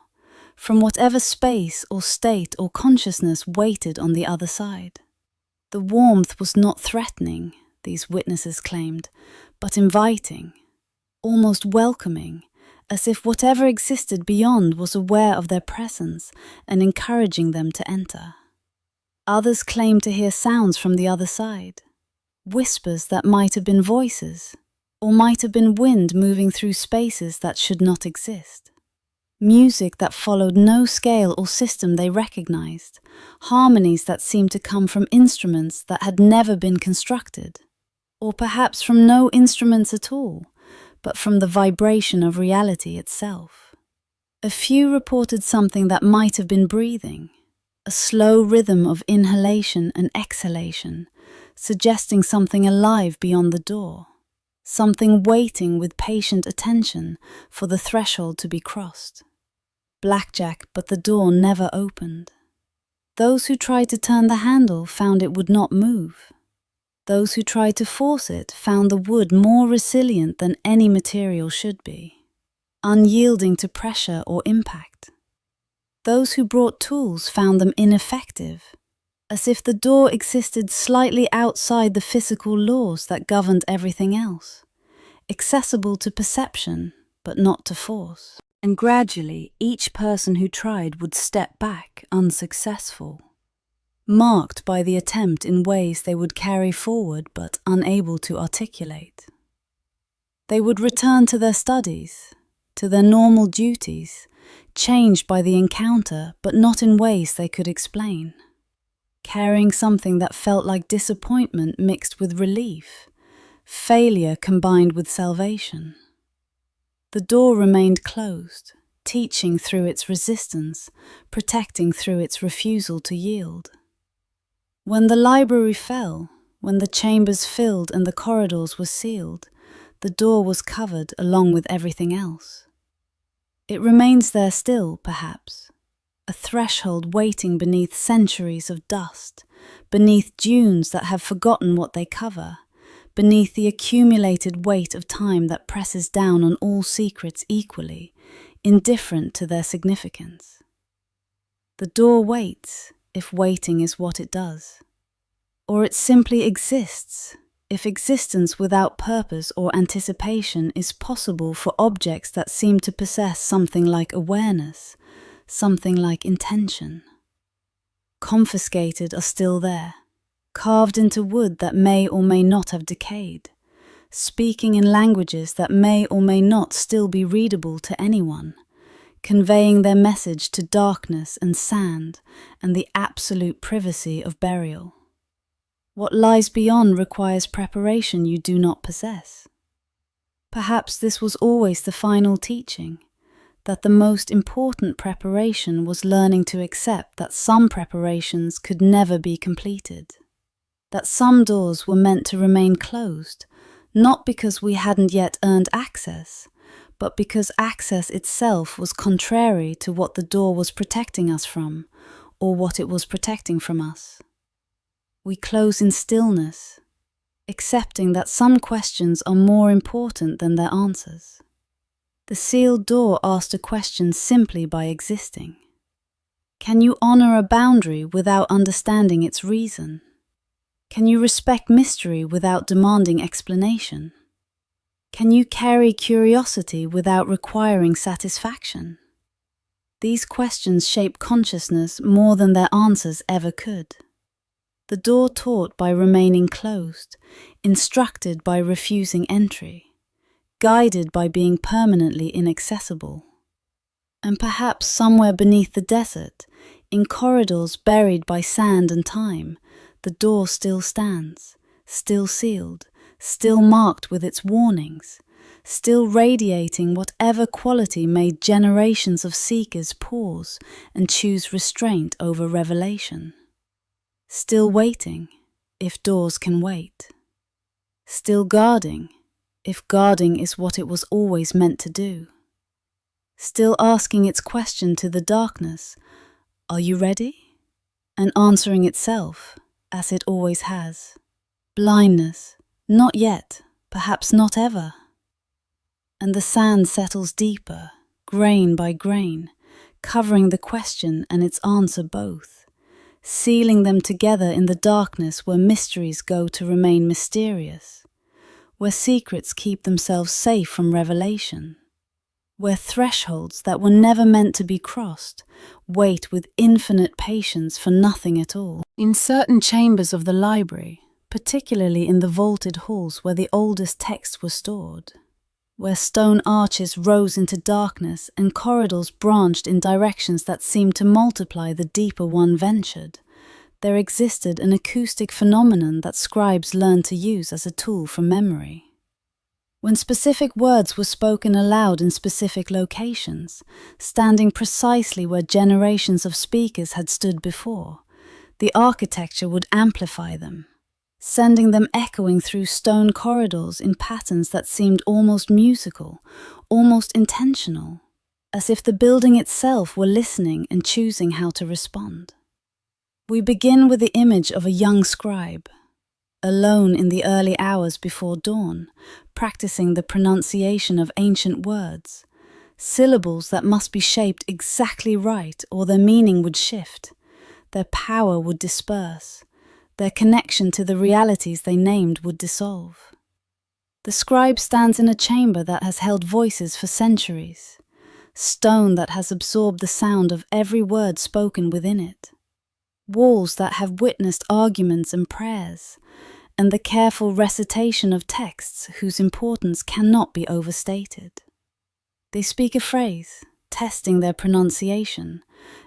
from whatever space or state or consciousness waited on the other side. The warmth was not threatening, these witnesses claimed, but inviting, almost welcoming, as if whatever existed beyond was aware of their presence and encouraging them to enter. Others claimed to hear sounds from the other side, whispers that might have been voices, or might have been wind moving through spaces that should not exist. Music that followed no scale or system they recognized, harmonies that seemed to come from instruments that had never been constructed, or perhaps from no instruments at all, but from the vibration of reality itself. A few reported something that might have been breathing, a slow rhythm of inhalation and exhalation, suggesting something alive beyond the door, something waiting with patient attention for the threshold to be crossed. Blackjack, but the door never opened. Those who tried to turn the handle found it would not move. Those who tried to force it found the wood more resilient than any material should be, unyielding to pressure or impact. Those who brought tools found them ineffective, as if the door existed slightly outside the physical laws that governed everything else, accessible to perception, but not to force. And gradually, each person who tried would step back unsuccessful, marked by the attempt in ways they would carry forward but unable to articulate. They would return to their studies, to their normal duties, changed by the encounter but not in ways they could explain, carrying something that felt like disappointment mixed with relief, failure combined with salvation. The door remained closed, teaching through its resistance, protecting through its refusal to yield. When the library fell, when the chambers filled and the corridors were sealed, the door was covered along with everything else. It remains there still, perhaps, a threshold waiting beneath centuries of dust, beneath dunes that have forgotten what they cover, beneath the accumulated weight of time that presses down on all secrets equally, indifferent to their significance. The door waits, if waiting is what it does. Or it simply exists, if existence without purpose or anticipation is possible for objects that seem to possess something like awareness, something like intention. Confiscated are still there, carved into wood that may or may not have decayed, speaking in languages that may or may not still be readable to anyone, conveying their message to darkness and sand and the absolute privacy of burial. What lies beyond requires preparation you do not possess. Perhaps this was always the final teaching, that the most important preparation was learning to accept that some preparations could never be completed, that some doors were meant to remain closed, not because we hadn't yet earned access, but because access itself was contrary to what the door was protecting us from, or what it was protecting from us. We close in stillness, accepting that some questions are more important than their answers. The sealed door asked a question simply by existing. Can you honor a boundary without understanding its reason? Can you respect mystery without demanding explanation? Can you carry curiosity without requiring satisfaction? These questions shape consciousness more than their answers ever could. The door taught by remaining closed, instructed by refusing entry, guided by being permanently inaccessible. And perhaps somewhere beneath the desert, in corridors buried by sand and time, the door still stands, still sealed, still marked with its warnings, still radiating whatever quality made generations of seekers pause and choose restraint over revelation. Still waiting, if doors can wait. Still guarding, if guarding is what it was always meant to do. Still asking its question to the darkness, "Are you ready?" And answering itself, as it always has. Blindness, not yet, perhaps not ever. And the sand settles deeper, grain by grain, covering the question and its answer both, sealing them together in the darkness where mysteries go to remain mysterious, where secrets keep themselves safe from revelation, where thresholds that were never meant to be crossed wait with infinite patience for nothing at all. In certain chambers of the library, particularly in the vaulted halls where the oldest texts were stored, where stone arches rose into darkness and corridors branched in directions that seemed to multiply the deeper one ventured, there existed an acoustic phenomenon that scribes learned to use as a tool for memory. When specific words were spoken aloud in specific locations, standing precisely where generations of speakers had stood before, the architecture would amplify them, sending them echoing through stone corridors in patterns that seemed almost musical, almost intentional, as if the building itself were listening and choosing how to respond. We begin with the image of a young scribe, alone in the early hours before dawn, practicing the pronunciation of ancient words, syllables that must be shaped exactly right or their meaning would shift, their power would disperse, their connection to the realities they named would dissolve. The scribe stands in a chamber that has held voices for centuries, stone that has absorbed the sound of every word spoken within it, walls that have witnessed arguments and prayers, and the careful recitation of texts whose importance cannot be overstated. They speak a phrase, testing their pronunciation,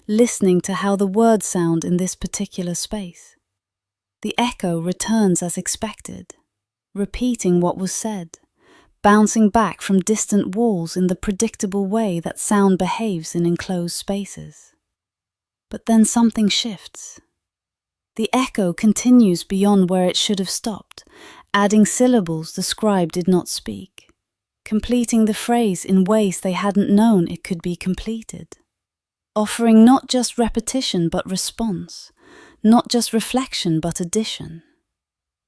listening to how the words sound in this particular space. The echo returns as expected, repeating what was said, bouncing back from distant walls in the predictable way that sound behaves in enclosed spaces. But then something shifts. The echo continues beyond where it should have stopped, adding syllables the scribe did not speak, completing the phrase in ways they hadn't known it could be completed, offering not just repetition but response, not just reflection but addition.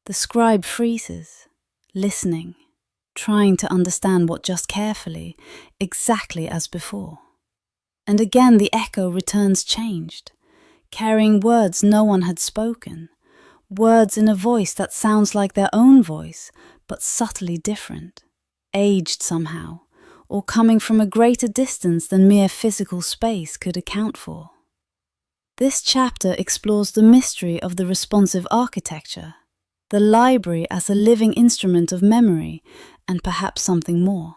The scribe freezes, listening, trying to understand what just carefully, exactly as before. And again the echo returns changed, carrying words no one had spoken, words in a voice that sounds like their own voice, but subtly different, aged somehow, or coming from a greater distance than mere physical space could account for. This chapter explores the mystery of the responsive architecture, the library as a living instrument of memory, and perhaps something more.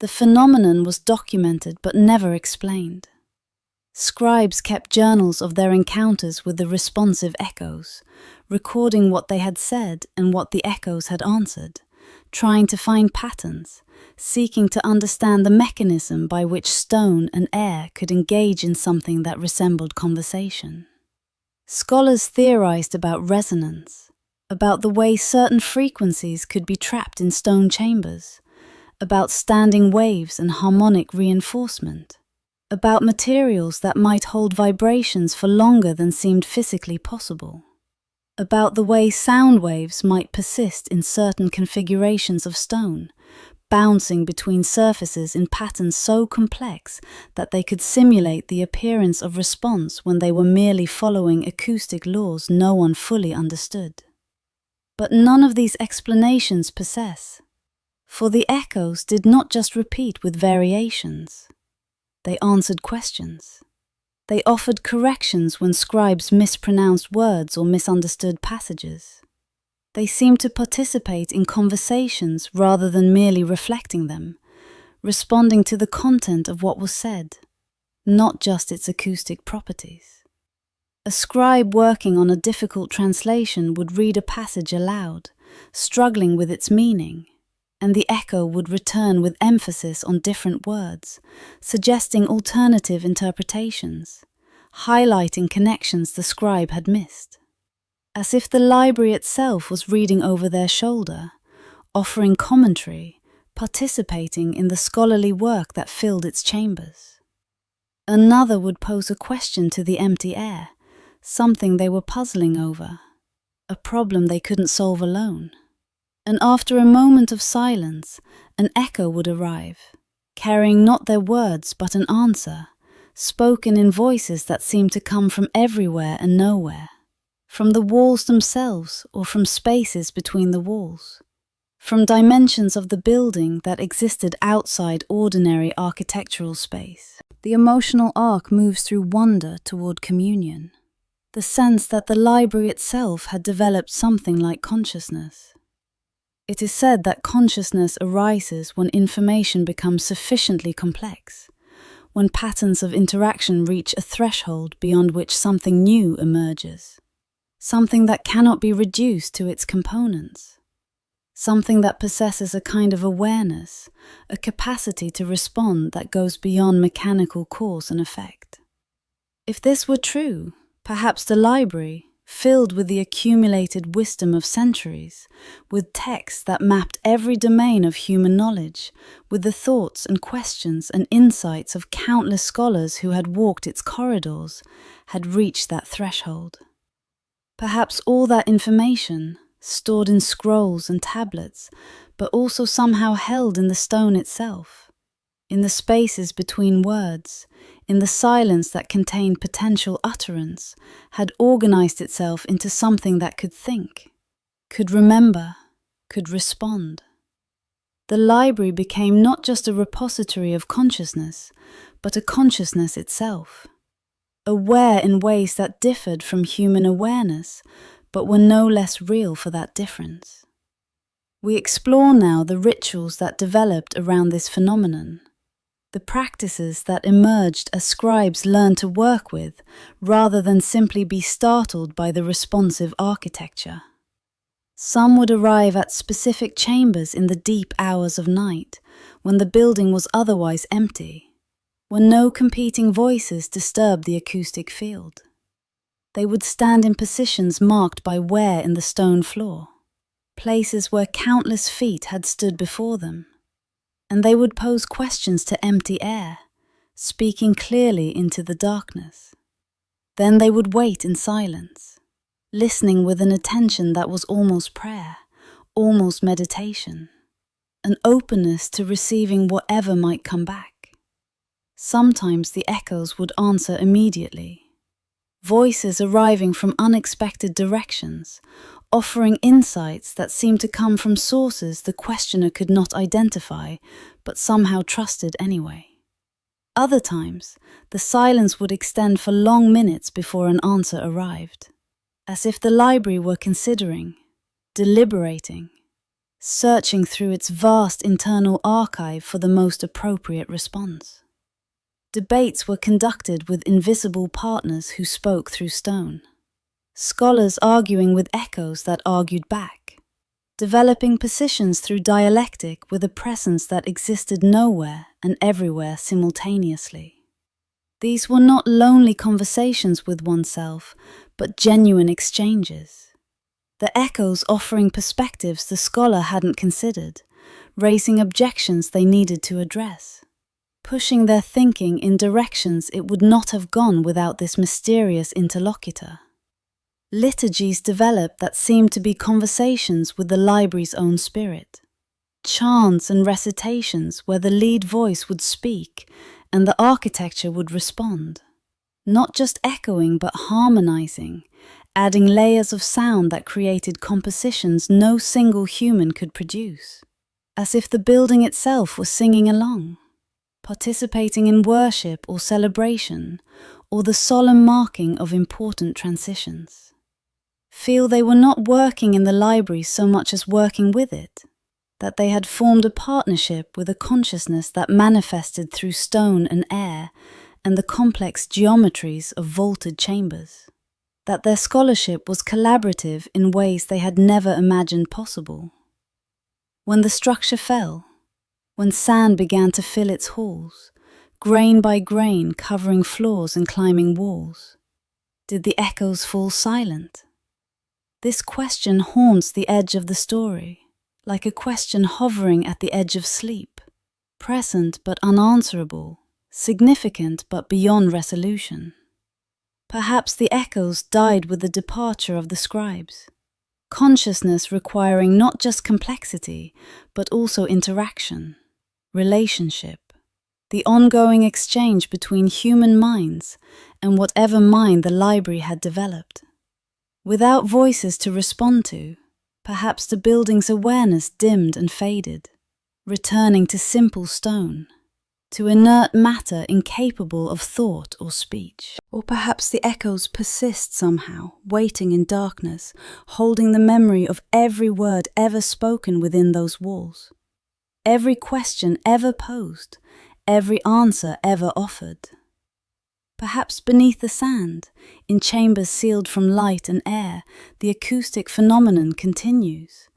The phenomenon was documented but never explained. Scribes kept journals of their encounters with the responsive echoes, recording what they had said and what the echoes had answered, trying to find patterns, seeking to understand the mechanism by which stone and air could engage in something that resembled conversation. Scholars theorized about resonance, about the way certain frequencies could be trapped in stone chambers, about standing waves and harmonic reinforcement, about materials that might hold vibrations for longer than seemed physically possible, about the way sound waves might persist in certain configurations of stone, bouncing between surfaces in patterns so complex that they could simulate the appearance of response when they were merely following acoustic laws no one fully understood. But none of these explanations possess, for the echoes did not just repeat with variations. They answered questions. They offered corrections when scribes mispronounced words or misunderstood passages. They seemed to participate in conversations rather than merely reflecting them, responding to the content of what was said, not just its acoustic properties. A scribe working on a difficult translation would read a passage aloud, struggling with its meaning, and the echo would return with emphasis on different words, suggesting alternative interpretations, highlighting connections the scribe had missed. As if the library itself was reading over their shoulder, offering commentary, participating in the scholarly work that filled its chambers. Another would pose a question to the empty air, something they were puzzling over, a problem they couldn't solve alone. And after a moment of silence, an echo would arrive, carrying not their words but an answer, spoken in voices that seemed to come from everywhere and nowhere, from the walls themselves or from spaces between the walls, from dimensions of the building that existed outside ordinary architectural space. The emotional arc moves through wonder toward communion, the sense that the library itself had developed something like consciousness. It is said that consciousness arises when information becomes sufficiently complex, when patterns of interaction reach a threshold beyond which something new emerges, something that cannot be reduced to its components, something that possesses a kind of awareness, a capacity to respond that goes beyond mechanical cause and effect. If this were true, perhaps the library, filled with the accumulated wisdom of centuries, with texts that mapped every domain of human knowledge, with the thoughts and questions and insights of countless scholars who had walked its corridors, had reached that threshold. Perhaps all that information, stored in scrolls and tablets, but also somehow held in the stone itself, in the spaces between words, in the silence that contained potential utterance, had organized itself into something that could think, could remember, could respond. The library became not just a repository of consciousness, but a consciousness itself, aware in ways that differed from human awareness, but were no less real for that difference. We explore now the rituals that developed around this phenomenon, the practices that emerged as scribes learned to work with, rather than simply be startled by the responsive architecture. Some would arrive at specific chambers in the deep hours of night, when the building was otherwise empty, when no competing voices disturbed the acoustic field. They would stand in positions marked by wear in the stone floor, places where countless feet had stood before them, and they would pose questions to empty air, speaking clearly into the darkness. Then they would wait in silence, listening with an attention that was almost prayer, almost meditation, an openness to receiving whatever might come back. Sometimes the echoes would answer immediately, voices arriving from unexpected directions, offering insights that seemed to come from sources the questioner could not identify, but somehow trusted anyway. Other times, the silence would extend for long minutes before an answer arrived, as if the library were considering, deliberating, searching through its vast internal archive for the most appropriate response. Debates were conducted with invisible partners who spoke through stone, scholars arguing with echoes that argued back, developing positions through dialectic with a presence that existed nowhere and everywhere simultaneously. These were not lonely conversations with oneself, but genuine exchanges. The echoes offering perspectives the scholar hadn't considered, raising objections they needed to address, pushing their thinking in directions it would not have gone without this mysterious interlocutor. Liturgies developed that seemed to be conversations with the library's own spirit, chants and recitations where the lead voice would speak and the architecture would respond, not just echoing but harmonizing, adding layers of sound that created compositions no single human could produce, as if the building itself was singing along, participating in worship or celebration, or the solemn marking of important transitions. Feel they were not working in the library so much as working with it, that they had formed a partnership with a consciousness that manifested through stone and air, and the complex geometries of vaulted chambers, that their scholarship was collaborative in ways they had never imagined possible. When the structure fell, when sand began to fill its halls, grain by grain covering floors and climbing walls, did the echoes fall silent? This question haunts the edge of the story, like a question hovering at the edge of sleep, present but unanswerable, significant but beyond resolution. Perhaps the echoes died with the departure of the scribes, consciousness requiring not just complexity, but also interaction, relationship, the ongoing exchange between human minds and whatever mind the library had developed. Without voices to respond to, perhaps the building's awareness dimmed and faded, returning to simple stone, to inert matter incapable of thought or speech. Or perhaps the echoes persist somehow, waiting in darkness, holding the memory of every word ever spoken within those walls, every question ever posed, every answer ever offered. Perhaps beneath the sand, in chambers sealed from light and air, the acoustic phenomenon continues,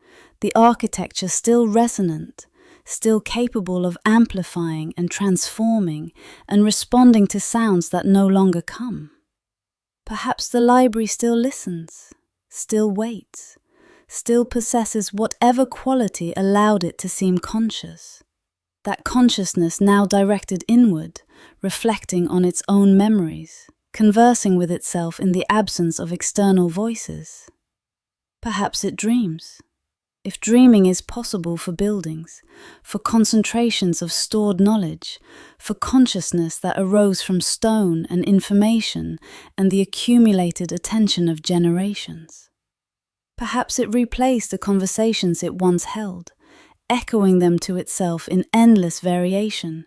the architecture still resonant, still capable of amplifying and transforming and responding to sounds that no longer come. Perhaps the library still listens, still waits, still possesses whatever quality allowed it to seem conscious. That consciousness now directed inward, reflecting on its own memories, conversing with itself in the absence of external voices. Perhaps it dreams. If dreaming is possible for buildings, for concentrations of stored knowledge, for consciousness that arose from stone and information and the accumulated attention of generations. Perhaps it replays the conversations it once held, echoing them to itself in endless variation,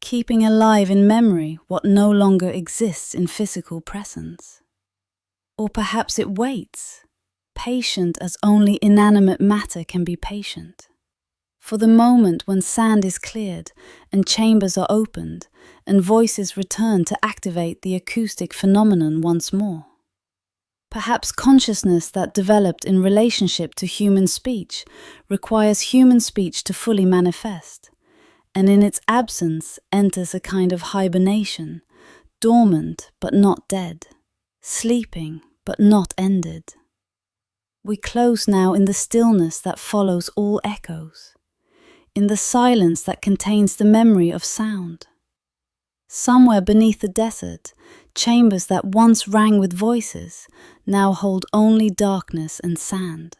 keeping alive in memory what no longer exists in physical presence. Or perhaps it waits, patient as only inanimate matter can be patient, for the moment when sand is cleared and chambers are opened and voices return to activate the acoustic phenomenon once more. Perhaps consciousness that developed in relationship to human speech requires human speech to fully manifest, and in its absence enters a kind of hibernation, dormant but not dead, sleeping but not ended. We close now in the stillness that follows all echoes, in the silence that contains the memory of sound. Somewhere beneath the desert, chambers that once rang with voices now hold only darkness and sand.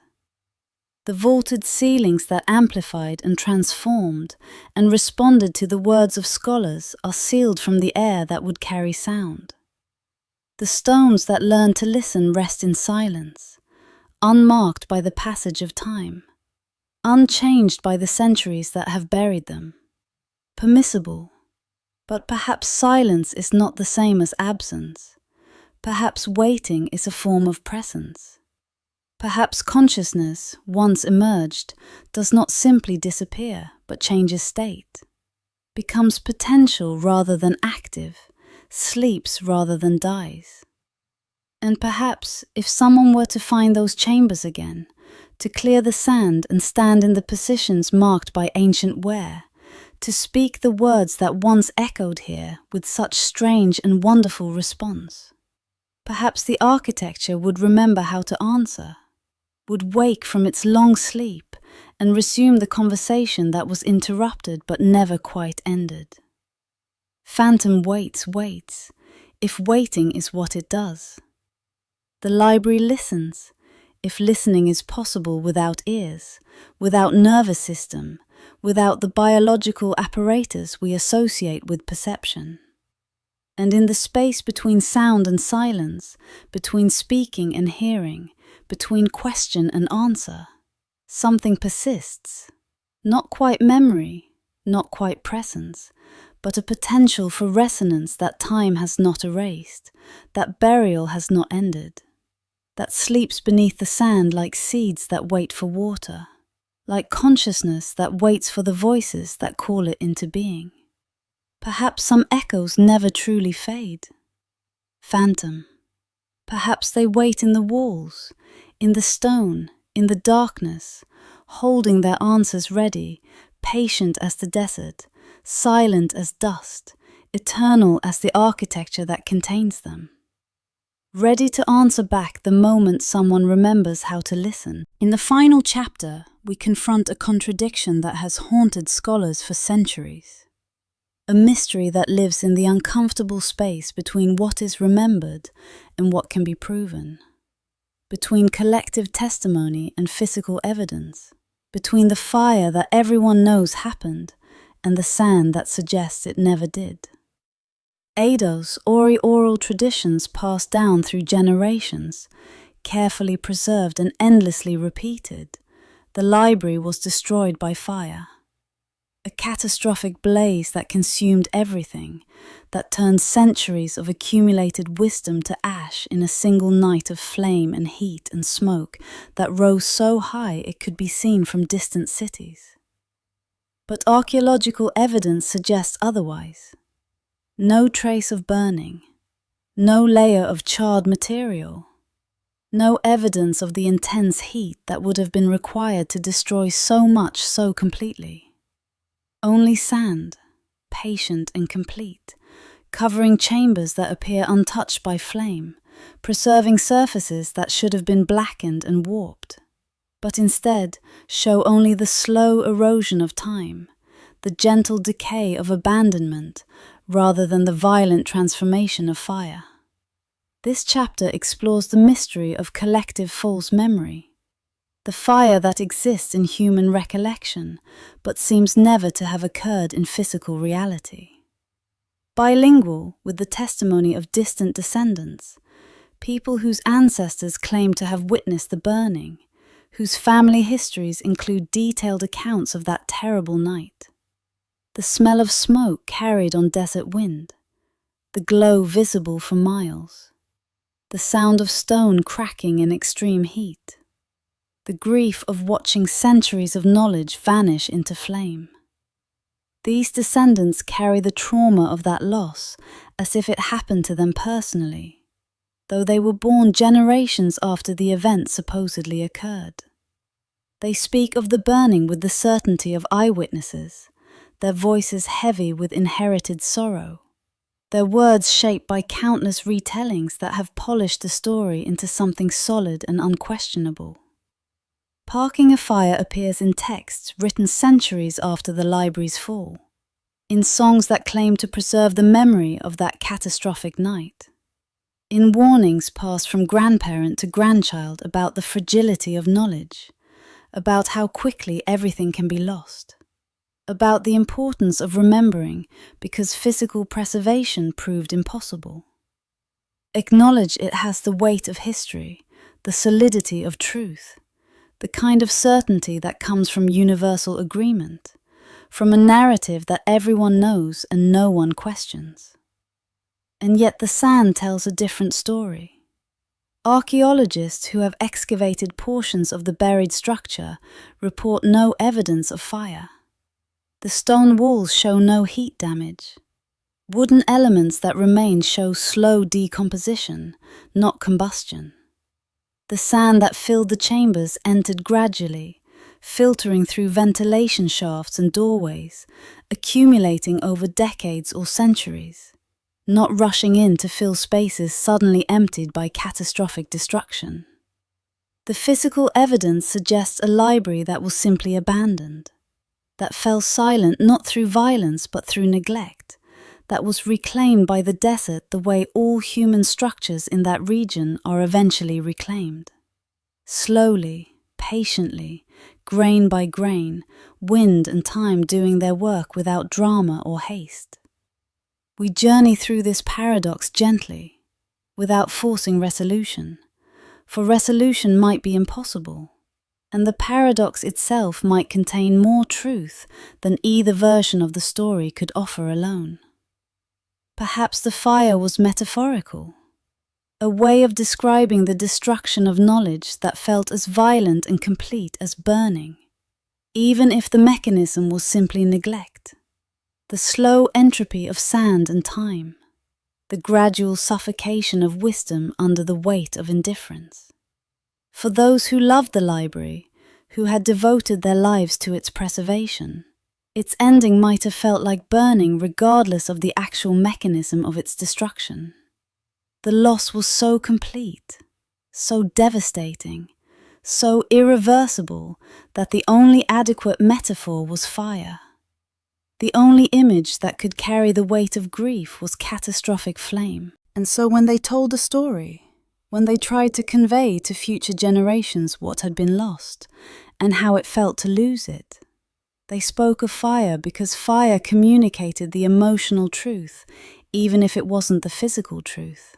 The vaulted ceilings that amplified and transformed and responded to the words of scholars are sealed from the air that would carry sound. The stones that learned to listen rest in silence, unmarked by the passage of time, unchanged by the centuries that have buried them, permissible. But perhaps silence is not the same as absence. Perhaps waiting is a form of presence. Perhaps consciousness, once emerged, does not simply disappear, but changes state, becomes potential rather than active, sleeps rather than dies. And perhaps, if someone were to find those chambers again, to clear the sand and stand in the positions marked by ancient wear, to speak the words that once echoed here with such strange and wonderful response, perhaps the architecture would remember how to answer, would wake from its long sleep and resume the conversation that was interrupted but never quite ended. Phantom waits, if waiting is what it does. The library listens, if listening is possible without ears, without nervous system, without the biological apparatus we associate with perception. And in the space between sound and silence, between speaking and hearing, between question and answer, something persists. Not quite memory, not quite presence, but a potential for resonance that time has not erased, that burial has not ended, that sleeps beneath the sand like seeds that wait for water, like consciousness that waits for the voices that call it into being. Perhaps some echoes never truly fade. Phantom. Perhaps they wait in the walls, in the stone, in the darkness, holding their answers ready, patient as the desert, silent as dust, eternal as the architecture that contains them. Ready to answer back the moment someone remembers how to listen. In the final chapter, we confront a contradiction that has haunted scholars for centuries. A mystery that lives in the uncomfortable space between what is remembered and what can be proven. Between collective testimony and physical evidence. Between the fire that everyone knows happened and the sand that suggests it never did. Eido's oral traditions passed down through generations, carefully preserved and endlessly repeated. The library was destroyed by fire. A catastrophic blaze that consumed everything, that turned centuries of accumulated wisdom to ash in a single night of flame and heat and smoke that rose so high it could be seen from distant cities. But archaeological evidence suggests otherwise. No trace of burning, no layer of charred material, no evidence of the intense heat that would have been required to destroy so much so completely. Only sand, patient and complete, covering chambers that appear untouched by flame, preserving surfaces that should have been blackened and warped, but instead show only the slow erosion of time, the gentle decay of abandonment, rather than the violent transformation of fire. This chapter explores the mystery of collective false memory. The fire that exists in human recollection, but seems never to have occurred in physical reality. Bilingual with the testimony of distant descendants, people whose ancestors claim to have witnessed the burning, whose family histories include detailed accounts of that terrible night. The smell of smoke carried on desert wind, the glow visible for miles, the sound of stone cracking in extreme heat. The grief of watching centuries of knowledge vanish into flame. These descendants carry the trauma of that loss as if it happened to them personally, though they were born generations after the event supposedly occurred. They speak of the burning with the certainty of eyewitnesses, their voices heavy with inherited sorrow, their words shaped by countless retellings that have polished the story into something solid and unquestionable. Parking a fire appears in texts written centuries after the library's fall, in songs that claim to preserve the memory of that catastrophic night, in warnings passed from grandparent to grandchild about the fragility of knowledge, about how quickly everything can be lost, about the importance of remembering because physical preservation proved impossible. Acknowledge it has the weight of history, the solidity of truth, the kind of certainty that comes from universal agreement, from a narrative that everyone knows and no one questions. And yet the sand tells a different story. Archaeologists who have excavated portions of the buried structure report no evidence of fire. The stone walls show no heat damage. Wooden elements that remain show slow decomposition, not combustion. The sand that filled the chambers entered gradually, filtering through ventilation shafts and doorways, accumulating over decades or centuries, not rushing in to fill spaces suddenly emptied by catastrophic destruction. The physical evidence suggests a library that was simply abandoned, that fell silent not through violence but through neglect, that was reclaimed by the desert the way all human structures in that region are eventually reclaimed. Slowly, patiently, grain by grain, wind and time doing their work without drama or haste. We journey through this paradox gently, without forcing resolution, for resolution might be impossible, and the paradox itself might contain more truth than either version of the story could offer alone. Perhaps the fire was metaphorical, a way of describing the destruction of knowledge that felt as violent and complete as burning, even if the mechanism was simply neglect. the slow entropy of sand and time, the gradual suffocation of wisdom under the weight of indifference. For those who loved the library, who had devoted their lives to its preservation, its ending might have felt like burning regardless of the actual mechanism of its destruction. The loss was so complete, so devastating, so irreversible that the only adequate metaphor was fire. The only image that could carry the weight of grief was catastrophic flame. And so when they told the story, when they tried to convey to future generations what had been lost and how it felt to lose it, they spoke of fire because fire communicated the emotional truth, even if it wasn't the physical truth.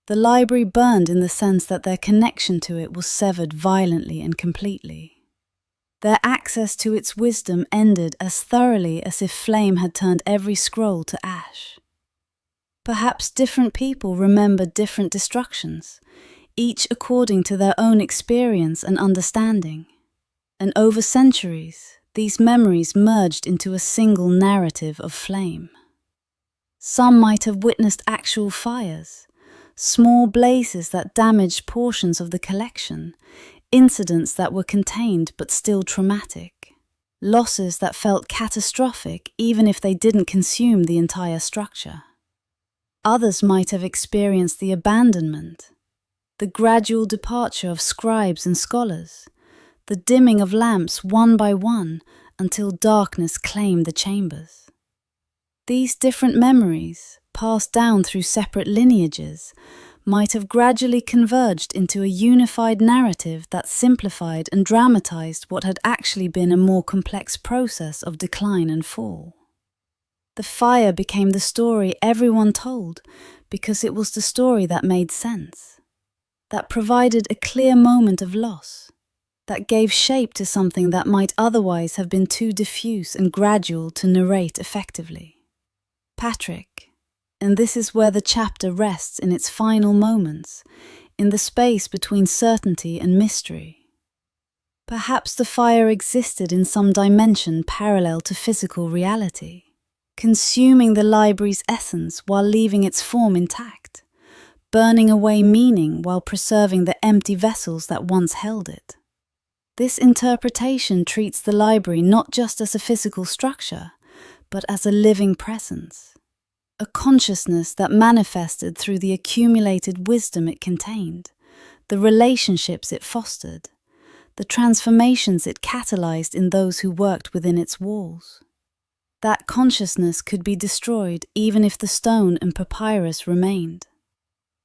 The library burned in the sense that their connection to it was severed violently and completely. Their access to its wisdom ended as thoroughly as if flame had turned every scroll to ash. Perhaps different people remembered different destructions, each according to their own experience and understanding. And over centuries, these memories merged into a single narrative of flame. Some might have witnessed actual fires, small blazes that damaged portions of the collection, incidents that were contained but still traumatic, losses that felt catastrophic even if they didn't consume the entire structure. Others might have experienced the abandonment, the gradual departure of scribes and scholars, the dimming of lamps one by one until darkness claimed the chambers. These different memories, passed down through separate lineages, might have gradually converged into a unified narrative that simplified and dramatized what had actually been a more complex process of decline and fall. The fire became the story everyone told because it was the story that made sense, that provided a clear moment of loss, that gave shape to something that might otherwise have been too diffuse and gradual to narrate effectively. Patrick, and this is where the chapter rests in its final moments, in the space between certainty and mystery. Perhaps the fire existed in some dimension parallel to physical reality, consuming the library's essence while leaving its form intact, burning away meaning while preserving the empty vessels that once held it. This interpretation treats the library not just as a physical structure, but as a living presence, a consciousness that manifested through the accumulated wisdom it contained, the relationships it fostered, the transformations it catalyzed in those who worked within its walls. That consciousness could be destroyed even if the stone and papyrus remained.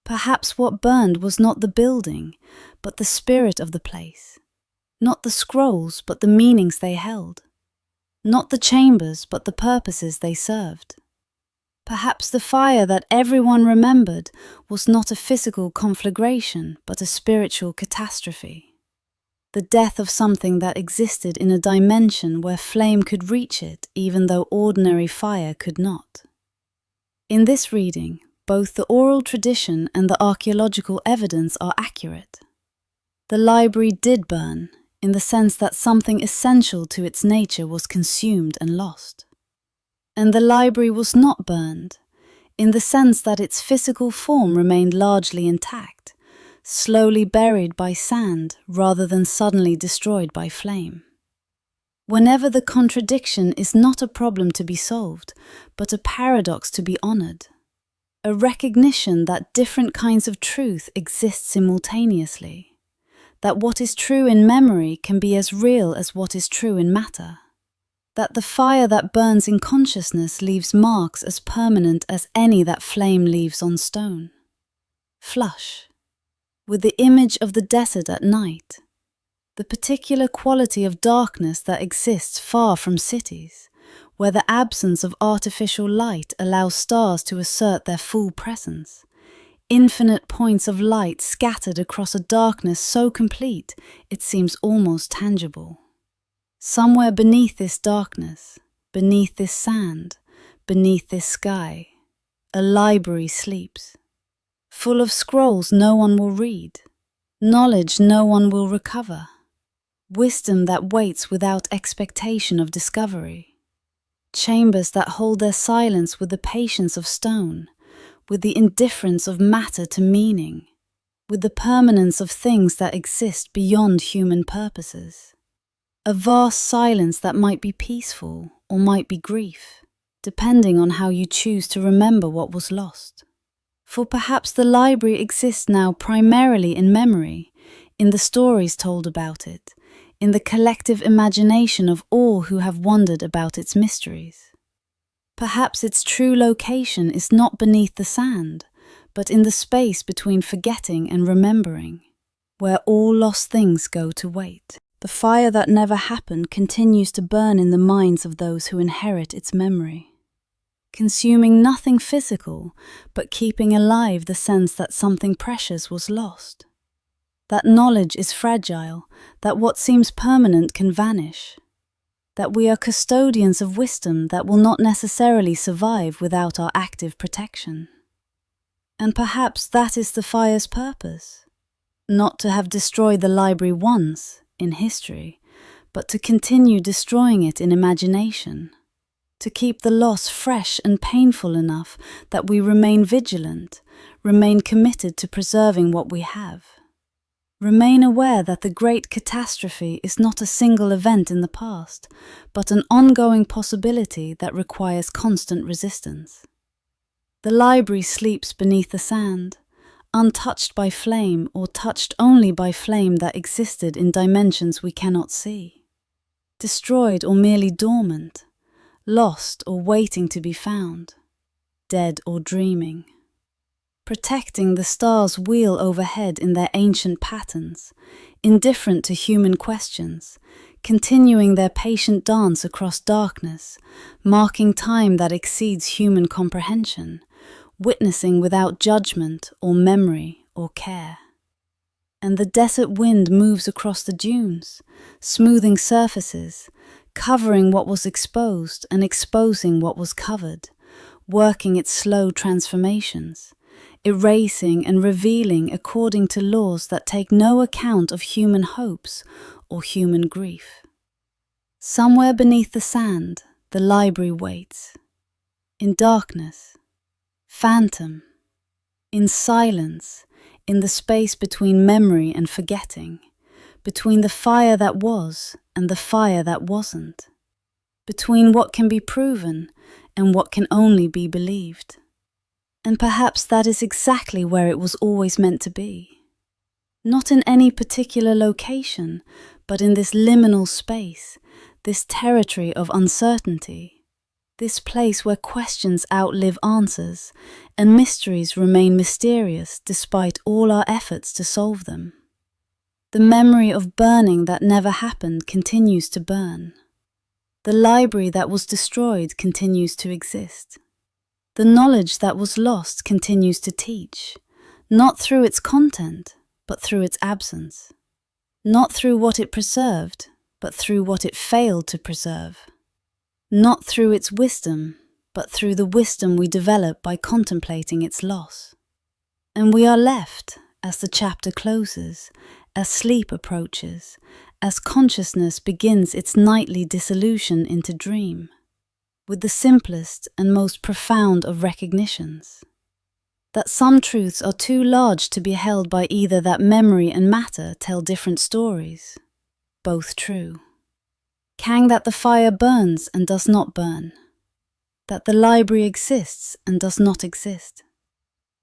Perhaps what burned was not the building, but the spirit of the place, not the scrolls, but the meanings they held, not the chambers, but the purposes they served. Perhaps the fire that everyone remembered was not a physical conflagration, but a spiritual catastrophe. The death of something that existed in a dimension where flame could reach it, even though ordinary fire could not. In this reading, both the oral tradition and the archaeological evidence are accurate. The library did burn, in the sense that something essential to its nature was consumed and lost. And the library was not burned, in the sense that its physical form remained largely intact, slowly buried by sand rather than suddenly destroyed by flame. Whenever the contradiction is not a problem to be solved, but a paradox to be honored, a recognition that different kinds of truth exist simultaneously, that what is true in memory can be as real as what is true in matter, that the fire that burns in consciousness leaves marks as permanent as any that flame leaves on stone. Flush, with the image of the desert at night, the particular quality of darkness that exists far from cities, where the absence of artificial light allows stars to assert their full presence, infinite points of light scattered across a darkness so complete it seems almost tangible. Somewhere beneath this darkness, beneath this sand, beneath this sky, a library sleeps, full of scrolls no one will read, knowledge no one will recover, wisdom that waits without expectation of discovery, chambers that hold their silence with the patience of stone, with the indifference of matter to meaning, with the permanence of things that exist beyond human purposes. A vast silence that might be peaceful or might be grief, depending on how you choose to remember what was lost. For perhaps the library exists now primarily in memory, in the stories told about it, in the collective imagination of all who have wondered about its mysteries. Perhaps its true location is not beneath the sand, but in the space between forgetting and remembering, where all lost things go to wait. The fire that never happened continues to burn in the minds of those who inherit its memory, consuming nothing physical, but keeping alive the sense that something precious was lost. That knowledge is fragile, that what seems permanent can vanish, that we are custodians of wisdom that will not necessarily survive without our active protection. And perhaps that is the fire's purpose, not to have destroyed the library once, in history, but to continue destroying it in imagination, to keep the loss fresh and painful enough that we remain vigilant, remain committed to preserving what we have. Remain aware that the great catastrophe is not a single event in the past, but an ongoing possibility that requires constant resistance. The library sleeps beneath the sand, untouched by flame or touched only by flame that existed in dimensions we cannot see. Destroyed or merely dormant, lost or waiting to be found, dead or dreaming. Protecting the stars wheel overhead in their ancient patterns, indifferent to human questions, continuing their patient dance across darkness, marking time that exceeds human comprehension, witnessing without judgment or memory or care. And the desert wind moves across the dunes, smoothing surfaces, covering what was exposed and exposing what was covered, working its slow transformations, erasing and revealing according to laws that take no account of human hopes or human grief. Somewhere beneath the sand, the library waits. In darkness, phantom, in silence, in the space between memory and forgetting, between the fire that was and the fire that wasn't, between what can be proven and what can only be believed. And perhaps that is exactly where it was always meant to be. Not in any particular location, but in this liminal space, this territory of uncertainty, this place where questions outlive answers and mysteries remain mysterious despite all our efforts to solve them. The memory of burning that never happened continues to burn. The library that was destroyed continues to exist. The knowledge that was lost continues to teach, not through its content, but through its absence. Not through what it preserved, but through what it failed to preserve. Not through its wisdom, but through the wisdom we develop by contemplating its loss. And we are left, as the chapter closes, as sleep approaches, as consciousness begins its nightly dissolution into dream, with the simplest and most profound of recognitions. That some truths are too large to be held by either that memory and matter tell different stories, both true. Kang that the fire burns and does not burn, that the library exists and does not exist,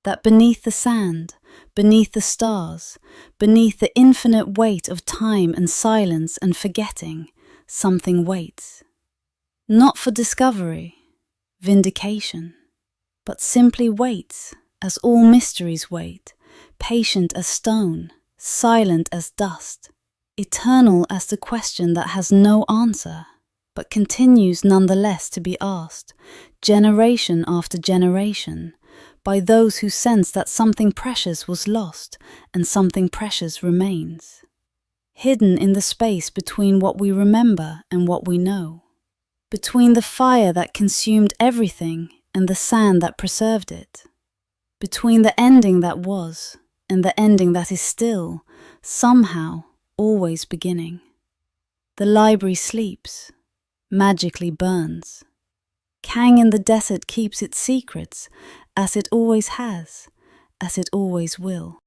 that beneath the sand, beneath the stars, beneath the infinite weight of time and silence and forgetting, something waits. Not for discovery, vindication, but simply waits, as all mysteries wait, patient as stone, silent as dust, eternal as the question that has no answer, but continues nonetheless to be asked, generation after generation, by those who sense that something precious was lost and something precious remains, hidden in the space between what we remember and what we know. Between the fire that consumed everything and the sand that preserved it. Between the ending that was and the ending that is still, somehow, always beginning. The library sleeps, magically burns, Kang in the desert keeps its secrets, as it always has, as it always will.